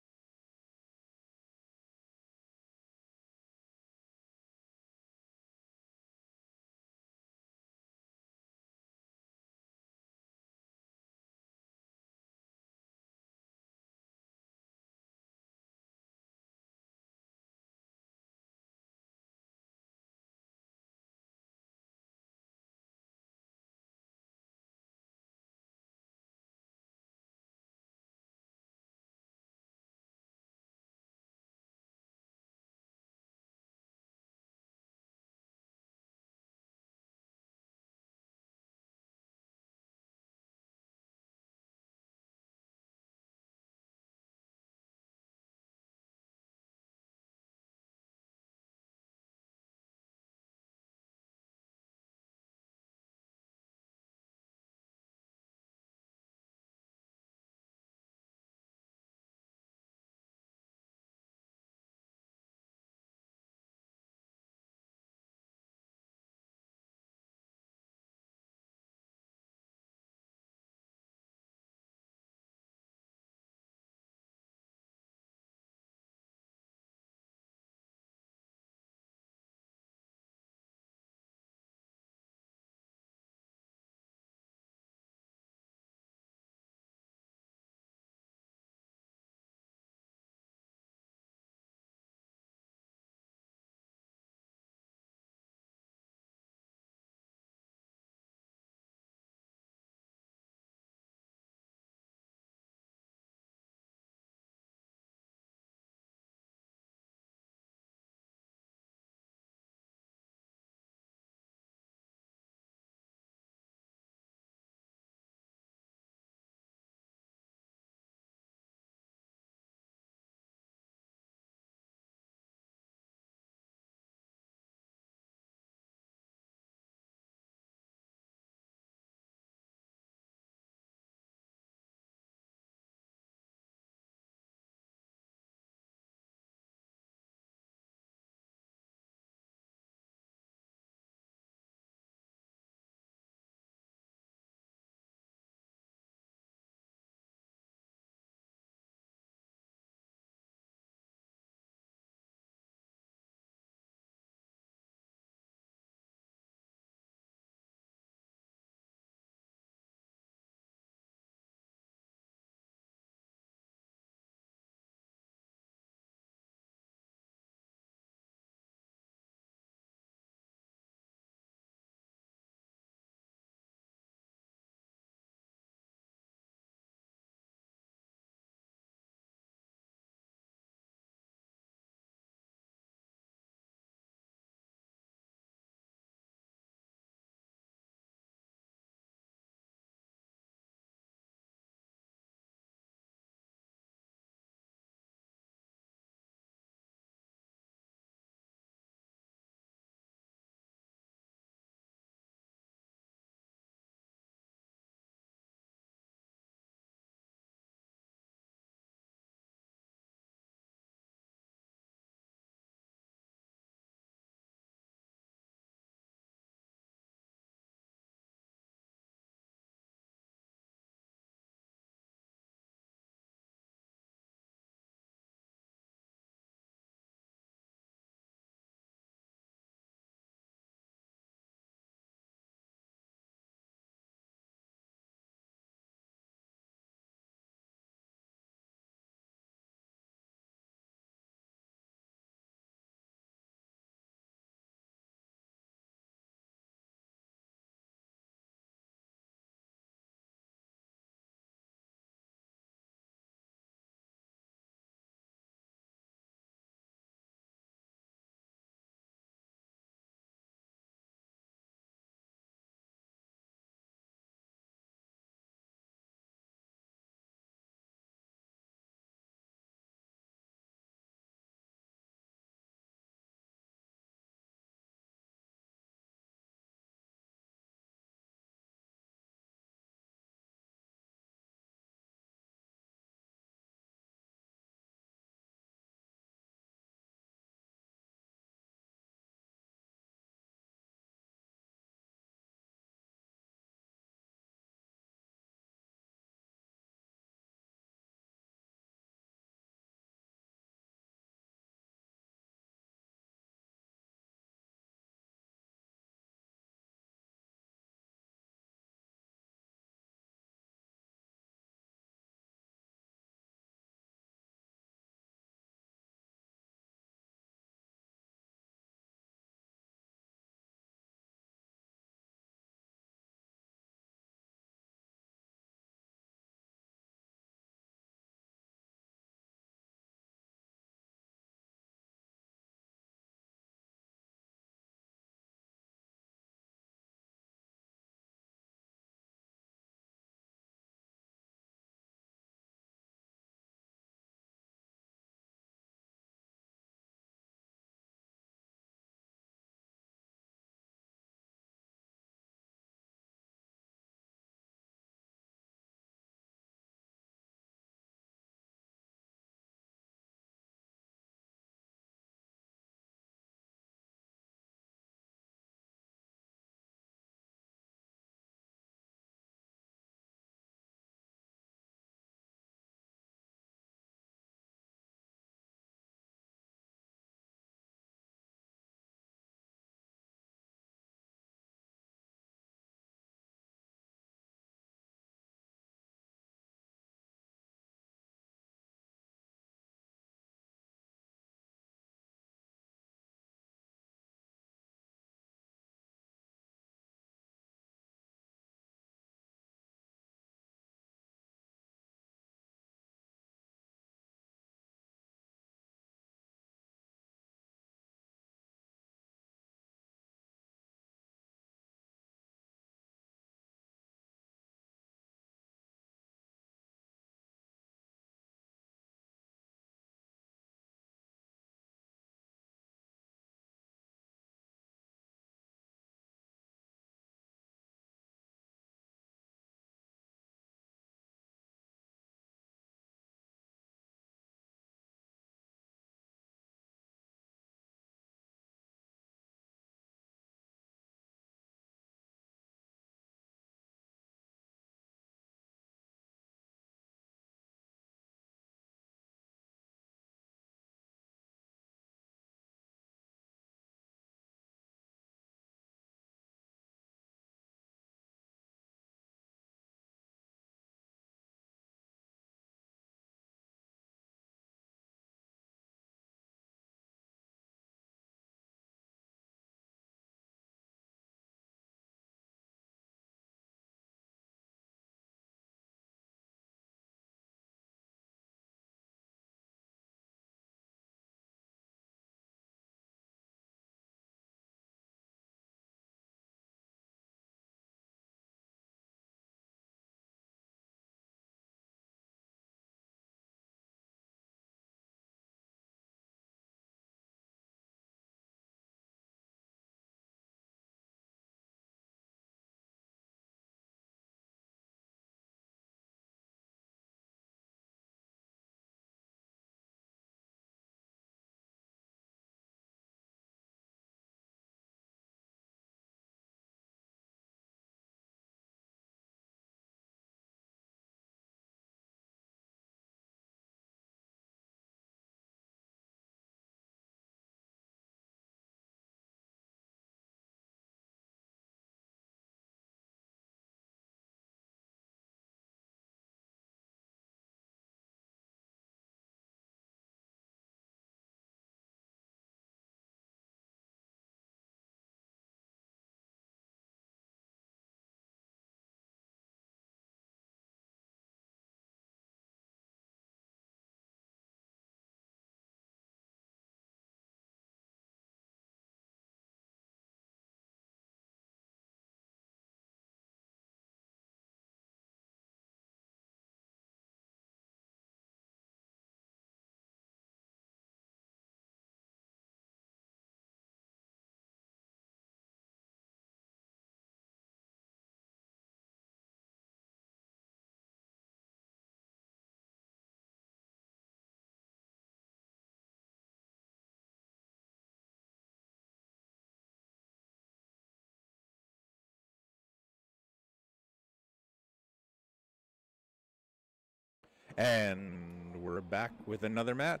And we're back with another match.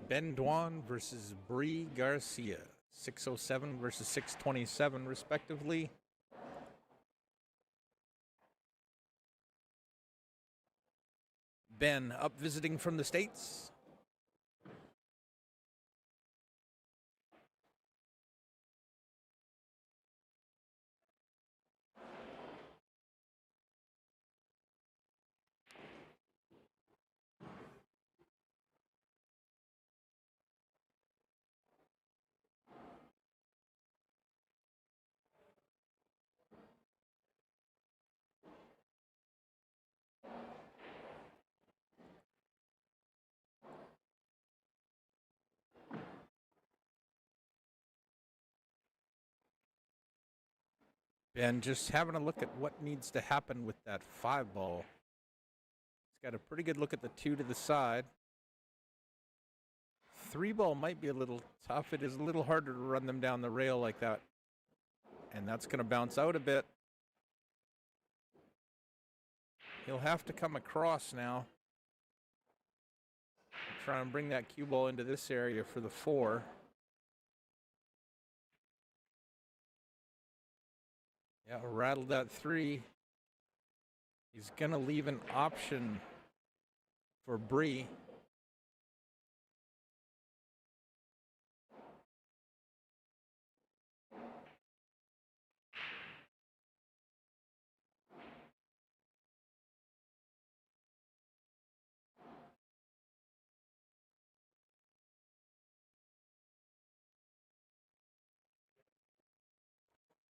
Ben Dwan versus Bree Garcia. 607 versus 627, respectively. Ben up visiting from the States. Ben just having a look at what needs to happen with that 5 ball. He's got a pretty good look at the 2 to the side. 3 ball might be a little tough. It is a little harder to run them down the rail like that. And that's going to bounce out a bit. He'll have to come across now. Try and bring that cue ball into this area for the 4. Yeah, rattled that 3. He's going to leave an option for Bree.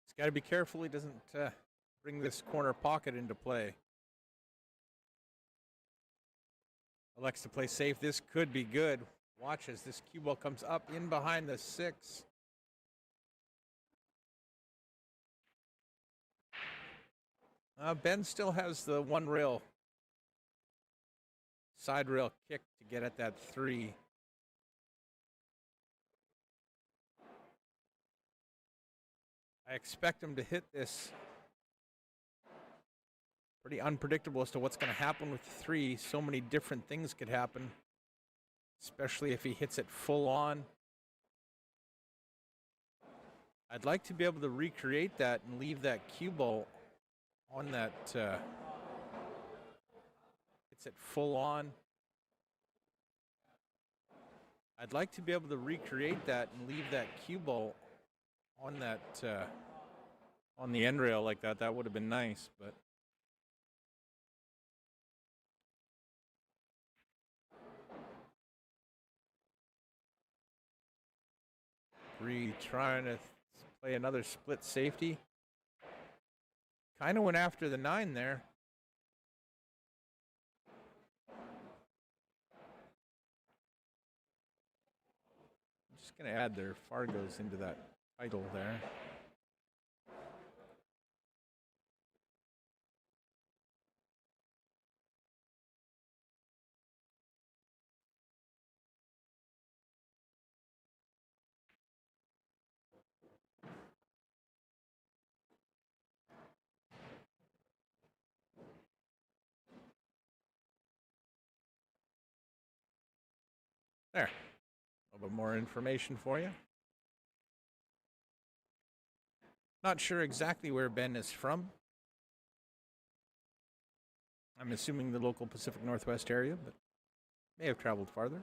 He's got to be careful he doesn't bring this corner pocket into play. Elects to play safe. This could be good. Watch as this cue ball comes up in behind the 6. Ben still has the 1 rail, side rail kick to get at that 3. I expect him to hit this. Pretty unpredictable as to what's going to happen with the 3. So many different things could happen, especially if he hits it full on. I'd like to be able to recreate that and leave that cue ball on that. Hits it full on. I'd like to be able to recreate that and leave that cue ball on that on the end rail like that. That would have been nice, but Bree trying to play another split safety. Kind of went after the 9 there. I'm just going to add their Fargos into that title there. There. A little bit more information for you. Not sure exactly where Ben is from. I'm assuming the local Pacific Northwest area, but may have traveled farther.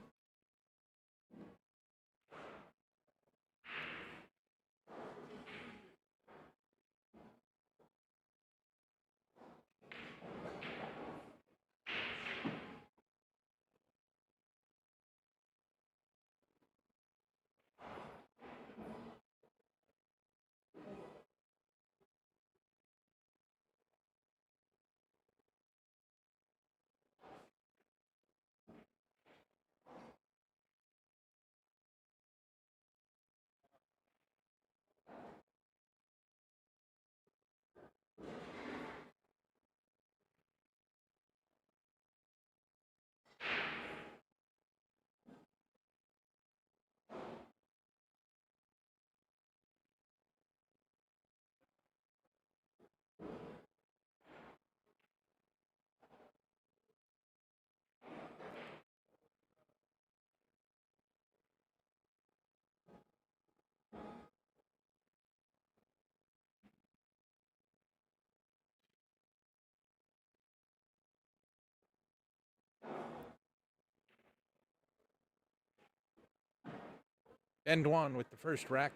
Bend one with the first rack.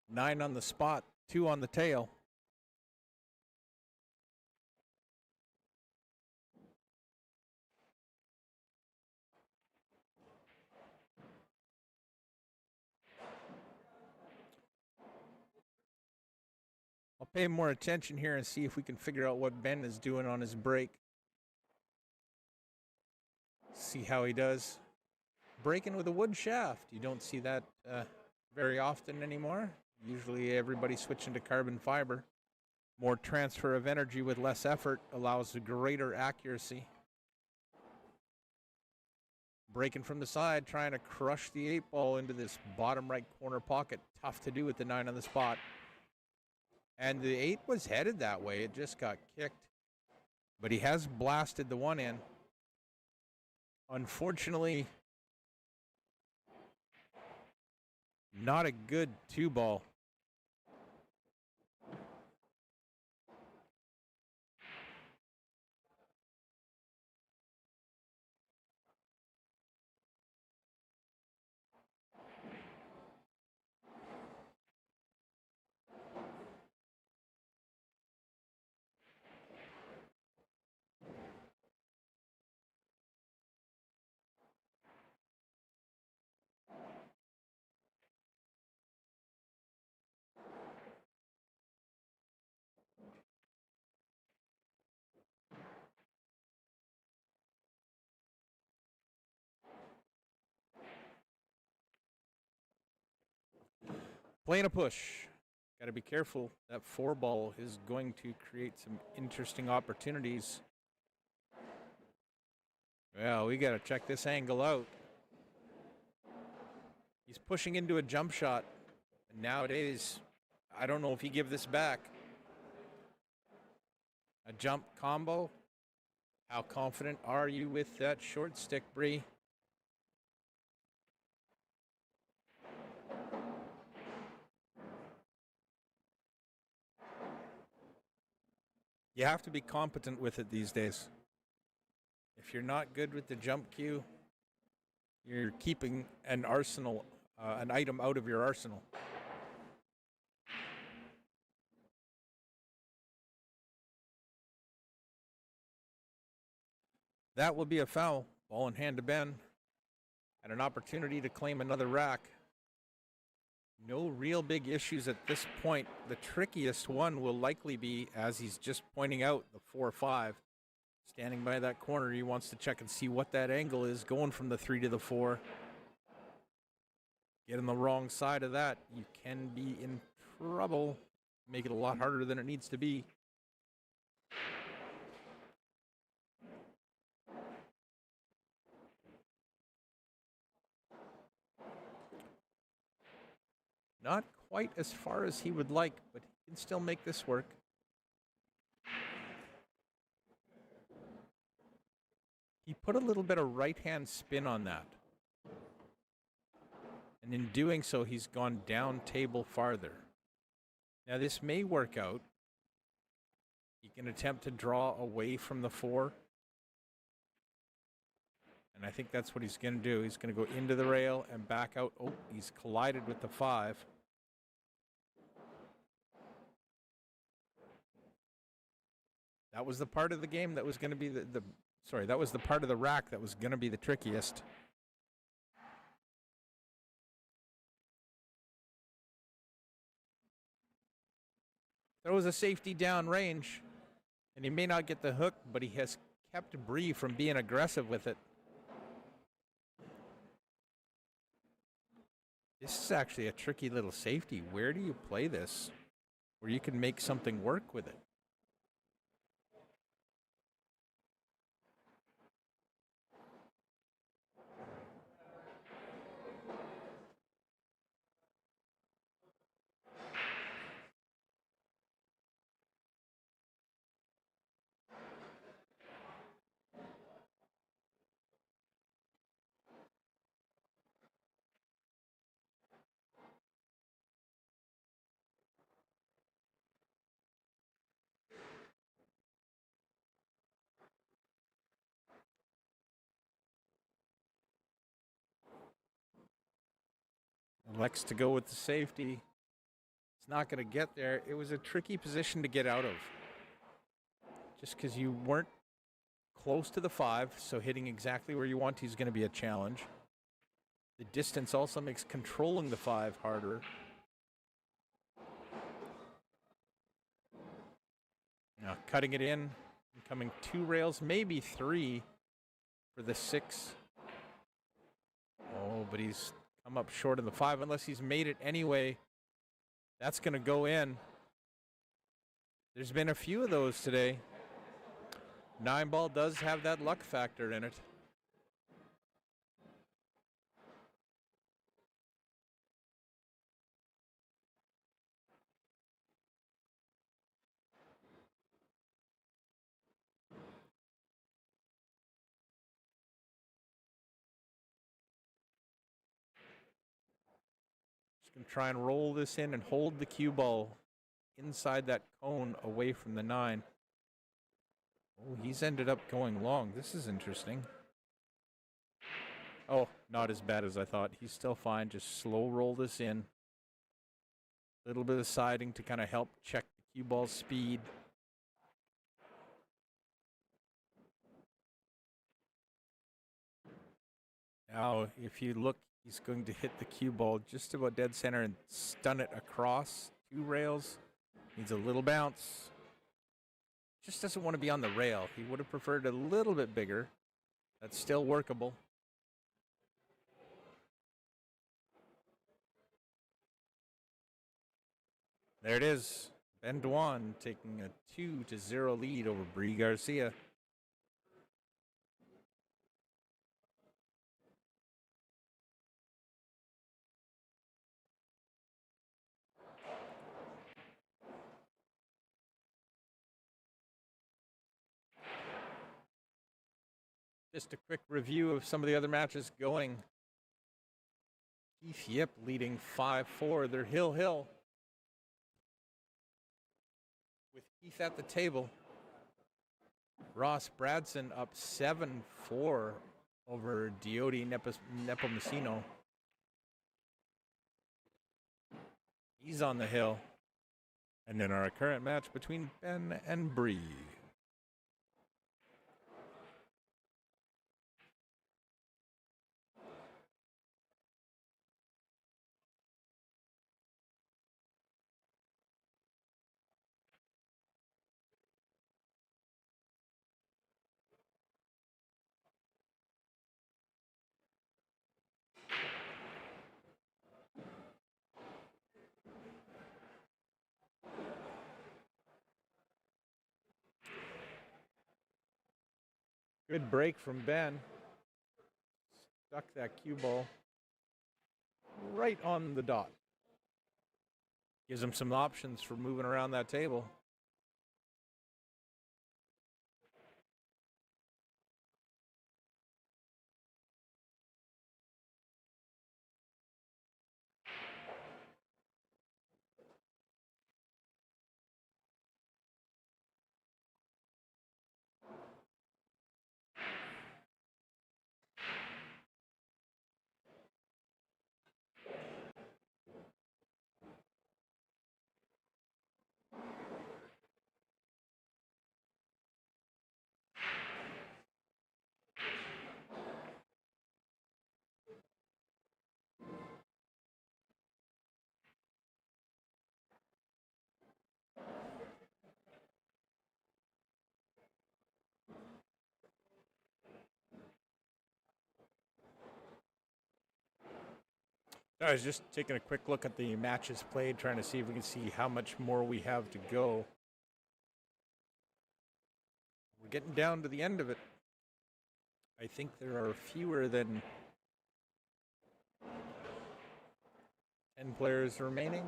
Nine on the spot, 2 on the tail. I'll pay more attention here and see if we can figure out what Ben is doing on his break. See how he does. Breaking with a wood shaft. You don't see that very often anymore. Usually everybody's switching to carbon fiber. More transfer of energy with less effort allows a greater accuracy. Breaking from the side, trying to crush the 8-ball into this bottom right corner pocket. Tough to do with the 9 on the spot. And the 8 was headed that way. It just got kicked. But he has blasted the 1 in. Unfortunately, not a good 2-ball. Playing a push. Got to be careful. That 4-ball is going to create some interesting opportunities. Well, we got to check this angle out. He's pushing into a jump shot. And nowadays, I don't know if he give this back. A jump combo. How confident are you with that short stick, Bree? You have to be competent with it these days. If you're not good with the jump cue, you're keeping an arsenal, an item out of your arsenal. That will be a foul. Ball in hand to Ben. And an opportunity to claim another rack. No real big issues at this point. The trickiest one will likely be, as he's just pointing out, the 4-5. Standing by that corner, he wants to check and see what that angle is, going from the 3 to the 4. Get on the wrong side of that, you can be in trouble. Make it a lot harder than it needs to be. Not quite as far as he would like, but he can still make this work. He put a little bit of right-hand spin on that. And in doing so, he's gone down table farther. Now, this may work out. He can attempt to draw away from the 4. And I think that's what he's going to do. He's going to go into the rail and back out. Oh, he's collided with the 5. That was the part of the game that was going to be that was the part of the rack that was going to be the trickiest. There was a safety down range, and he may not get the hook, but he has kept Bree from being aggressive with it. This is actually a tricky little safety. Where do you play this where you can make something work with it? Elects to go with the safety. It's not going to get there. It was a tricky position to get out of. Just because you weren't close to the 5, so hitting exactly where you want to is going to be a challenge. The distance also makes controlling the 5 harder. Now cutting it in, coming 2 rails, maybe 3 for the 6. Oh, but he's come up short of the 5 unless he's made it anyway. That's going to go in. There's been a few of those today. 9-ball does have that luck factor in it. Just going to try and roll this in and hold the cue ball inside that cone away from the 9. Oh, he's ended up going long. This is interesting. Oh, not as bad as I thought. He's still fine. Just slow roll this in. A little bit of siding to kind of help check the cue ball's speed. Now, if you look, he's going to hit the cue ball just about dead center and stun it across 2 rails. Needs a little bounce. Just doesn't want to be on the rail. He would have preferred a little bit bigger. That's still workable. There it is. Ben Dwan taking a 2-0 lead over Bree Garcia. Just a quick review of some of the other matches going. Keith Yip leading 5-4. They're hill. With Keith at the table. Ross Bradson up 7-4 over Diodi Nepomuceno. He's on the hill. And then our current match between Ben and Bree. Good break from Ben. Stuck that cue ball right on the dot. Gives him some options for moving around that table. I was just taking a quick look at the matches played, trying to see if we can see how much more we have to go. We're getting down to the end of it. I think there are fewer than 10 players remaining.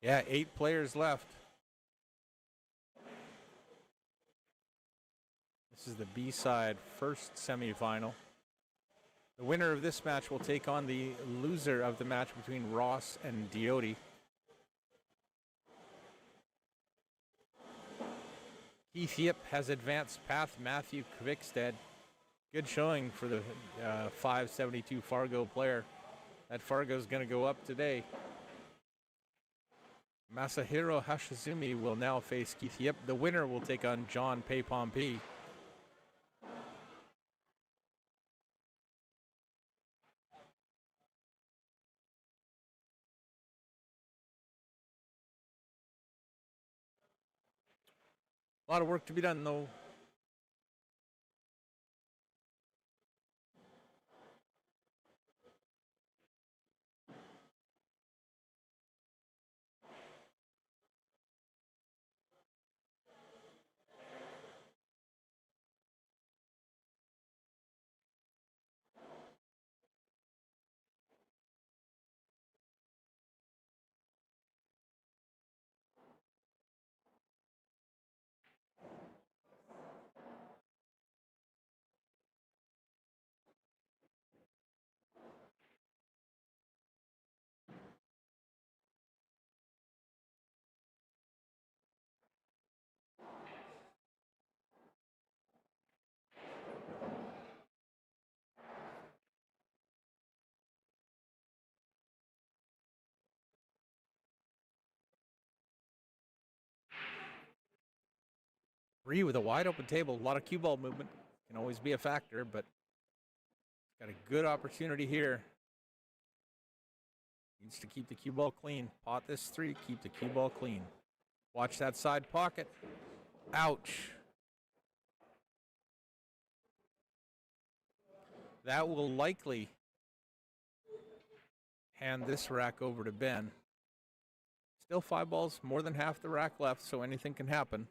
Yeah, 8 players left. This is the B-side first semifinal. The winner of this match will take on the loser of the match between Ross and Diodi. Keith Yip has advanced past Matthew Kvikstad. Good showing for the 572 Fargo player. That Fargo's going to go up today. Masahiro Hashizumi will now face Keith Yip. The winner will take on John Paypompi. A lot of work to be done, though. Bree with a wide open table, a lot of cue ball movement. Can always be a factor, but got a good opportunity here. Needs to keep the cue ball clean. Pot this 3, keep the cue ball clean. Watch that side pocket. Ouch. That will likely hand this rack over to Ben. Still 5 balls, more than half the rack left, so anything can happen.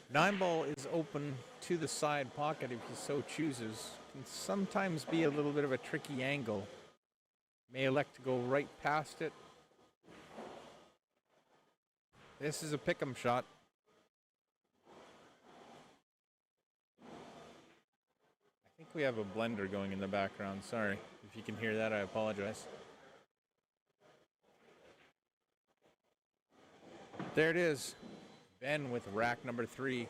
Nine ball is open to the side pocket if he so chooses. Can sometimes be a little bit of a tricky angle. May elect to go right past it. This is a pick'em shot. I think we have a blender going in the background. Sorry. If you can hear that, I apologize. There it is. Ben with rack number 3.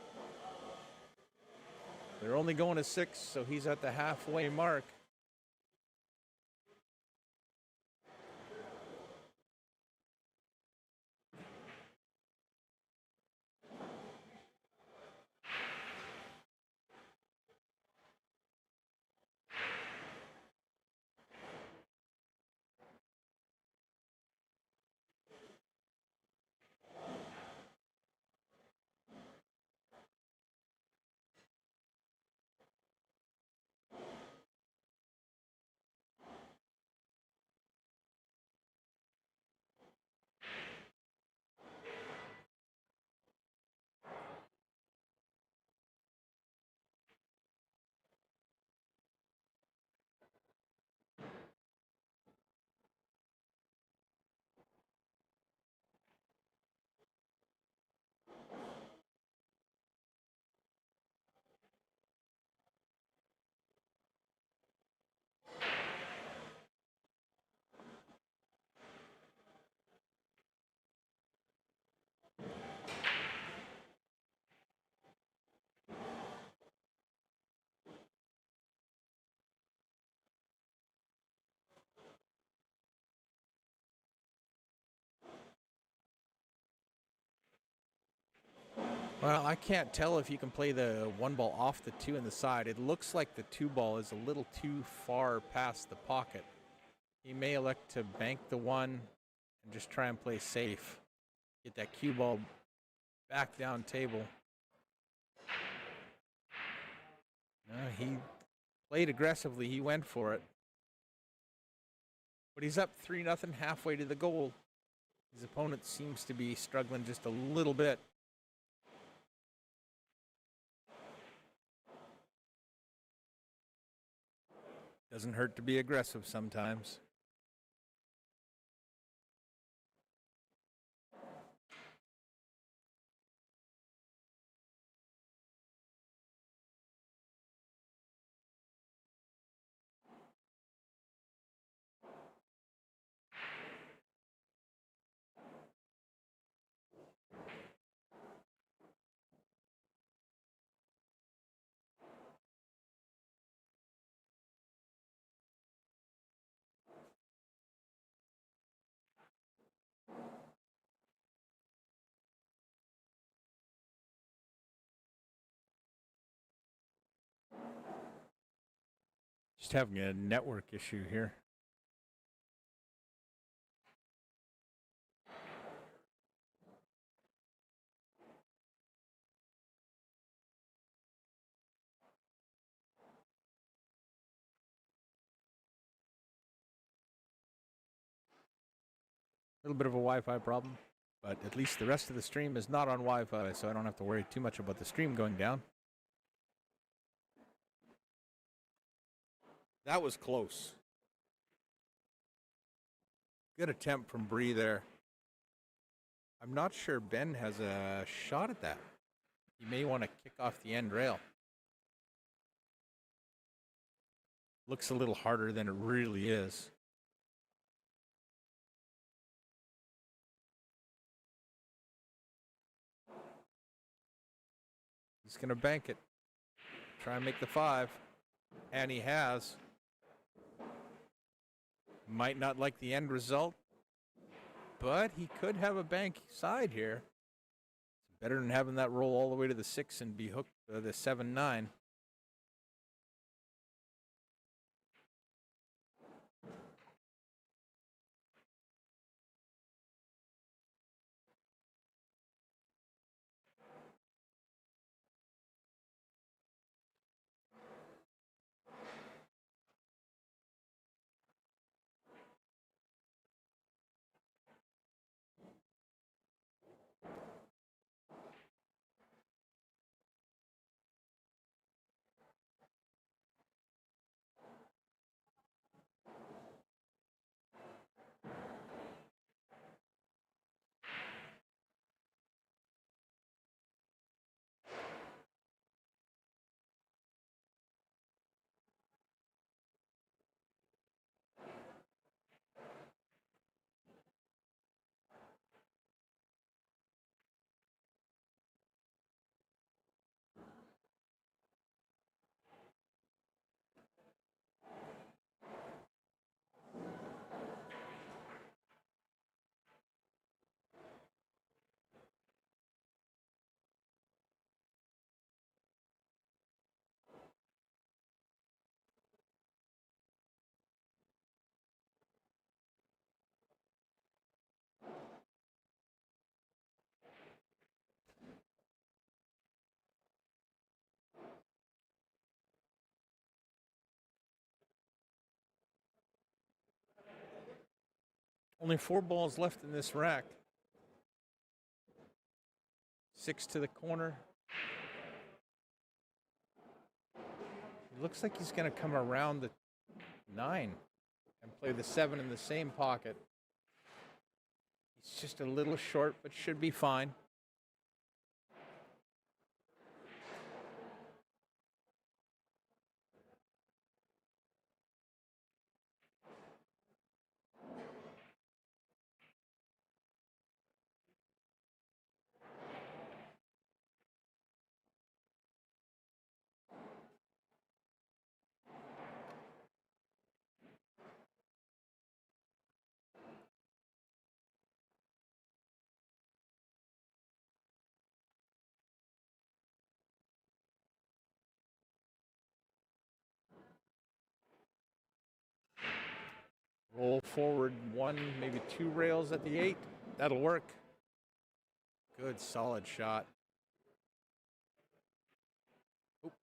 They're only going to 6, so he's at the halfway mark. Well, I can't tell if you can play the 1 ball off the 2 in the side. It looks like the 2 ball is a little too far past the pocket. He may elect to bank the 1 and just try and play safe. Get that cue ball back down table. No, he played aggressively. He went for it. But he's up 3-0 halfway to the goal. His opponent seems to be struggling just a little bit. Doesn't hurt to be aggressive sometimes. Just having a network issue here. A little bit of a Wi-Fi problem, but at least the rest of the stream is not on Wi-Fi, so I don't have to worry too much about the stream going down. That was close. Good attempt from Bree there. I'm not sure Ben has a shot at that. He may want to kick off the end rail. Looks a little harder than it really is. He's going to bank it. Try and make the 5. And he has. Might not like the end result, but he could have a bank side here. It's better than having that roll all the way to the 6 and be hooked to the 7-9. Only 4 balls left in this rack. 6 to the corner. It looks like he's going to come around the 9 and play the 7 in the same pocket. He's just a little short, but should be fine. Roll forward 1, maybe 2 rails at the 8. That'll work. Good, solid shot. Oop.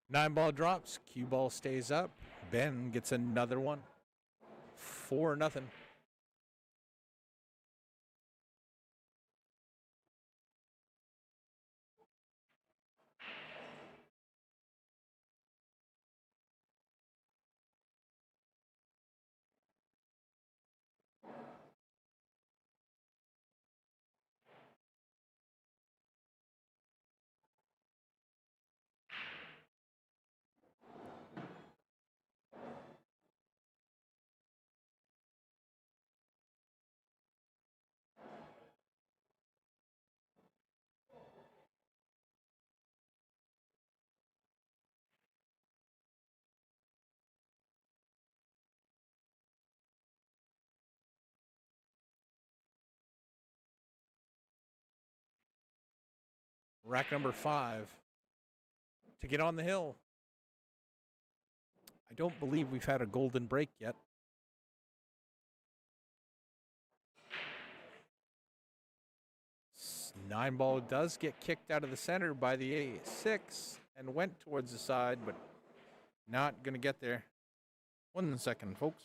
Nine ball drops. Cue ball stays up. Ben gets another one. 4-0. Rack number 5 to get on the hill. I don't believe we've had a golden break yet. Nine ball does get kicked out of the center by the A6 and went towards the side, but not going to get there. 1 second, folks.